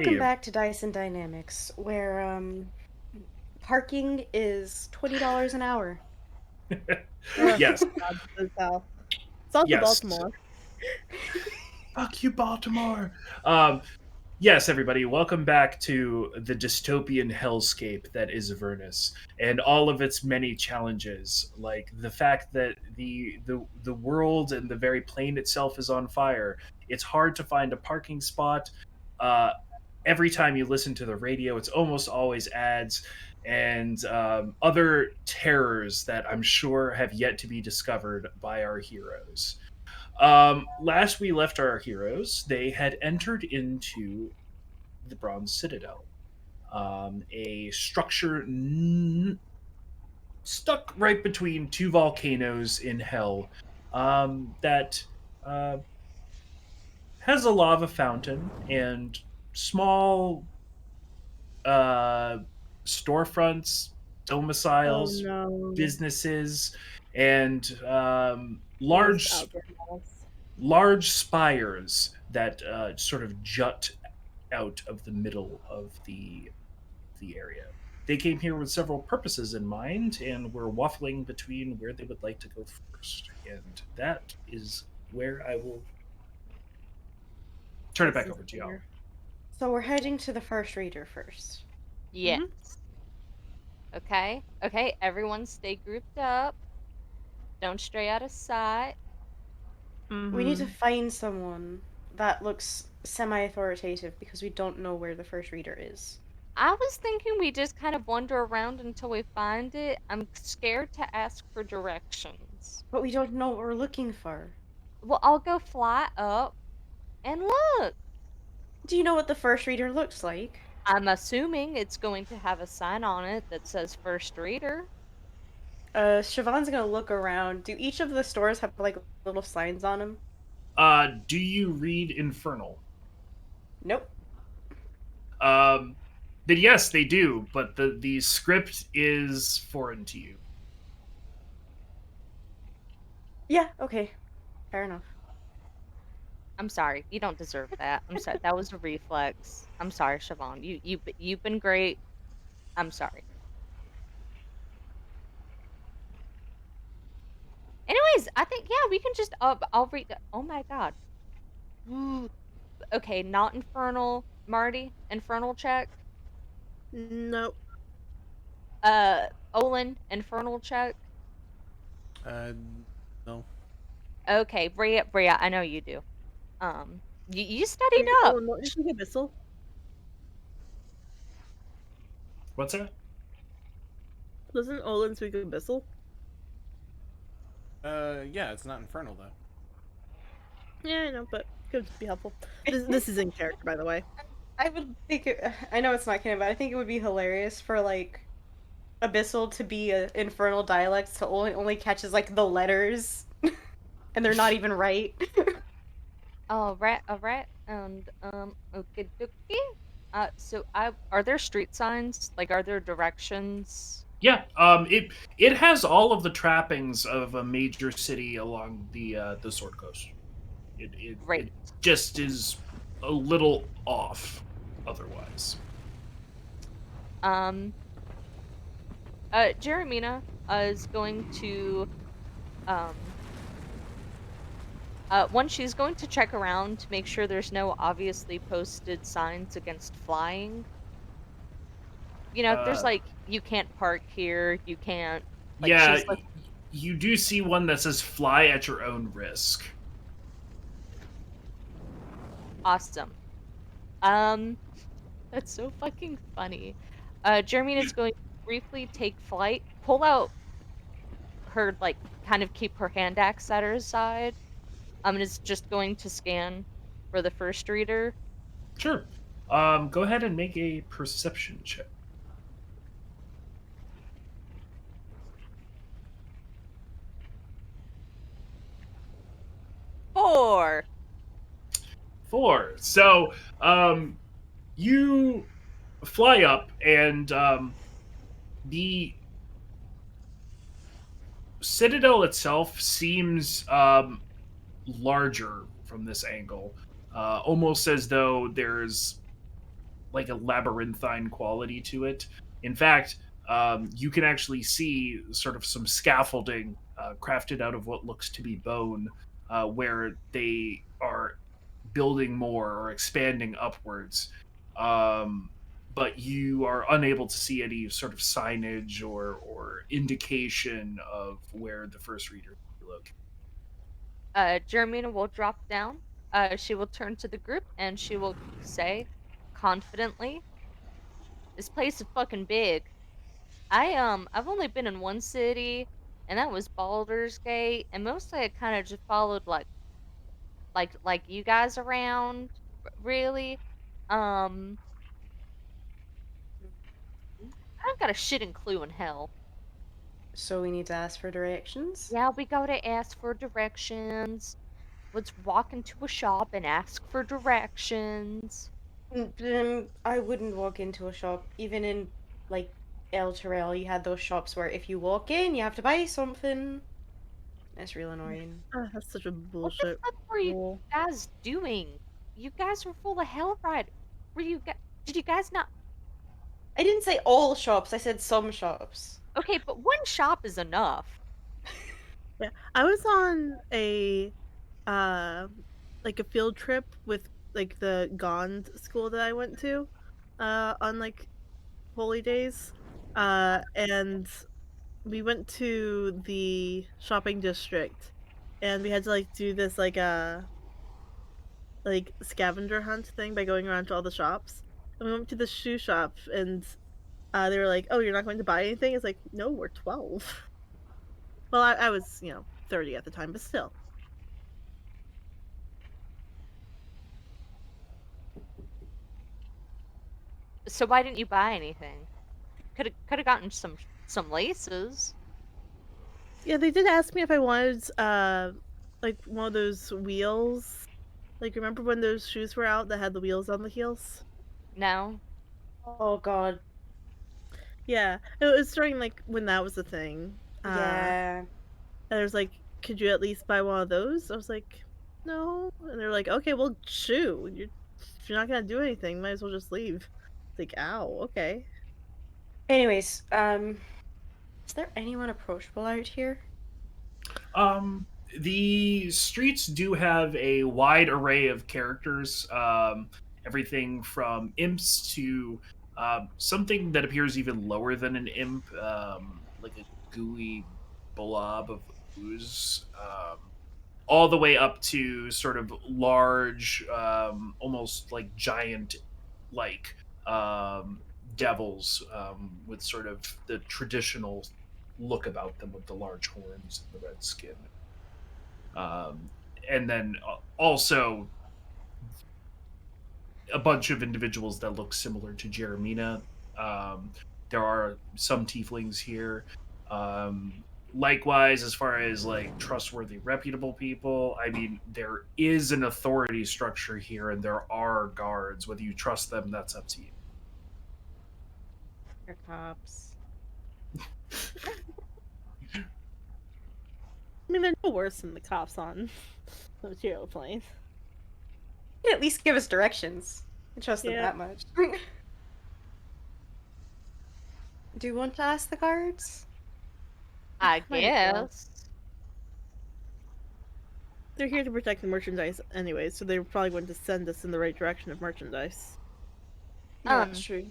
Welcome you? back to Dyson Dynamics, where parking is $20 an hour. Oh, Yes, God, this is hell. It's also yes. Baltimore. Fuck you, Baltimore. Um, yes, everybody, welcome back to the dystopian hellscape that is Avernus, and all of its many challenges, like the fact that the world and the very plane itself is on fire. It's hard to find a parking spot. Uh, every time you listen to the radio, it's almost always ads and other terrors that I'm sure have yet to be discovered by our heroes. Last we left our heroes, they had entered into the Bronze Citadel, a structure stuck right between two volcanoes in hell that uh, has a lava fountain and small uh, storefronts, Oh domiciles, no. businesses, and Those outdoor malls. large spires that sort of jut out of the middle of the area. They came here with several purposes in mind and were waffling between where they would like to go first. And that is where I will turn it This back is over to y'all. clear. So we're heading to the first reader first. Yes. Okay. Okay. Everyone stay grouped up. Don't stray out of sight. We need to Mm-hmm. find someone that looks semi-authoritative because we don't know where the first reader is. I was thinking we just kind of wander around until we find it. I'm scared to ask for directions. But we don't know what we're looking for. Well, I'll go fly up and look. Do you know what the first reader looks like? I'm assuming it's going to have a sign on it that says first reader. Siobhan's gonna look around. Do each of the stores have like little signs on them? Do you read Infernal? Nope. Um, then yes, they do, but the script is foreign to you. Yeah, okay. Fair enough. I'm sorry. You don't deserve that. I'm sorry. That was a reflex. I'm sorry, Siobhan. You've been great. I'm sorry. Anyways, I think yeah, we can just I'll read the, oh my god. Ooh, okay, not infernal, Marty. Infernal check. Nope. Olin, infernal check. Uh, no. Okay, Bria, I know you do. You studied Wait, up. oh no, is he Abyssal? What's that? Doesn't Olin speak Abyssal? Yeah, it's not infernal though. Yeah, I know, but could be helpful. This is in character, by the way. I would think it, I know it's not canon, but I think it would be hilarious for like Abyssal to be a infernal dialect to only catches like the letters and they're not even right. Alright, and okay, dokie. So I are there street signs? Like, are there directions? Yeah, it has all of the trappings of a major city along the Sword Coast. It Great. just is a little off otherwise. Um, Jeremina is going to um one, she's going to check around to make sure there's no obviously posted signs against flying. You know, there's Uh, like you can't park here, you can't like yeah, she's like you do see one that says "Fly at your own risk." awesome. That's so fucking funny. Jeremy's going to briefly take flight, pull out her like kind of keep her hand axe at her side. And is just going to scan for the first reader. Sure. Go ahead and make a perception check. 4. 4. So, you fly up, and the citadel itself seems larger from this angle, almost as though there's like a labyrinthine quality to it. In fact, you can actually see sort of some scaffolding crafted out of what looks to be bone, where they are building more or expanding upwards. Um, but you are unable to see any sort of signage or indication of where the first reader is located. Jermina will drop down. She will turn to the group and she will say confidently, "This place is fucking big. I've only been in one city, and that was Baldur's Gate, and mostly I kind of just followed like you guys around, really. Um, I don't got a shitting clue in hell. So we need to ask for directions? Yeah, we go to ask for directions. Let's walk into a shop and ask for directions." I wouldn't walk into a shop. Even in, like, El Terrell, you had those shops where if you walk in, you have to buy something. That's real annoying. That's such a What the bullshit fuck were you rule. guys doing? You guys were full of hell right. Were you guys? Did you guys not? I didn't say all shops, I said some shops. Okay, but one shop is enough. Yeah, I was on uh, like a field trip with like the Gond school that I went to, on like holy days, and we went to the shopping district, and we had to like do this like scavenger hunt thing by going around to all the shops. And we went to the shoe shop, and they were like, "Oh, you're not going to buy anything?" It's like, "No, we're 12." Well, I was 30 at the time, but still. So why didn't you buy anything? Could have gotten some laces. Yeah, they did ask me if I wanted like one of those wheels. Like remember when those shoes were out that had the wheels on the heels? No. Oh god. Yeah. It was during like when that was a thing. Yeah. And there's like, could you at least buy one of those? I was like, no. And they're like, okay, well shoo. If you're not gonna do anything, might as well just leave. It's like, ow, okay. Anyways, is there anyone approachable out here? Um, the streets do have a wide array of characters. Everything from imps to something that appears even lower than an imp, like a gooey blob of ooze. All the way up to sort of large, almost like giant, like um, devils with sort of the traditional look about them with the large horns and the red skin. Um, and then also a bunch of individuals that look similar to Jeremina. Um, there are some tieflings here. Likewise, as far as like trustworthy, reputable people, I mean, there is an authority structure here, and there are guards. Whether you trust them, that's up to you. They're cops. I mean, they're no worse than the cops on the material plane. You can at least give us directions. I trust them Yeah. that much. Do you want to ask the guards? I Might as well. guess. They're here to protect the merchandise anyway, so they're probably going to send us in the right direction of merchandise. Yeah, that's true.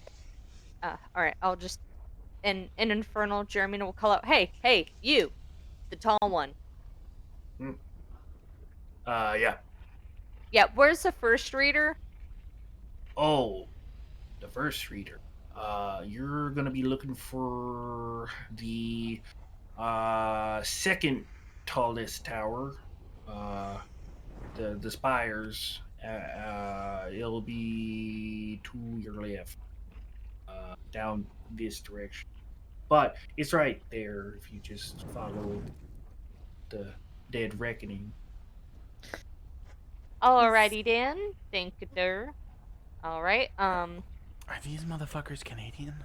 All right. I'll just in Infernal, Jeremina will call out, "Hey, you, the tall one. Mm. Yeah. Yeah, where's the first reader?" Oh, the first reader. You're gonna be looking for the second tallest tower. Uh, the spires. It'll be to your left, down this direction. But it's right there if you just follow the dead reckoning. Alrighty then. Thank you, there. All right. Are these motherfuckers Canadian?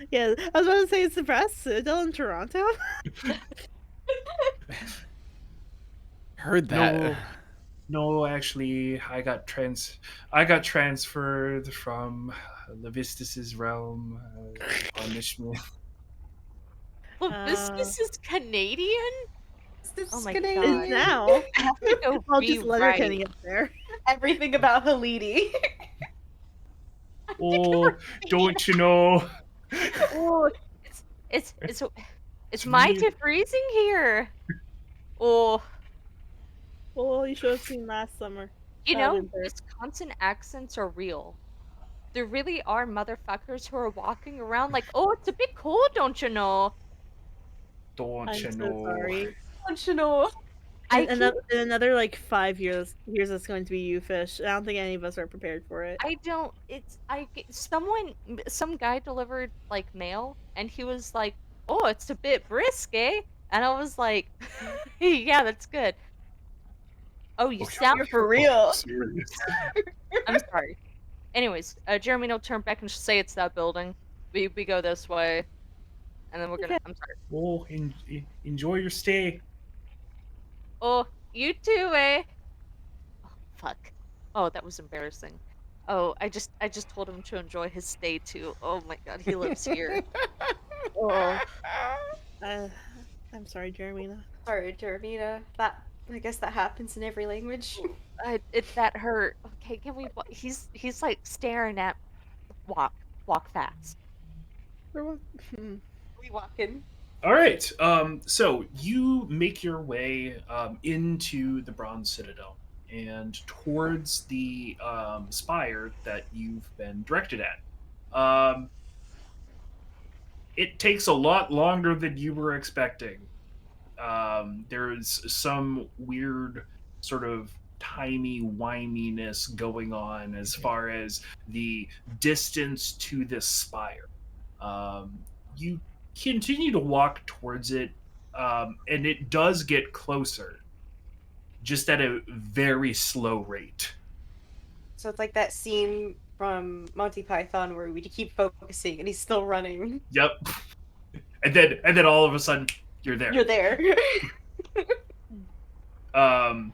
Yeah, I was about to say it's the Brass Citadel in Toronto. Heard that. No. No, actually, I got transferred from Levistus's realm, punishment. Well, this Uh, is Canadian? This Oh is my is god. Canadian. now. I have to go I'll just rewrite. Letterkenny up there. Everything about Halidi. I have to go Oh, don't you know? Oh, it's it's it's it's It's me. mighty freezing here. Oh, Oh, you should have seen last summer. you know, Winter. Wisconsin accents are real. There really are motherfuckers who are walking around like, "Oh, it's a bit cold, don't you know?" Don't I'm you so know? sorry. Don't you know? I keep In another like 5 years, it's going to be you fish. I don't think any of us are prepared for it. I don't it's I get some guy delivered like mail and he was like, "Oh, it's a bit brisk, eh?" And I was like, "Yeah, that's good." "Oh, you Okay, sound You're for oh, real. serious. I'm sorry." Anyways, Jeremy will turn back and say it's that building. We go this way, and then we're gonna. Okay. I'm sorry. Oh, enjoy your stay. Oh, you too, eh? Oh, fuck. Oh, that was embarrassing. Oh, I just told him to enjoy his stay too. Oh my god, he lives here. Oh, Uh, I'm sorry, Jeremina. Sorry, Jeremina. That I guess that happens in every language. that hurt. Okay, can we? He's like staring at walk walk fast. For what? We walking. All right. So you make your way into the Bronze Citadel and towards the spire that you've been directed at. It takes a lot longer than you were expecting. There's some weird sort of timey-wiminess going on as far as the distance to this spire. You continue to walk towards it, and it does get closer, just at a very slow rate. So it's like that scene from Monty Python where we keep focusing and he's still running. Yep. And then all of a sudden you're there. You're there. Um,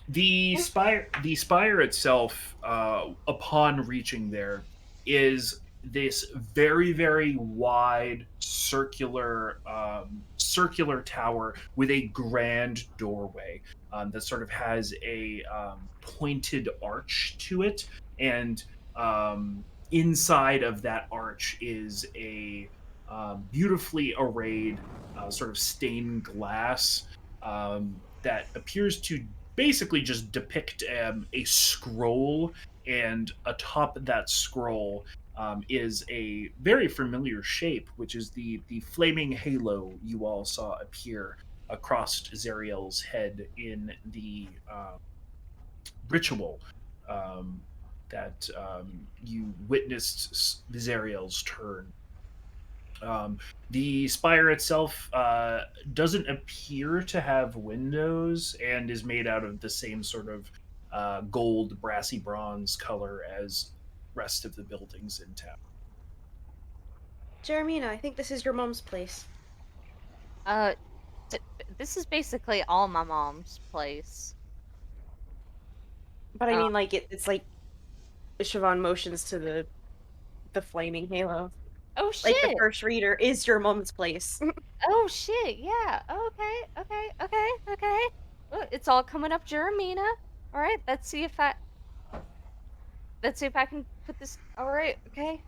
the spire itself, upon reaching there, is this very very wide circular tower with a grand doorway that sort of has a pointed arch to it, and inside of that arch is a beautifully arrayed sort of stained glass that appears to basically just depict a scroll, and atop that scroll is a very familiar shape, which is the flaming halo you all saw appear across Zariel's head in the ritual um, that you witnessed Zariel's turn. The spire itself doesn't appear to have windows and is made out of the same sort of gold, brassy bronze color as rest of the buildings in town. Jeremina, I think this is your mom's place. Uh, this is basically all my mom's place. But I Um, mean like it's like Siobhan motions to the flaming halo. oh Like the shit. first reader is your mom's place. Oh shit, yeah. Okay. Well, it's all coming up, Jeremina. All right, let's see if I can put this. All right, okay.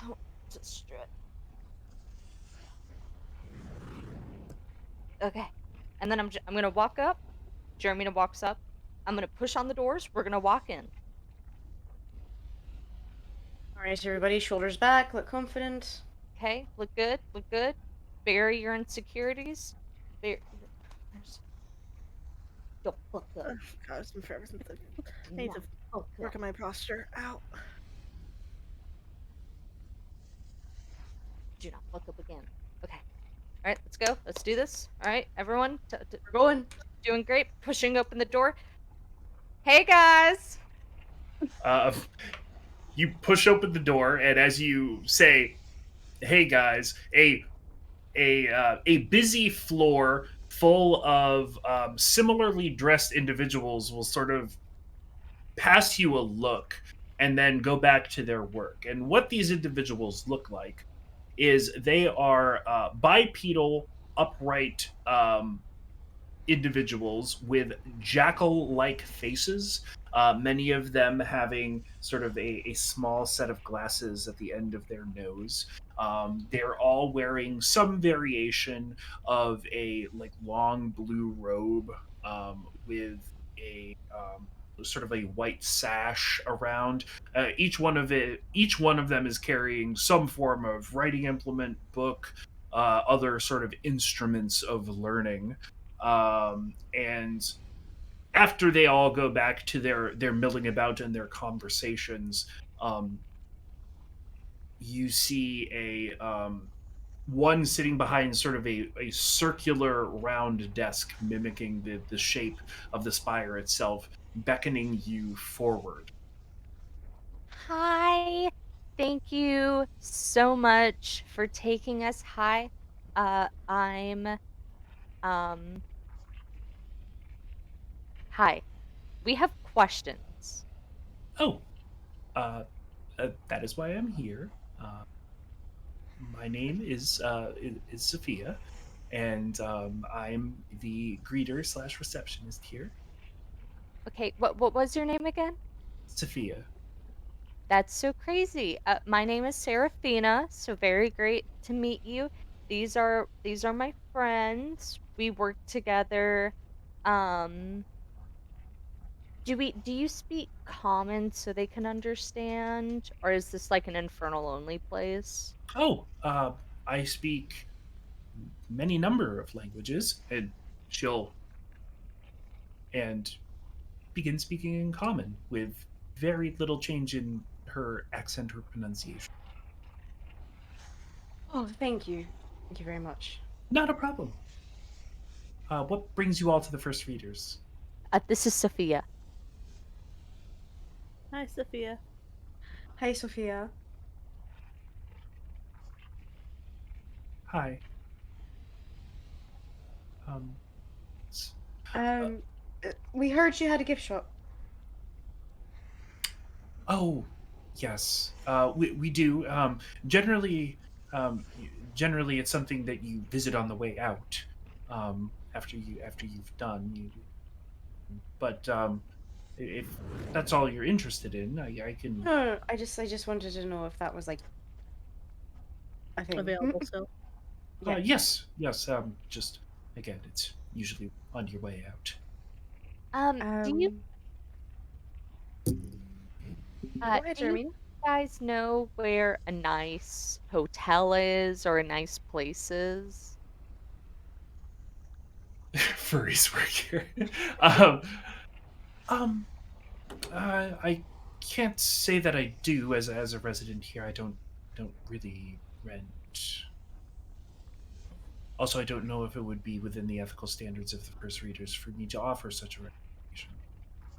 Oh, just strut. Okay, and then I'm gonna walk up. Jeremina walks up. I'm gonna push on the doors. We're gonna walk in. Alright, everybody, shoulders back, look confident. Okay, look good, look good. Bury your insecurities. There's, don't fuck up. God, it's been forever since I Do need not to fuck work up. on my posture. Ow. Do not fuck up again. Okay. All right, let's go. Let's do this. All right, everyone, We're going. doing great. Pushing open the door. Hey guys. Uh, you push open the door, and as you say, "Hey guys," a busy floor full of similarly dressed individuals will sort of pass you a look and then go back to their work. And what these individuals look like is they are bipedal, upright individuals with jackal like faces, many of them having sort of a small set of glasses at the end of their nose. They're all wearing some variation of a like long blue robe with a sort of a white sash around. Each one of them is carrying some form of writing implement, book, other sort of instruments of learning. And after they all go back to their milling about and their conversations, um, you see a one sitting behind sort of a circular round desk mimicking the shape of the spire itself, beckoning you forward. Hi. Thank you so much for taking us. Hi. I'm um hi. We have questions. Oh, uh, that is why I'm here. My name is Sophia, and I'm the greeter slash receptionist here. Okay, what was your name again? Sophia. That's so crazy. My name is Serafina, so very great to meet you. These are my friends. We work together. Um, do you speak common so they can understand, or is this like an infernal only place? Oh, I speak many number of languages, and she'll and begin speaking in common with very little change in her accent or pronunciation. Oh, thank you. Thank you very much. Not a problem. What brings you all to the first readers? This is Sophia. Hi, Sophia. Hi, Sophia. Hi. Um, s- uh, Um, we heard you had a gift shop. oh, yes. We do. Generally, generally, it's something that you visit on the way out. After you've done, but if that's all you're interested in, I can. No, no, no, I just wanted to know if that was like a thing. Available still. Yeah. Yes, yes. Just again, it's usually on your way out. Do you Um, Go ahead, do you Jeremy. guys know where a nice hotel is or a nice place is? Furries work here. um, um, I can't say that I do as a resident here. I don't really rent. Also, I don't know if it would be within the ethical standards of the first readers for me to offer such a recommendation.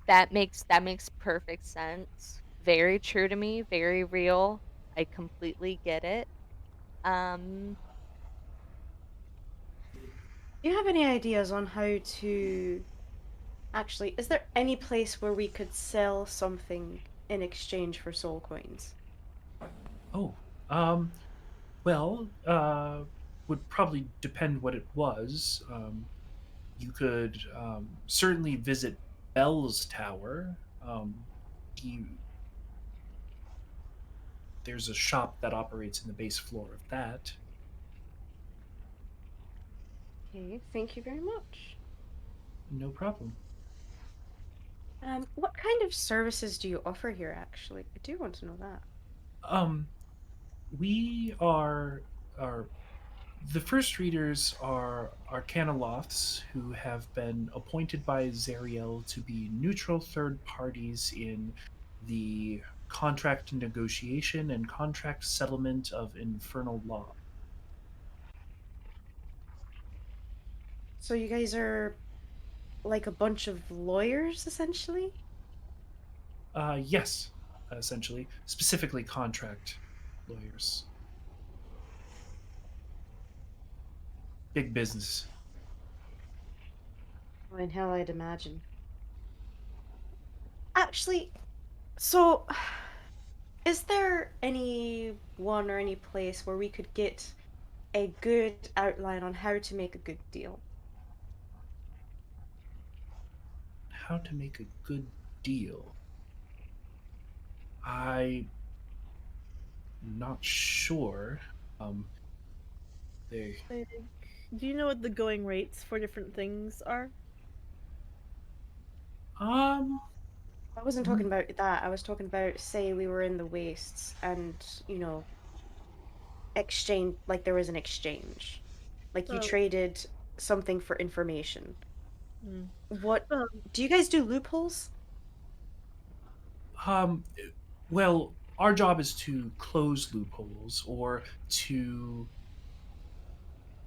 That makes perfect sense. Very true to me, very real. I completely get it. Um, Do you have any ideas on how to actually, is there any place where we could sell something in exchange for soul coins? Oh, um, well, would probably depend what it was. You could certainly visit Bell's Tower. You, there's a shop that operates in the base floor of that. Okay, thank you very much. No problem. What kind of services do you offer here, actually? I do want to know that. Um, we are the first readers are Arcanoloths who have been appointed by Zariel to be neutral third parties in the contract negotiation and contract settlement of infernal law. So you guys are like a bunch of lawyers, essentially? Yes, essentially, specifically contract lawyers. Big business. Oh, in hell, I'd imagine. Actually, so is there any one or any place where we could get a good outline on how to make a good deal? How to make a good deal? I'm not sure. Um, they Like, do you know what the going rates for different things are? um I wasn't talking about that. I was talking about, say, we were in the wastes and, you know, exchange, like there was an exchange. Like you Oh, traded something for information. mm. What Well, do you guys do loopholes? um well, our job is to close loopholes or to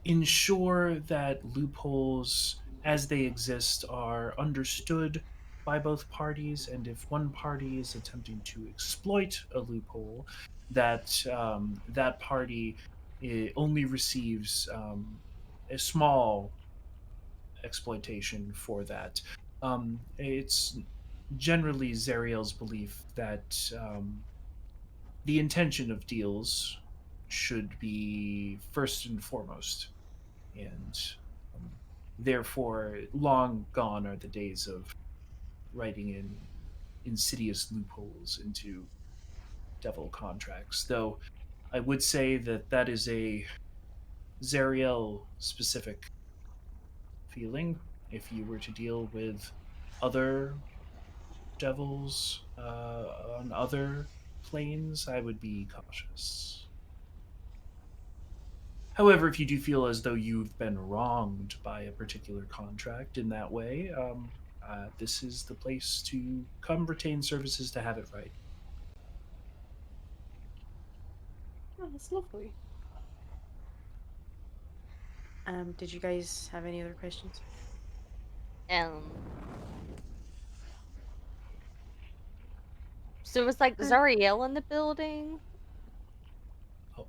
ensure that loopholes as they exist are understood by both parties, and if one party is attempting to exploit a loophole, that that party only receives a small exploitation for that. It's generally Zariel's belief that the intention of deals should be first and foremost, and um, therefore long gone are the days of writing in insidious loopholes into devil contracts. Though I would say that that is a Zariel specific feeling. If you were to deal with other devils on other planes, I would be cautious. However, if you do feel as though you've been wronged by a particular contract in that way, this is the place to come retain services to have it right. Oh, that's lovely. Did you guys have any other questions? Um, so was like I, Zariel in the building? Oh,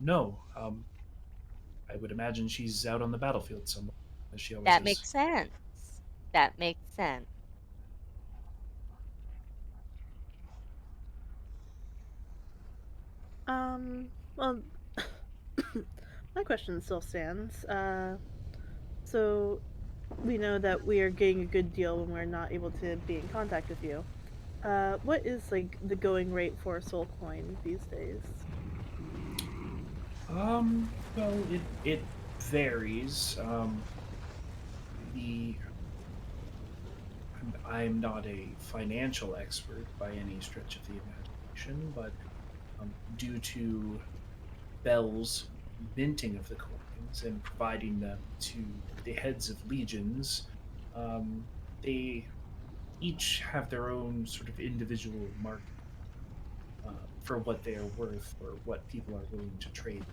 no, I would imagine she's out on the battlefield somewhere, as she always That is. makes sense. That makes sense. well, my question still stands. So we know that we are getting a good deal when we're not able to be in contact with you. What is like the going rate for soul coin these days? Well, it varies. The I'm not a financial expert by any stretch of the imagination, but due to Bell's minting of the coins and providing them to the heads of legions, um, they each have their own sort of individual market for what they are worth or what people are willing to trade.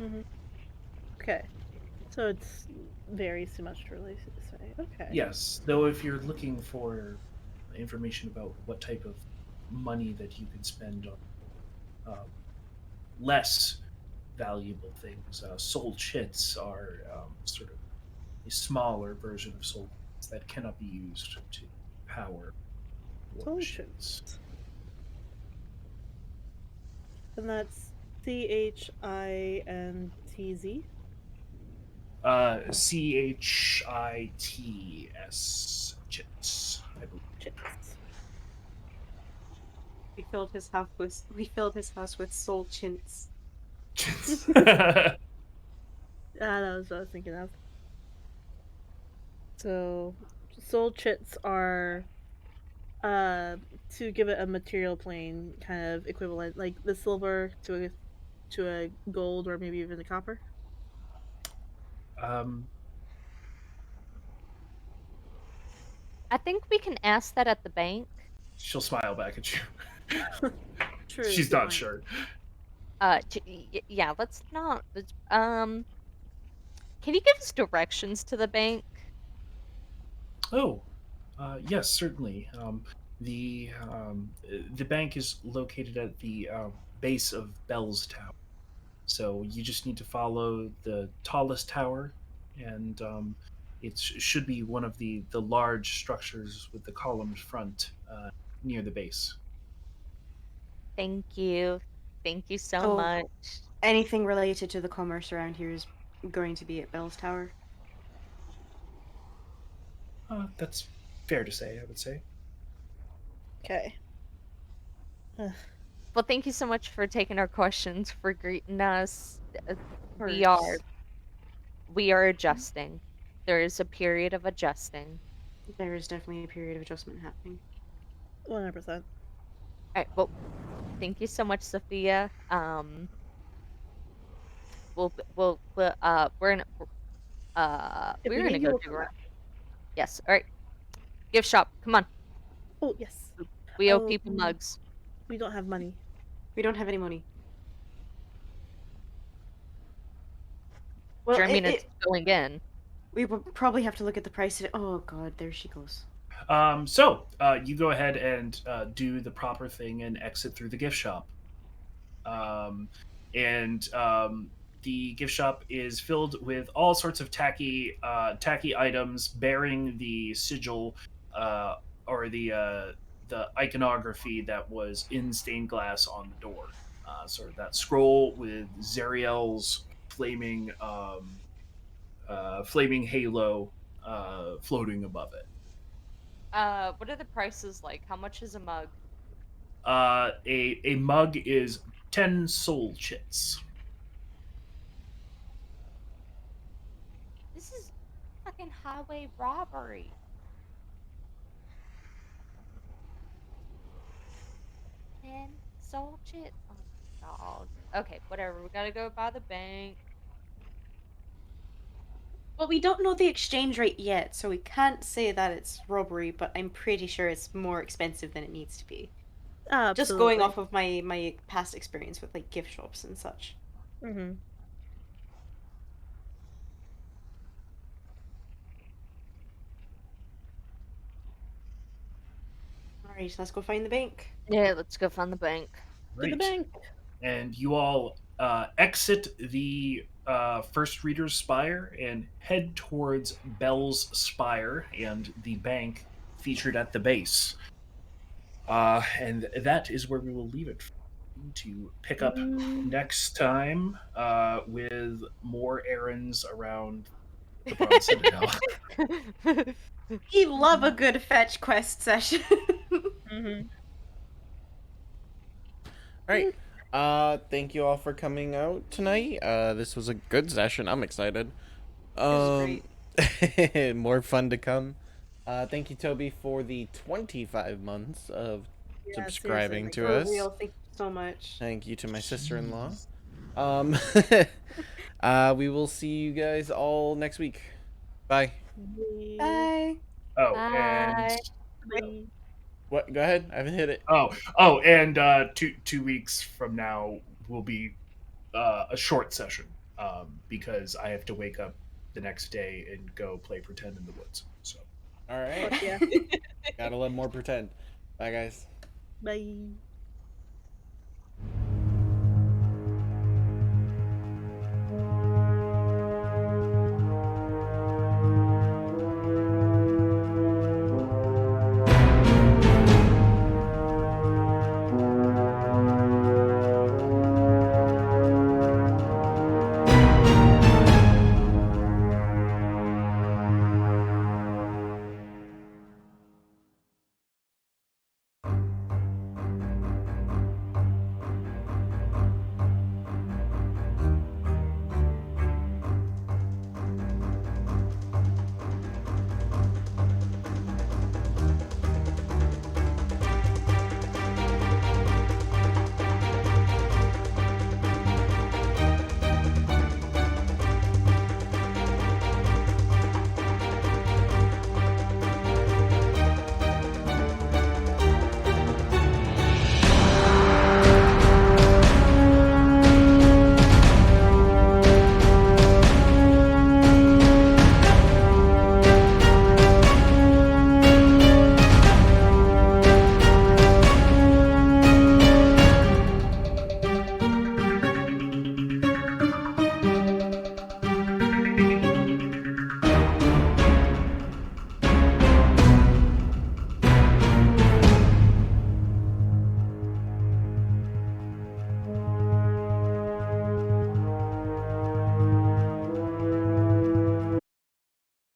Mm-hmm. Okay, so it's varies too much to really say. Okay. Yes, though if you're looking for information about what type of money that you could spend on less valuable things, soul chits are sort of a smaller version of soul coins that cannot be used to power war Soldiers. machines. And that's CHINTZ. CHITS chits, I believe. Chits. We filled his house with soul chintz. Chits. Ah, that was what I was thinking of. So, soul chits are, uh, to give it a material plane kind of equivalent, like the silver to a gold or maybe even a copper. um, I think we can ask that at the bank. she'll smile back at you. True. She's Good not point. sure. Yeah, let's not. Can you give us directions to the bank? Oh, yes, certainly. The bank is located at the base of Bell's Tower, so you just need to follow the tallest tower, and should be one of the large structures with the columned front near the base. Thank you. Thank you so So much. anything related to the commerce around here is going to be at Bell's Tower. That's fair to say, I would say. Okay. Well, thank you so much for taking our questions, for greeting us. Uh, Of We are course. we are adjusting. There is a period of adjusting. There is definitely a period of adjustment happening. 100%. All right. Well, thank you so much, Sophia. Did we we're get gonna go you a dig card? around. Yes. All right. Gift shop. Come on. Oh, yes. We owe Oh, people mugs. we don't have money. We don't have any money. Well, It's going in. we will probably have to look at the price of it. Oh god, there she goes. So you go ahead and do the proper thing and exit through the gift shop. Um, and the gift shop is filled with all sorts of tacky items bearing the sigil or the iconography that was in stained glass on the door. Sort of that scroll with Zariel's flaming halo floating above it. What are the prices like? How much is a mug? A mug is 10 soul chits. This is fucking highway robbery. Man, soul shit. Oh my god. Okay, whatever. We gotta go by the bank. Well, we don't know the exchange rate yet, so we can't say that it's robbery, but I'm pretty sure it's more expensive than it needs to be. Just going Absolutely. off of my past experience with like gift shops and such. Mm-hmm. All right, let's go find the bank. Yeah, let's go find the bank. To the Right. bank. And you all exit the First Reader's Spire and head towards Bell's Spire and the bank featured at the base. And that is where we will leave it to pick up Mm, next time with more errands around the Bronze Citadel. We love a good fetch quest session. mm-hmm. All right. Thank you all for coming out tonight. This was a good session. I'm excited. This is Um, great. more fun to come. Thank you, Toby, for the 25 months of Yeah, seriously. subscribing Like, to For us. real, thank you so much. Thank you to my sister-in-law. Jeez. Um, we will see you guys all next week. Bye. Bye. Oh, and Bye. Bye. What? Go ahead. I haven't hit it. and 2 weeks from now will be a short session because I have to wake up the next day and go play pretend in the woods. So. All right. Fuck yeah. Gotta let more pretend. Bye, guys. Bye.